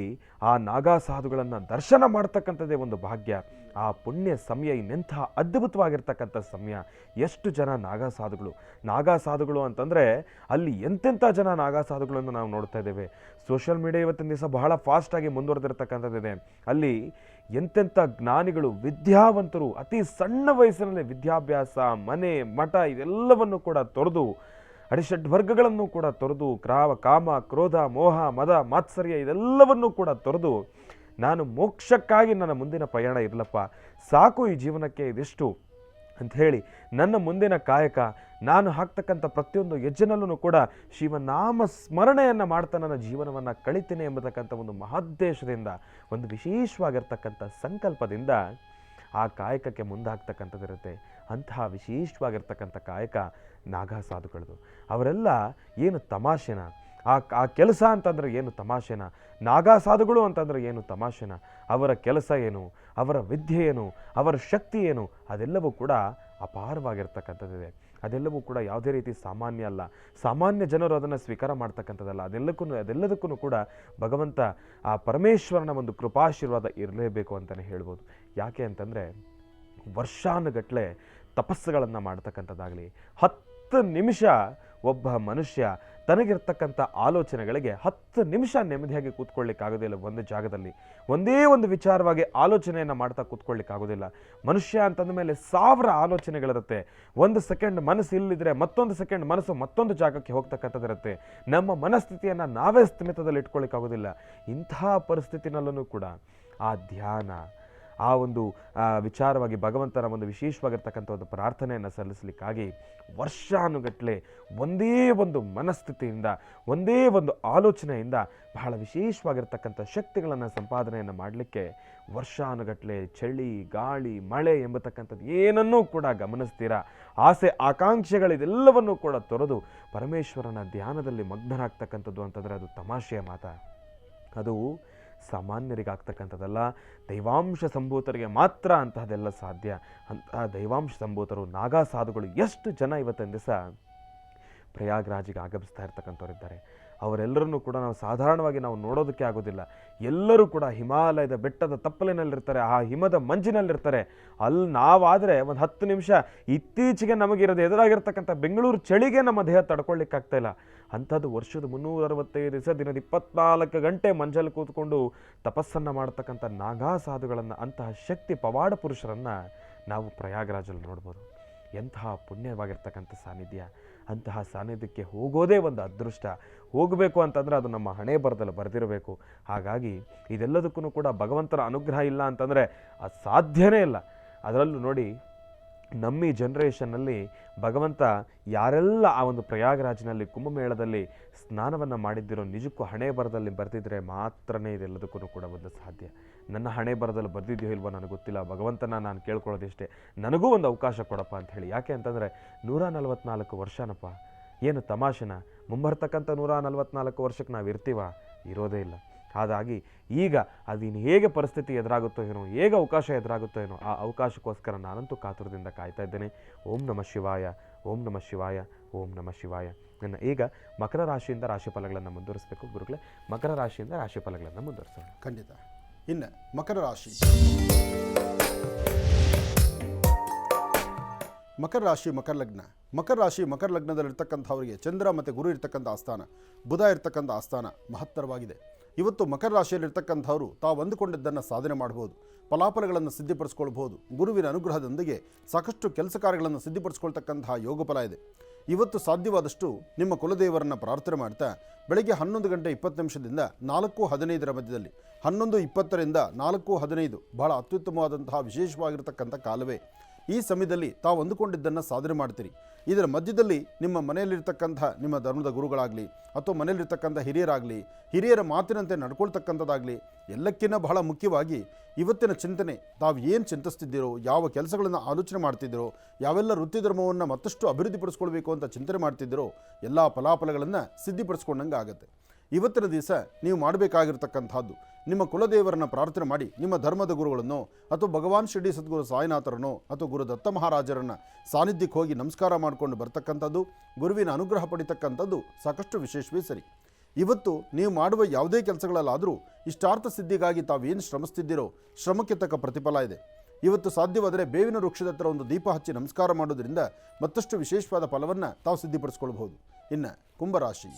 ಆ ನಾಗಾ ಸಾಧುಗಳನ್ನು ದರ್ಶನ ಮಾಡ್ತಕ್ಕಂಥದ್ದೇ ಒಂದು ಭಾಗ್ಯ. ಆ ಪುಣ್ಯ ಸಮಯ ಇನ್ನೆಂಥ ಅದ್ಭುತವಾಗಿರ್ತಕ್ಕಂಥ ಸಮಯ. ಎಷ್ಟು ಜನ ನಾಗಾ ಸಾಧುಗಳು ಅಂತಂದರೆ ಅಲ್ಲಿ ಎಂತೆಂಥ ಜನ ನಾಗಾ ಸಾಧುಗಳನ್ನು ನಾವು ನೋಡ್ತಾ ಇದ್ದೇವೆ. ಸೋಷಿಯಲ್ ಮೀಡಿಯಾ ಇವತ್ತಿನ ದಿವಸ ಬಹಳ ಫಾಸ್ಟಾಗಿ ಮುಂದುವರೆದಿರ್ತಕ್ಕಂಥದ್ದಿದೆ. ಅಲ್ಲಿ ಎಂತೆಂಥ ಜ್ಞಾನಿಗಳು, ವಿದ್ಯಾವಂತರು ಅತಿ ಸಣ್ಣ ವಯಸ್ಸಿನಲ್ಲಿ ವಿದ್ಯಾಭ್ಯಾಸ, ಮನೆ ಮಠ ಇದೆಲ್ಲವನ್ನು ಕೂಡ ತೊರೆದು, ಅಡಿಷಡ್ ವರ್ಗಗಳನ್ನು ಕೂಡ ತೊರೆದು, ಕಾಮ ಕ್ರೋಧ ಮೋಹ ಮದ ಮಾತ್ಸರ್ಯ ಇದೆಲ್ಲವನ್ನೂ ಕೂಡ ತೊರೆದು, ನಾನು ಮೋಕ್ಷಕ್ಕಾಗಿ ನನ್ನ ಮುಂದಿನ ಪ್ರಯಾಣ ಇರಲಪ್ಪ, ಸಾಕು ಈ ಜೀವನಕ್ಕೆ ಇದಿಷ್ಟು ಅಂಥೇಳಿ ನನ್ನ ಮುಂದಿನ ಕಾಯಕ ನಾನು ಹಾಕ್ತಕ್ಕಂಥ ಪ್ರತಿಯೊಂದು ಹೆಜ್ಜೆನಲ್ಲೂ ಕೂಡ ಶಿವನಾಮ ಸ್ಮರಣೆಯನ್ನು ಮಾಡ್ತಾ ನನ್ನ ಜೀವನವನ್ನು ಕಳಿತೇನೆ ಎಂಬತಕ್ಕಂಥ ಒಂದು ಮಹೋದ್ದೇಶದಿಂದ, ಒಂದು ವಿಶೇಷವಾಗಿರ್ತಕ್ಕಂಥ ಸಂಕಲ್ಪದಿಂದ ಆ ಕಾಯಕಕ್ಕೆ ಮುಂದಾಗ್ತಕ್ಕಂಥದ್ದಿರುತ್ತೆ. ಅಂತಹ ವಿಶೇಷವಾಗಿರ್ತಕ್ಕಂಥ ಕಾಯಕ ನಾಗಾ ಸಾಧುಗಳದು. ಅವರೆಲ್ಲ ಏನು ತಮಾಷೆನ, ಆ ಕೆಲಸ ಅಂತಂದರೆ ಏನು ತಮಾಷೆನ, ನಾಗಾ ಸಾಧುಗಳು ಅಂತಂದರೆ ಏನು ತಮಾಷೆನ, ಅವರ ಕೆಲಸ ಏನು, ಅವರ ವಿದ್ಯೆ ಏನು, ಅವರ ಶಕ್ತಿ ಏನು, ಅದೆಲ್ಲವೂ ಕೂಡ ಅಪಾರವಾಗಿರ್ತಕ್ಕಂಥದ್ದಿದೆ. ಅದೆಲ್ಲವೂ ಕೂಡ ಯಾವುದೇ ರೀತಿ ಸಾಮಾನ್ಯ ಅಲ್ಲ. ಸಾಮಾನ್ಯ ಜನರು ಅದನ್ನು ಸ್ವೀಕಾರ ಮಾಡ್ತಕ್ಕಂಥದ್ದಲ್ಲ. ಅದೆಲ್ಲದಕ್ಕೂ ಕೂಡ ಭಗವಂತ ಆ ಪರಮೇಶ್ವರನ ಒಂದು ಕೃಪಾಶೀರ್ವಾದ ಇರಲೇಬೇಕು ಅಂತಲೇ ಹೇಳ್ಬೋದು. ಯಾಕೆ ಅಂತಂದರೆ ವರ್ಷಾನುಗಟ್ಟಲೆ ತಪಸ್ಸುಗಳನ್ನು ಮಾಡ್ತಕ್ಕಂಥದ್ದಾಗಲಿ, 10 ನಿಮಿಷ ಒಬ್ಬ ಮನುಷ್ಯ ತನಗಿರ್ತಕ್ಕಂಥ ಆಲೋಚನೆಗಳಿಗೆ 10 ನಿಮಿಷ ನೆಮ್ಮದಿಯಾಗಿ ಕೂತ್ಕೊಳ್ಳಿಕ್ಕಾಗೋದಿಲ್ಲ. ಒಂದು ಜಾಗದಲ್ಲಿ ಒಂದೇ ಒಂದು ವಿಚಾರವಾಗಿ ಆಲೋಚನೆಯನ್ನು ಮಾಡ್ತಾ ಕೂತ್ಕೊಳ್ಳಿಕ್ಕಾಗೋದಿಲ್ಲ. ಮನುಷ್ಯ ಅಂತಂದ ಮೇಲೆ 1000 ಆಲೋಚನೆಗಳಿರುತ್ತೆ. 1 ಸೆಕೆಂಡ್ ಮನಸ್ಸು ಇಲ್ಲಿದ್ರೆ ಮತ್ತೊಂದು ಸೆಕೆಂಡ್ ಮನಸ್ಸು ಮತ್ತೊಂದು ಜಾಗಕ್ಕೆ ಹೋಗ್ತಕ್ಕಂಥದ್ದಿರುತ್ತೆ. ನಮ್ಮ ಮನಸ್ಥಿತಿಯನ್ನು ನಾವೇ ಸ್ಥಿಮಿತದಲ್ಲಿ ಇಟ್ಕೊಳ್ಳಿಕ್ಕಾಗೋದಿಲ್ಲ. ಇಂತಹ ಪರಿಸ್ಥಿತಿನಲ್ಲೂ ಕೂಡ ಆ ಧ್ಯಾನ, ಆ ಒಂದು ವಿಚಾರವಾಗಿ ಭಗವಂತನ ಒಂದು ವಿಶೇಷವಾಗಿರ್ತಕ್ಕಂಥ ಒಂದು ಪ್ರಾರ್ಥನೆಯನ್ನು ಸಲ್ಲಿಸಲಿಕ್ಕಾಗಿ ವರ್ಷಾನುಗಟ್ಟಲೆ ಒಂದೇ ಒಂದು ಮನಸ್ಥಿತಿಯಿಂದ, ಒಂದೇ ಒಂದು ಆಲೋಚನೆಯಿಂದ ಬಹಳ ವಿಶೇಷವಾಗಿರ್ತಕ್ಕಂಥ ಶಕ್ತಿಗಳನ್ನು ಸಂಪಾದನೆಯನ್ನು ಮಾಡಲಿಕ್ಕೆ ವರ್ಷಾನುಗಟ್ಟಲೆ ಚಳಿ, ಗಾಳಿ, ಮಳೆ ಎಂಬತಕ್ಕಂಥದ್ದು ಏನನ್ನೂ ಕೂಡ ಗಮನಿಸ್ತೀರಾ, ಆಸೆ ಆಕಾಂಕ್ಷೆಗಳಿದೆಲ್ಲವನ್ನೂ ಕೂಡ ತೊರೆದು ಪರಮೇಶ್ವರನ ಧ್ಯಾನದಲ್ಲಿ ಮಗ್ನರಾಗ್ತಕ್ಕಂಥದ್ದು ಅಂತಂದರೆ ಅದು ತಮಾಷೆಯ ಮಾತ. ಅದು ಸಾಮಾನ್ಯರಿಗಾಗ್ತಕ್ಕಂಥದ್ದಲ್ಲ, ದೈವಾಂಶ ಸಂಭೂತರಿಗೆ ಮಾತ್ರ ಅಂತಹದೆಲ್ಲ ಸಾಧ್ಯ. ಅಂತಹ ದೈವಾಂಶ ಸಂಭೂತರು ನಾಗಾ ಸಾಧುಗಳು ಎಷ್ಟು ಜನ ಇವತ್ತಿನ ದಿವಸ ಪ್ರಯಾಗ್ರಾಜಿಗೆ ಆಗಮಿಸ್ತಾ ಇರ್ತಕ್ಕಂಥವ್ರಿದ್ದಾರೆ. ಅವರೆಲ್ಲರನ್ನೂ ಕೂಡ ನಾವು ಸಾಧಾರಣವಾಗಿ ನಾವು ನೋಡೋದಕ್ಕೆ ಆಗೋದಿಲ್ಲ. ಎಲ್ಲರೂ ಕೂಡ ಹಿಮಾಲಯದ ಬೆಟ್ಟದ ತಪ್ಪಲಿನಲ್ಲಿರ್ತಾರೆ, ಆ ಹಿಮದ ಮಂಜಿನಲ್ಲಿರ್ತಾರೆ. ಅಲ್ಲಿ ನಾವಾದರೆ ಒಂದು 10 ನಿಮಿಷ ಇತ್ತೀಚೆಗೆ ನಮಗಿರೋದು ಎದುರಾಗಿರ್ತಕ್ಕಂಥ ಬೆಂಗಳೂರು ಚಳಿಗೆ ನಮ್ಮ ದೇಹ ತಡ್ಕೊಳ್ಳಿಕ್ಕಾಗ್ತಾ ಇಲ್ಲ. ಅಂಥದ್ದು ವರ್ಷದ 365 ದಿವಸ ದಿನದ 24 ಗಂಟೆ ಮಂಜಲ್ಲಿ ಕೂತ್ಕೊಂಡು ತಪಸ್ಸನ್ನು ಮಾಡ್ತಕ್ಕಂಥ ನಾಗಾ ಸಾಧುಗಳನ್ನು, ಅಂತಹ ಶಕ್ತಿ ಪವಾಡ ಪುರುಷರನ್ನು ನಾವು ಪ್ರಯಾಗ್ರಾಜಲ್ಲಿ ನೋಡ್ಬೋದು. ಎಂತಹ ಪುಣ್ಯವಾಗಿರ್ತಕ್ಕಂಥ ಸಾನ್ನಿಧ್ಯ. ಅಂತಹ ಸಾನ್ನಿಧ್ಯಕ್ಕೆ ಹೋಗೋದೇ ಒಂದು ಅದೃಷ್ಟ. ಹೋಗಬೇಕು ಅಂತಂದರೆ ಅದು ನಮ್ಮ ಹಣೆ ಬರದಲ್ಲಿ ಬರೆದಿರಬೇಕು. ಹಾಗಾಗಿ ಇದೆಲ್ಲದಕ್ಕೂ ಕೂಡ ಭಗವಂತನ ಅನುಗ್ರಹ ಇಲ್ಲ ಅಂತಂದರೆ ಅದು ಸಾಧ್ಯನೇ ಇಲ್ಲ. ಅದರಲ್ಲೂ ನೋಡಿ, ನಮ್ಮ ಈ ಜನ್ರೇಷನ್ನಲ್ಲಿ ಭಗವಂತ ಯಾರೆಲ್ಲ ಆ ಒಂದು ಪ್ರಯಾಗರಾಜ್ನಲ್ಲಿ ಕುಂಭಮೇಳದಲ್ಲಿ ಸ್ನಾನವನ್ನು ಮಾಡಿದ್ದಿರೋ ನಿಜಕ್ಕೂ ಹಣೆ ಬರದಲ್ಲಿ ಬರೆದಿದ್ರೆ ಮಾತ್ರನೇ ಇದೆಲ್ಲದಕ್ಕೂ ಕೂಡ ಒಂದು ಸಾಧ್ಯ. ನನ್ನ ಹಣೆ ಬರದಲ್ಲಿ ಬರೆದಿದೆಯೋ ಇಲ್ವೋ ನನಗೆ ಗೊತ್ತಿಲ್ಲ. ಭಗವಂತನ ನಾನು ಕೇಳ್ಕೊಳ್ಳೋದಿಷ್ಟೇ, ನನಗೂ ಒಂದು ಅವಕಾಶ ಕೊಡಪ್ಪ ಅಂಥೇಳಿ. ಯಾಕೆ ಅಂತಂದರೆ 144 ವರ್ಷನಪ್ಪ, ಏನು ತಮಾಷೆನ? ಮುಂಬರ್ತಕ್ಕಂಥ 144 ವರ್ಷಕ್ಕೆ ನಾವು ಇರ್ತೀವ? ಇರೋದೇ ಇಲ್ಲ. ಹಾಗಾಗಿ ಈಗ ಅದಿನ್ನು ಹೇಗೆ ಪರಿಸ್ಥಿತಿ ಎದುರಾಗುತ್ತೋ ಏನೋ, ಹೇಗೆ ಅವಕಾಶ ಎದುರಾಗುತ್ತೋ ಏನೋ, ಆ ಅವಕಾಶಕ್ಕೋಸ್ಕರ ನಾನಂತೂ ಕಾತುರದಿಂದ ಕಾಯ್ತಾ ಇದ್ದೇನೆ. ಓಂ ನಮಃ ಶಿವಾಯ, ಓಂ ನಮಃ ಶಿವಾಯ, ಓಂ ನಮಃ ಶಿವಾಯ. ನನ್ನ ಈಗ ಮಕರ ರಾಶಿಯಿಂದ ರಾಶಿ ಫಲಗಳನ್ನು ಮುಂದುವರಿಸಬೇಕು ಗುರುಗಳೇ. ಮಕರ ರಾಶಿಯಿಂದ ರಾಶಿ ಫಲಗಳನ್ನು ಮುಂದುವರಿಸೋಣ. ಖಂಡಿತ. ಇನ್ನು ಮಕರ ರಾಶಿ. ಮಕರ ರಾಶಿ, ಮಕರ ಲಗ್ನ. ಮಕರ ರಾಶಿ, ಮಕರ ಲಗ್ನದಲ್ಲಿರ್ತಕ್ಕಂಥವರಿಗೆ ಚಂದ್ರ ಮತ್ತು ಗುರು ಇರ್ತಕ್ಕಂಥ ಆಸ್ಥಾನ, ಬುಧ ಇರ್ತಕ್ಕಂಥ ಆಸ್ಥಾನ ಮಹತ್ತರವಾಗಿದೆ. ಇವತ್ತು ಮಕರ ರಾಶಿಯಲ್ಲಿರ್ತಕ್ಕಂಥವರು ತಾವು ಅಂದುಕೊಂಡಿದ್ದನ್ನು ಸಾಧನೆ ಮಾಡ್ಬೋದು, ಫಲಾಫಲಗಳನ್ನು ಸಿದ್ಧಿಪಡಿಸ್ಕೊಳ್ಬೋದು. ಗುರುವಿನ ಅನುಗ್ರಹದೊಂದಿಗೆ ಸಾಕಷ್ಟು ಕೆಲಸ ಕಾರ್ಯಗಳನ್ನು ಸಿದ್ಧಿಪಡಿಸ್ಕೊಳ್ತಕ್ಕಂತಹ ಯೋಗ ಫಲ ಇದೆ. ಇವತ್ತು ಸಾಧ್ಯವಾದಷ್ಟು ನಿಮ್ಮ ಕುಲದೇವರನ್ನು ಪ್ರಾರ್ಥನೆ ಮಾಡ್ತಾ ಬೆಳಗ್ಗೆ 11 ಗಂಟೆ 20 ನಿಮಿಷದಿಂದ 4:15 ಮಧ್ಯದಲ್ಲಿ, 11:20ರಿಂದ 4:15 ಬಹಳ ಅತ್ಯುತ್ತಮವಾದಂತಹ ವಿಶೇಷವಾಗಿರ್ತಕ್ಕಂಥ ಕಾಲವೇ. ಈ ಸಮಯದಲ್ಲಿ ತಾವು ಅಂದುಕೊಂಡಿದ್ದನ್ನು ಸಾಧನೆ ಮಾಡ್ತೀರಿ. ಇದರ ಮಧ್ಯದಲ್ಲಿ ನಿಮ್ಮ ಮನೆಯಲ್ಲಿರ್ತಕ್ಕಂಥ ನಿಮ್ಮ ಧರ್ಮದ ಗುರುಗಳಾಗಲಿ ಅಥವಾ ಮನೆಯಲ್ಲಿರ್ತಕ್ಕಂಥ ಹಿರಿಯರ ಮಾತಿನಂತೆ ನಡ್ಕೊಳ್ತಕ್ಕಂಥದ್ದಾಗಲಿ, ಎಲ್ಲಕ್ಕಿಂತ ಬಹಳ ಮುಖ್ಯವಾಗಿ ಇವತ್ತಿನ ಚಿಂತನೆ, ತಾವು ಏನು ಚಿಂತಿಸ್ತಿದ್ದೀರೋ, ಯಾವ ಕೆಲಸಗಳನ್ನು ಆಲೋಚನೆ ಮಾಡ್ತಿದ್ದೀರೋ, ಯಾವೆಲ್ಲ ವೃತ್ತಿ ಧರ್ಮವನ್ನು ಮತ್ತಷ್ಟು ಅಭಿವೃದ್ಧಿಪಡಿಸ್ಕೊಳ್ಬೇಕು ಅಂತ ಚಿಂತನೆ ಮಾಡ್ತಿದ್ದೀರೋ, ಎಲ್ಲ ಫಲಾಫಲಗಳನ್ನು ಸಿದ್ಧಿಪಡಿಸ್ಕೊಂಡಂಗೆ ಆಗುತ್ತೆ. ಇವತ್ತಿನ ದಿವಸ ನೀವು ಮಾಡಬೇಕಾಗಿರ್ತಕ್ಕಂಥದ್ದು, ನಿಮ್ಮ ಕುಲದೇವರನ್ನು ಪ್ರಾರ್ಥನೆ ಮಾಡಿ ನಿಮ್ಮ ಧರ್ಮದ ಗುರುಗಳನ್ನು ಅಥವಾ ಭಗವಾನ್ ಶಿರ್ಡಿ ಸದ್ಗುರು ಸಾಯಿನಾಥರನ್ನು ಅಥವಾ ಗುರು ದತ್ತ ಮಹಾರಾಜರನ್ನು ಸಾನ್ನಿಧ್ಯಕ್ಕೆ ಹೋಗಿ ನಮಸ್ಕಾರ ಮಾಡಿಕೊಂಡು ಬರ್ತಕ್ಕಂಥದ್ದು, ಗುರುವಿನ ಅನುಗ್ರಹ ಪಡಿತಕ್ಕಂಥದ್ದು ಸಾಕಷ್ಟು ವಿಶೇಷವೇ ಸರಿ. ಇವತ್ತು ನೀವು ಮಾಡುವ ಯಾವುದೇ ಕೆಲಸಗಳಲ್ಲಾದರೂ ಇಷ್ಟಾರ್ಥ ಸಿದ್ಧಿಗಾಗಿ ತಾವೇನು ಶ್ರಮಿಸ್ತಿದ್ದೀರೋ ಶ್ರಮಕ್ಕೆ ತಕ್ಕ ಪ್ರತಿಫಲ ಇದೆ. ಇವತ್ತು ಸಾಧ್ಯವಾದರೆ ಬೇವಿನ ವೃಕ್ಷದ ಹತ್ರ ಒಂದು ದೀಪ ಹಚ್ಚಿ ನಮಸ್ಕಾರ ಮಾಡೋದ್ರಿಂದ ಮತ್ತಷ್ಟು ವಿಶೇಷವಾದ ಫಲವನ್ನು ತಾವು ಸಿದ್ಧಿಪಡಿಸ್ಕೊಳ್ಬಹುದು. ಇನ್ನು ಕುಂಭರಾಶಿ.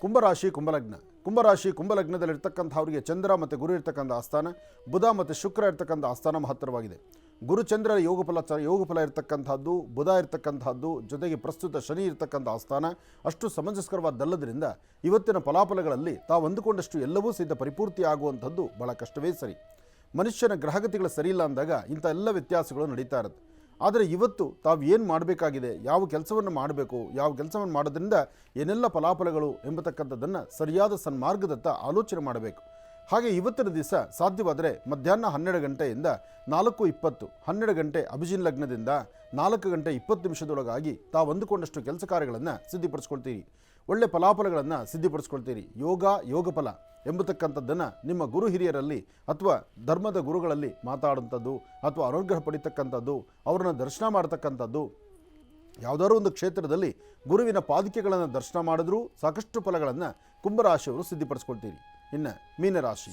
ಕುಂಭರಾಶಿ, ಕುಂಭಲಗ್ನ. ಕುಂಭರಾಶಿ, ಕುಂಭಲಗ್ನದಲ್ಲಿರ್ತಕ್ಕಂಥವ್ರಿಗೆ ಚಂದ್ರ ಮತ್ತು ಗುರು ಇರ್ತಕ್ಕಂಥ ಆಸ್ಥಾನ, ಬುಧ ಮತ್ತು ಶುಕ್ರ ಇರ್ತಕ್ಕಂಥ ಆಸ್ಥಾನ ಮಹತ್ತರವಾಗಿದೆ. ಗುರು ಚಂದ್ರ ಯೋಗಫಲ ಇರ್ತಕ್ಕಂಥದ್ದು, ಬುಧ ಇರ್ತಕ್ಕಂಥದ್ದು, ಜೊತೆಗೆ ಪ್ರಸ್ತುತ ಶನಿ ಇರ್ತಕ್ಕಂಥ ಆಸ್ಥಾನ ಅಷ್ಟು ಸಮಂಜಸ್ಕರವಾದಲ್ಲದರಿಂದ ಇವತ್ತಿನ ಫಲಾಫಲಗಳಲ್ಲಿ ತಾವು ಅಂದುಕೊಂಡಷ್ಟು ಎಲ್ಲವೂ ಸಹಿತ ಪರಿಪೂರ್ತಿ ಆಗುವಂಥದ್ದು ಬಹಳ ಕಷ್ಟವೇ ಸರಿ. ಮನುಷ್ಯನ ಗ್ರಹಗತಿಗಳು ಸರಿಯಿಲ್ಲ ಅಂದಾಗ ಇಂಥ ಎಲ್ಲ ವ್ಯತ್ಯಾಸಗಳು ನಡೀತಾ ಇರುತ್ತೆ. ಆದರೆ ಇವತ್ತು ತಾವು ಏನು ಮಾಡಬೇಕಾಗಿದೆ, ಯಾವ ಕೆಲಸವನ್ನು ಮಾಡಬೇಕು, ಯಾವ ಕೆಲಸವನ್ನು ಮಾಡೋದ್ರಿಂದ ಏನೆಲ್ಲ ಫಲಾಫಲಗಳು ಎಂಬತಕ್ಕಂಥದ್ದನ್ನು ಸರಿಯಾದ ಸನ್ಮಾರ್ಗದತ್ತ ಆಲೋಚನೆ ಮಾಡಬೇಕು. ಹಾಗೆ ಇವತ್ತಿನ ದಿವಸ ಸಾಧ್ಯವಾದರೆ ಮಧ್ಯಾಹ್ನ 12 ಗಂಟೆಯಿಂದ 4:20, 12 ಗಂಟೆ ಅಭಿಜಿನ್ ಲಗ್ನದಿಂದ 4 ಗಂಟೆ 20 ನಿಮಿಷದೊಳಗಾಗಿ ತಾವು ಅಂದುಕೊಂಡಷ್ಟು ಕೆಲಸ ಕಾರ್ಯಗಳನ್ನು ಸಿದ್ಧಿಪಡಿಸ್ಕೊಳ್ತೀರಿ. ಒಳ್ಳೆ ಫಲಾಫಲಗಳನ್ನು ಸಿದ್ಧಿಪಡಿಸ್ಕೊಳ್ತೀರಿ. ಯೋಗ ಫಲ ಎಂಬತಕ್ಕಂಥದ್ದನ್ನು ನಿಮ್ಮ ಗುರು ಹಿರಿಯರಲ್ಲಿ ಅಥವಾ ಧರ್ಮದ ಗುರುಗಳಲ್ಲಿ ಮಾತಾಡುವಂಥದ್ದು ಅಥವಾ ಅನುಗ್ರಹ ಪಡಿತಕ್ಕಂಥದ್ದು, ಅವರನ್ನು ದರ್ಶನ ಮಾಡ್ತಕ್ಕಂಥದ್ದು, ಯಾವುದಾದ್ರೂ ಒಂದು ಕ್ಷೇತ್ರದಲ್ಲಿ ಗುರುವಿನ ಪಾದುಕೆಗಳನ್ನು ದರ್ಶನ ಮಾಡಿದ್ರೂ ಸಾಕಷ್ಟು ಫಲಗಳನ್ನು ಕುಂಭರಾಶಿಯವರು ಸಿದ್ಧಿಪಡಿಸ್ಕೊಳ್ತೀರಿ. ಇನ್ನು ಮೀನರಾಶಿ.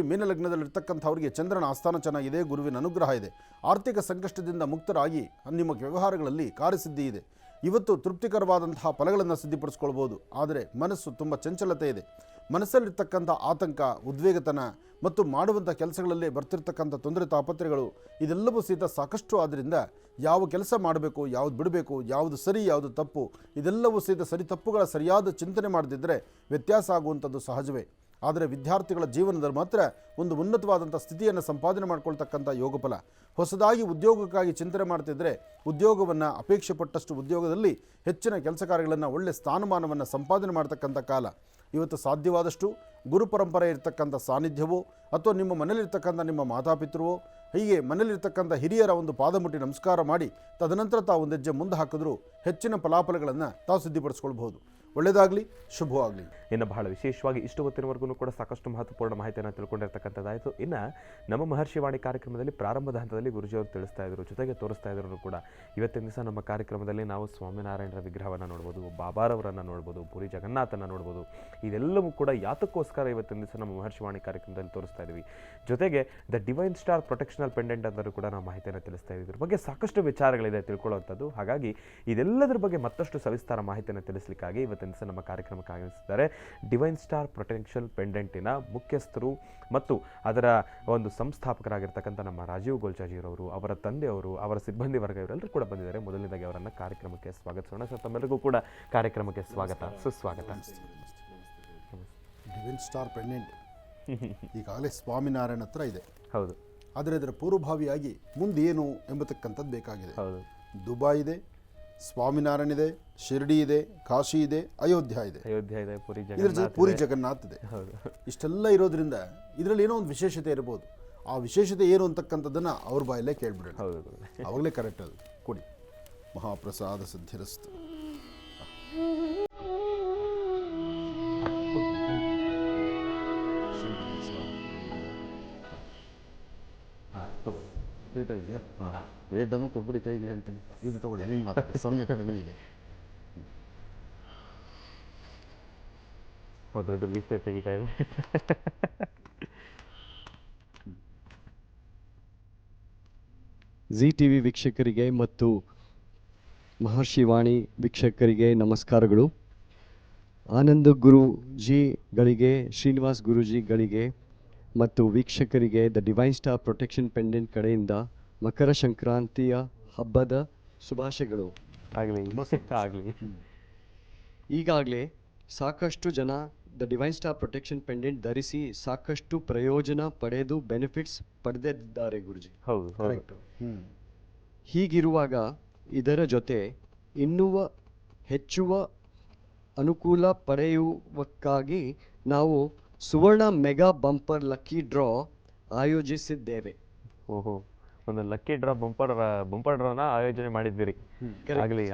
ಮೀನಲಗ್ನದಲ್ಲಿರ್ತಕ್ಕಂಥವ್ರಿಗೆ ಚಂದ್ರನ ಆಸ್ಥಾನ ಚೆನ್ನಾಗಿದೆ, ಗುರುವಿನ ಅನುಗ್ರಹ ಇದೆ, ಆರ್ಥಿಕ ಸಂಕಷ್ಟದಿಂದ ಮುಕ್ತರಾಗಿ ನಿಮ್ಮ ವ್ಯವಹಾರಗಳಲ್ಲಿ ಕಾರ್ಯಸಿದ್ಧಿ ಇದೆ. ಇವತ್ತು ತೃಪ್ತಿಕರವಾದಂತಹ ಫಲಗಳನ್ನು ಸಿದ್ಧಿಪಡಿಸ್ಕೊಳ್ಬೋದು. ಆದರೆ ಮನಸ್ಸು ತುಂಬ ಚಂಚಲತೆ ಇದೆ. ಮನಸ್ಸಲ್ಲಿರ್ತಕ್ಕಂಥ ಆತಂಕ, ಉದ್ವೇಗತನ ಮತ್ತು ಮಾಡುವಂಥ ಕೆಲಸಗಳಲ್ಲೇ ಬರ್ತಿರ್ತಕ್ಕಂಥ ತೊಂದರೆ ತಾಪತ್ರೆಗಳು ಇದೆಲ್ಲವೂ ಸಹಿತ ಸಾಕಷ್ಟು. ಆದ್ದರಿಂದ ಯಾವ ಕೆಲಸ ಮಾಡಬೇಕು, ಯಾವುದು ಬಿಡಬೇಕು, ಯಾವುದು ಸರಿ, ಯಾವುದು ತಪ್ಪು, ಇದೆಲ್ಲವೂ ಸಹಿತ ಸರಿ ತಪ್ಪುಗಳ ಸರಿಯಾದ ಚಿಂತನೆ ಮಾಡದಿದ್ದರೆ ವ್ಯತ್ಯಾಸ ಆಗುವಂಥದ್ದು ಸಹಜವೇ. ಆದರೆ ವಿದ್ಯಾರ್ಥಿಗಳ ಜೀವನದಲ್ಲಿ ಮಾತ್ರ ಒಂದು ಉನ್ನತವಾದಂಥ ಸ್ಥಿತಿಯನ್ನು ಸಂಪಾದನೆ ಮಾಡ್ಕೊಳ್ತಕ್ಕಂಥ ಯೋಗಫಲ. ಹೊಸದಾಗಿ ಉದ್ಯೋಗಕ್ಕಾಗಿ ಚಿಂತನೆ ಮಾಡ್ತಿದ್ರೆ ಉದ್ಯೋಗವನ್ನು ಅಪೇಕ್ಷೆ ಪಟ್ಟಷ್ಟು ಉದ್ಯೋಗದಲ್ಲಿ ಹೆಚ್ಚಿನ ಕೆಲಸ ಕಾರ್ಯಗಳನ್ನು, ಒಳ್ಳೆಯ ಸ್ಥಾನಮಾನವನ್ನು ಸಂಪಾದನೆ ಮಾಡ್ತಕ್ಕಂಥ ಕಾಲ. ಇವತ್ತು ಸಾಧ್ಯವಾದಷ್ಟು ಗುರು ಪರಂಪರೆ ಇರತಕ್ಕಂಥ ಸಾನ್ನಿಧ್ಯವೋ ಅಥವಾ ನಿಮ್ಮ ಮನೇಲಿರ್ತಕ್ಕಂಥ ನಿಮ್ಮ ಮಾತಾಪಿತೃವೋ, ಹೀಗೆ ಮನೇಲಿರ್ತಕ್ಕಂಥ ಹಿರಿಯರ ಒಂದು ಪಾದಮುಟ್ಟಿ ನಮಸ್ಕಾರ ಮಾಡಿ ತದನಂತರ ತಾವು ಒಂದು ಹೆಜ್ಜೆ ಮುಂದೆ ಹಾಕಿದ್ರೂ ಹೆಚ್ಚಿನ ಫಲಾಫಲಗಳನ್ನು ತಾವು ಸಿದ್ಧಿಪಡಿಸ್ಕೊಳ್ಬಹುದು. ಒಳ್ಳೆಯದಾಗಲಿ, ಶುಭವಾಗಲಿ. ಇನ್ನು ಬಹಳ ವಿಶೇಷವಾಗಿ ಇಷ್ಟು ಹೊತ್ತಿನವರೆಗೂ ಕೂಡ ಸಾಕಷ್ಟು ಮಹತ್ವಪೂರ್ಣ ಮಾಹಿತಿಯನ್ನು ತಿಳ್ಕೊಂಡಿರ್ತಕ್ಕಂಥದ್ದಾಯಿತು. ಇನ್ನು ನಮ್ಮ ಮಹರ್ಷಿವಾಣಿ ಕಾರ್ಯಕ್ರಮದಲ್ಲಿ ಪ್ರಾರಂಭದ ಹಂತದಲ್ಲಿ ಗುರುಜಿಯವರು ತಿಳಿಸ್ತಾ ಇದ್ರು, ಜೊತೆಗೆ ತೋರಿಸ್ತಾ ಇದ್ರು ಕೂಡ. ಇವತ್ತಿನ ದಿವಸ ನಮ್ಮ ಕಾರ್ಯಕ್ರಮದಲ್ಲಿ ನಾವು ಸ್ವಾಮಿನಾರಾಯಣರ ವಿಗ್ರಹವನ್ನು ನೋಡ್ಬೋದು, ಬಾಬಾರವರನ್ನು ನೋಡ್ಬೋದು, ಪುರಿ ಜಗನ್ನಾಥನ ನೋಡ್ಬೋದು. ಇದೆಲ್ಲವೂ ಕೂಡ ಯಾತಕ್ಕೋಸ್ಕರ ಇವತ್ತಿನ ದಿವಸ ನಮ್ಮ ಮಹರ್ಷಿವಾಣಿ ಕಾರ್ಯಕ್ರಮದಲ್ಲಿ ತೋರಿಸ್ತಾ ಇದ್ದೀವಿ. ಜೊತೆಗೆ ದ ಡಿವೈನ್ ಸ್ಟಾರ್ ಪ್ರೊಟೆಕ್ಷನಲ್ ಪೆಂಡೆಂಟ್ ಅಂದರೂ ಕೂಡ ನಾವು ಮಾಹಿತಿಯನ್ನು ತಿಳಿಸ್ತಾ ಇದ್ದೀವಿ. ಇದ್ರ ಬಗ್ಗೆ ಸಾಕಷ್ಟು ವಿಚಾರಗಳಿದೆ ತಿಳ್ಕೊಳ್ಳುವಂಥದ್ದು. ಹಾಗಾಗಿ ಇದೆಲ್ಲದರ ಬಗ್ಗೆ ಮತ್ತಷ್ಟು ಸವಿಸ್ತಾರ ಮಾಹಿತಿಯನ್ನು ತಿಳಿಸಲಿಕ್ಕಾಗಿ ಇವತ್ತಿನ ದಿವಸ ನಮ್ಮ ಕಾರ್ಯಕ್ರಮಕ್ಕೆ ಆಗಮಿಸಿದ್ದಾರೆ ಡಿವೈನ್ ಸ್ಟಾರ್ ಪ್ರೊಟೆಕ್ಷನ್ ಪೆಂಡೆಂಟಿನ ಮುಖ್ಯಸ್ಥರು ಮತ್ತು ಅದರ ಒಂದು ಸಂಸ್ಥಾಪಕರಾಗಿರ್ತಕ್ಕಂಥ ನಮ್ಮ ರಾಜೀವ್ ಗೋಲ್ಚಾಜಿಯವರು, ಅವರ ತಂದೆಯವರು, ಅವರ ಸಿಬ್ಬಂದಿ ವರ್ಗ ಇವರೆಲ್ಲರೂ ಕೂಡ ಬಂದಿದ್ದಾರೆ. ಮೊದಲನೇದಾಗಿ ಅವರನ್ನು ಕಾರ್ಯಕ್ರಮಕ್ಕೆ ಸ್ವಾಗತಿಸೋಣ. ಸರ್, ತಮ್ಮೆಲ್ಲರಿಗೂ ಕೂಡ ಕಾರ್ಯಕ್ರಮಕ್ಕೆ ಸ್ವಾಗತ, ಸುಸ್ವಾಗತ. ಡಿವೈನ್ ಸ್ಟಾರ್ ಪೆಂಡೆಂಟ್ ಈಗಾಗಲೇ ಸ್ವಾಮಿನಾರಾಯಣ ಹತ್ರ ಇದೆ. ಹೌದು. ಆದರೆ ಇದರ ಪೂರ್ವಭಾವಿಯಾಗಿ ಮುಂದೆ ಏನು ಎಂಬತಕ್ಕಂಥದ್ದು ಬೇಕಾಗಿದೆ. ಹೌದು. ದುಬೈ ಇದೆ, ಸ್ವಾಮಿನಾರಾಯಣ ಇದೆ, ಶಿರ್ಡಿ ಇದೆ, ಕಾಶಿ ಇದೆ, ಅಯೋಧ್ಯ ಇದೆ, ಇದರ ಜೊತೆ ಪೂರಿ ಜಗನ್ನಾಥ್ ಇದೆ. ಇಷ್ಟೆಲ್ಲ ಇರೋದ್ರಿಂದ ಇದರಲ್ಲಿ ಏನೋ ಒಂದು ವಿಶೇಷತೆ ಇರ್ಬೋದು. ಆ ವಿಶೇಷತೆ ಏನು ಅಂತಕ್ಕಂಥದ್ದನ್ನು ಅವ್ರ ಬಾಯಲ್ಲೇ ಕೇಳ್ಬಿಡೋಣ. ಅವಾಗಲೇ ಕರೆಕ್ಟ್. ಅದು ಕೊಡಿ. ಮಹಾಪ್ರಸಾದ ಸಿದ್ಧಿರಸ್ತು. ಕೊಬ್ಬರಿ ಇದೆ ಹೇಳ್ತೀನಿ. ಇದು ತಗೊಳ್ಳಿ, ಸೊನ್ನೆ ಕಡಿಮೆ ಇದೆ. ತೆಗಿತಾ ಇದೆ. ಜಿ ಟಿವಿ ವೀಕ್ಷಕರಿಗೆ ಮತ್ತು ಮಹರ್ಷಿವಾಣಿ ವೀಕ್ಷಕರಿಗೆ ನಮಸ್ಕಾರಗಳು. ಆನಂದ ಗುರುಜಿಗಳಿಗೆ, ಶ್ರೀನಿವಾಸ್ ಗುರುಜಿಗಳಿಗೆ ಮತ್ತು ವೀಕ್ಷಕರಿಗೆ the divine star protection pendant ಕಡೆಯಿಂದ ಮಕರ ಸಂಕ್ರಾಂತಿಯ ಹಬ್ಬದ ಶುಭಾಶಯಗಳು. ಆಗಲಿ. ಈಗಾಗಲೇ ಸಾಕಷ್ಟು ಜನ the divine star protection pendant ಧರಿಸಿ ಸಾಕಷ್ಟು ಪ್ರಯೋಜನ ಪಡೆದು ಬೆನಿಫಿಟ್ಸ್ ಪಡೆದಿದ್ದಾರೆ ಗುರುಜಿ. ಹೌದು. ಹೀಗಿರುವಾಗ ಇದರ ಜೊತೆ ಇನ್ನೂ ಹೆಚ್ಚುವ ಅನುಕೂಲ ಪಡೆಯುವಕ್ಕಾಗಿ ನಾವು ಸುವರ್ಣ ಮೆಗಾ ಬಂಪರ್ ಲಕ್ಕಿ ಡ್ರಾ ಆಯೋಜಿಸಿದ್ದೇವೆ. ಓಹೋ, ಒಂದು ಲಕ್ಕಿ ಡ್ರಾ ಬಂಪರ್ ಡ್ರಾನ ಆಯೋಜನೆ ಮಾಡಿದ್ದೀರಿ. ಆಗಲಿ.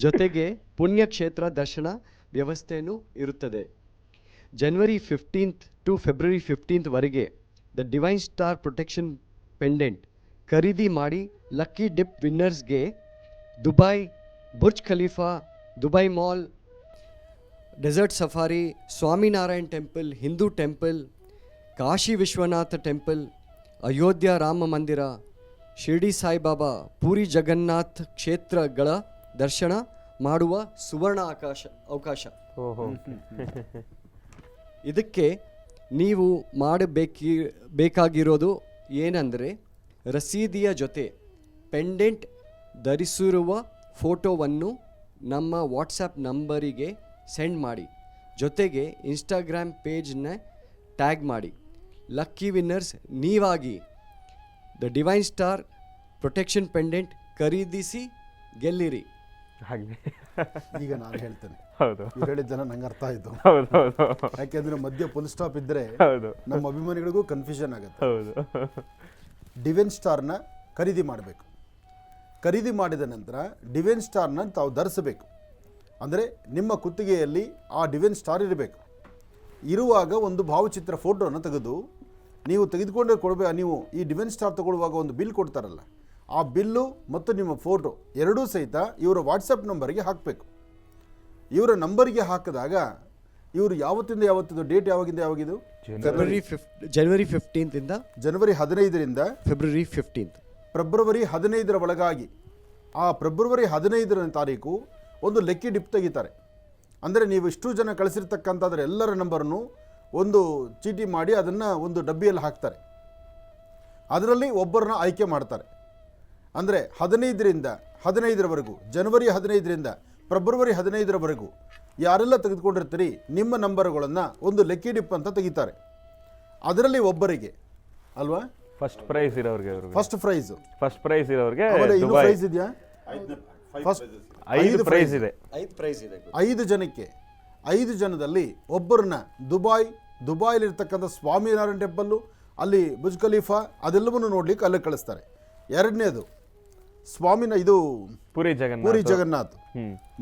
ಜೊತೆಗೆ ಪುಣ್ಯಕ್ಷೇತ್ರ ದರ್ಶನ ವ್ಯವಸ್ಥೆಯೂ ಇರುತ್ತದೆ. ಜನವರಿ 15 to ಫೆಬ್ರವರಿ 15 ವರೆಗೆ the divine star protection pendant ಖರೀದಿ ಮಾಡಿ ಲಕ್ಕಿ ಡಿಪ್ ವಿನ್ನರ್ಸ್ಗೆ Dubai, Burj Khalifa, Dubai mall, desert safari, Swaminarayan temple, Hindu temple, Kashi Vishwanath temple, Ayodhya Rama Mandir, Shirdi Saibaba, puri Jagannath ಕ್ಷೇತ್ರಗಳ ದರ್ಶನ ಮಾಡುವ ಸುವರ್ಣ ಅವಕಾಶ. ಇದಕ್ಕೆ ನೀವು ಬೇಕಾಗಿರೋದು ಏನಂದರೆ ರಸೀದಿಯ ಜೊತೆ ಪೆಂಡೆಂಟ್ ಧರಿಸಿರುವ ಫೋಟೋವನ್ನು ನಮ್ಮ ವಾಟ್ಸಪ್ ನಂಬರಿಗೆ ಸೆಂಡ್ ಮಾಡಿ. ಜೊತೆಗೆ ಇನ್ಸ್ಟಾಗ್ರಾಮ್ ಪೇಜ್ನ ಟ್ಯಾಗ್ ಮಾಡಿ. ಲಕ್ಕಿ ವಿನ್ನರ್ಸ್ ನೀವಾಗಿ the divine star protection pendant ಖರೀದಿಸಿ ಗೆಲ್ಲಿರಿ. ಈಗ ನಾನು ಹೇಳ್ತೇನೆ, ಹೌದು ಇವ್ರು ಹೇಳಿದ ಜನ ನಂಗೆ ಅರ್ಥ ಆಯಿತು. ಹೌದು ಹೌದು ಯಾಕೆಂದರೆ ಮಧ್ಯ ಫುಲ್ ಸ್ಟಾಪ್ ಇದ್ದರೆ ಹೌದು ನಮ್ಮ ಅಭಿಮಾನಿಗಳಿಗೂ ಕನ್ಫ್ಯೂಷನ್ ಆಗುತ್ತೆ. ಹೌದು ಡಿವೈನ್ ಸ್ಟಾರ್ನ ಖರೀದಿ ಮಾಡಬೇಕು. ಖರೀದಿ ಮಾಡಿದ ನಂತರ ಡಿವೈನ್ ಸ್ಟಾರ್ನ ತಾವು ಧರಿಸಬೇಕು. ಅಂದರೆ ನಿಮ್ಮ ಕುತ್ತಿಗೆಯಲ್ಲಿ ಆ ಡಿವೈನ್ ಸ್ಟಾರ್ ಇರಬೇಕು. ಇರುವಾಗ ಒಂದು ಭಾವಚಿತ್ರ ಫೋಟೋನ ತೆಗೆದು ನೀವು ತೆಗೆದುಕೊಂಡೇ ಕೊಡಬೇಕು. ನೀವು ಈ ಡಿವೈನ್ ಸ್ಟಾರ್ ತಗೊಳ್ಳುವಾಗ ಒಂದು ಬಿಲ್ ಕೊಡ್ತಾರಲ್ಲ, ಆ ಬಿಲ್ಲು ಮತ್ತು ನಿಮ್ಮ ಫೋಟೋ ಎರಡೂ ಸಹಿತ ಇವರ ವಾಟ್ಸಪ್ ನಂಬರಿಗೆ ಹಾಕಬೇಕು. ಇವರ ನಂಬರಿಗೆ ಹಾಕಿದಾಗ ಇವರು ಯಾವತ್ತಿಂದ ಯಾವತ್ತಿದು, ಡೇಟ್ ಯಾವಾಗಿಂದ ಯಾವಾಗಿದು? ಜನವರಿ 15 ಇಂದ ಜನವರಿ 15ರಿಂದ ಫೆಬ್ರವರಿ 15. ಫೆಬ್ರವರಿ 15ರ ಒಳಗಾಗಿ ಆ ಫೆಬ್ರವರಿ 15ನೇ ತಾರೀಕು ಒಂದು ಲೆಕ್ಕಿ ಡಿಪ್ ತೆಗಿತಾರೆ. ಅಂದರೆ ನೀವು ಇಷ್ಟು ಜನ ಕಳಿಸಿರ್ತಕ್ಕಂಥದ್ರ ಎಲ್ಲರ ನಂಬರನ್ನು ಒಂದು ಚೀಟಿ ಮಾಡಿ ಅದನ್ನು ಒಂದು ಡಬ್ಬಿಯಲ್ಲಿ ಹಾಕ್ತಾರೆ. ಅದರಲ್ಲಿ ಒಬ್ಬರನ್ನ ಆಯ್ಕೆ ಮಾಡ್ತಾರೆ. ಅಂದರೆ 15ರವರೆಗೂ, ಜನವರಿ 15ರಿಂದ ಫೆಬ್ರವರಿ 15ರವರೆಗೂ ಯಾರೆಲ್ಲ ತೆಗೆದುಕೊಂಡಿರ್ತೀರಿ ನಿಮ್ಮ ನಂಬರ್ಗಳನ್ನು ಒಂದು ಲೆಕ್ಕಿ ಡಿಪ್ ಅಂತ ತೆಗಿತಾರೆ. ಅದರಲ್ಲಿ ಒಬ್ಬರಿಗೆ ಅಲ್ವಾ ಫಸ್ಟ್ ಪ್ರೈಸ್ ಇರೋರಿಗೆ, ಫಸ್ಟ್ ಪ್ರೈಸು. ಫಸ್ಟ್ ಪ್ರೈಸ್ ಇರೋರಿಗೆ ಇನ್ನೂ ಪ್ರೈಸ್ ಇದೆಯಾ? ಫಸ್ಟ್ 5 ಪ್ರೈಸ್ ಇದೆ. 5 ಪ್ರೈಸ್ ಇದೆ. 5 ಜನಕ್ಕೆ, 5 ಜನದಲ್ಲಿ ಒಬ್ಬರನ್ನ ದುಬಾಯಿಲಿರ್ತಕ್ಕಂಥ ಸ್ವಾಮಿನಾರಾಯಣ ಟೆಂಪಲ್ಲು, ಅಲ್ಲಿ ಬುರ್ಜ್ ಖಲೀಫಾ ಅದೆಲ್ಲವನ್ನು ನೋಡ್ಲಿಕ್ಕೆ ಅಲ್ಲಿಗೆ ಕಳಿಸ್ತಾರೆ. ಎರಡನೇದು ಇದು ಪುರಿ ಜಗನ್ನಾಥ್.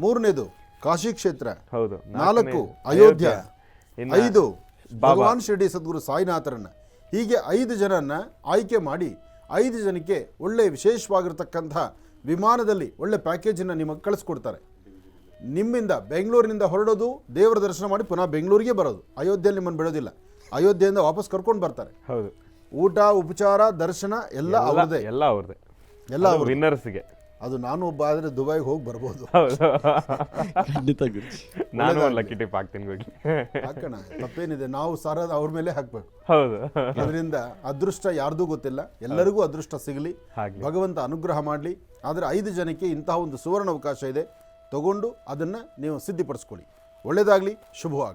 ಮೂರನೇದು ಕಾಶಿ ಕ್ಷೇತ್ರ. ಹೌದು. 4 ಅಯೋಧ್ಯ. 5 ಭಗವಾನ್ ಶಿರಡಿ ಸದ್ಗುರು ಸಾಯಿನಾಥರನ್ನ. ಹೀಗೆ 5 ಜನನ್ನ ಆಯ್ಕೆ ಮಾಡಿ 5 ಜನಕ್ಕೆ ಒಳ್ಳೆ ವಿಶೇಷವಾಗಿರ್ತಕ್ಕಂಥ ವಿಮಾನದಲ್ಲಿ ಒಳ್ಳೆ ಪ್ಯಾಕೇಜನ್ನು ನಿಮಗೆ ಕಳಿಸ್ಕೊಡ್ತಾರೆ. ನಿಮ್ಮಿಂದ ಬೆಂಗಳೂರಿನಿಂದ ಹೊರಡೋದು, ದೇವರ ದರ್ಶನ ಮಾಡಿ ಪುನಃ ಬೆಂಗಳೂರಿಗೆ ಬರೋದು. ಅಯೋಧ್ಯೆಯಲ್ಲಿ ನಿಮ್ಮನ್ನು ಬಿಡೋದಿಲ್ಲ, ಅಯೋಧ್ಯೆಯಿಂದ ವಾಪಸ್ ಕರ್ಕೊಂಡು ಬರ್ತಾರೆ. ಹೌದು. ಊಟ, ಉಪಚಾರ, ದರ್ಶನ ಎಲ್ಲ ಅವ್ರದ್ದೇ. ಎಲ್ಲ ವಿನ್ನರ್ಸ್ಗೆ. ಅದು ನಾನು ಒಬ್ಬ ಆದರೆ ದುಬೈಗೆ ಹೋಗಿ ಬರ್ಬೋದು. ಖಂಡಿತ ಗುರುಜಿ. ನಾನು ಒಂದು ಲಕ್ಕಿ ಟಿಪ್ ಹಾಕ್ತೀನಿ ಹೋಗಿ. ಹಾಕೋಣ, ತಪ್ಪೇನಿದೆ. ನಾವು ಸಾರ ಅವ್ರ ಮೇಲೆ ಹಾಕ್ಬೇಕು. ಹೌದು. ಅದರಿಂದ ಅದೃಷ್ಟ ಯಾರ್ದೂ ಗೊತ್ತಿಲ್ಲ, ಎಲ್ಲರಿಗೂ ಅದೃಷ್ಟ ಸಿಗಲಿ, ಭಗವಂತ ಅನುಗ್ರಹ ಮಾಡಲಿ. ಆದರೆ 5 ಜನಕ್ಕೆ ಇಂತಹ ಒಂದು ಸುವರ್ಣ ಅವಕಾಶ ಇದೆ, ತಗೊಂಡು ಅದನ್ನು ನೀವು ಸಿದ್ಧಿಪಡಿಸ್ಕೊಳ್ಳಿ. ಒಳ್ಳೆಯದಾಗಲಿ, ಶುಭವಾಗಲಿ.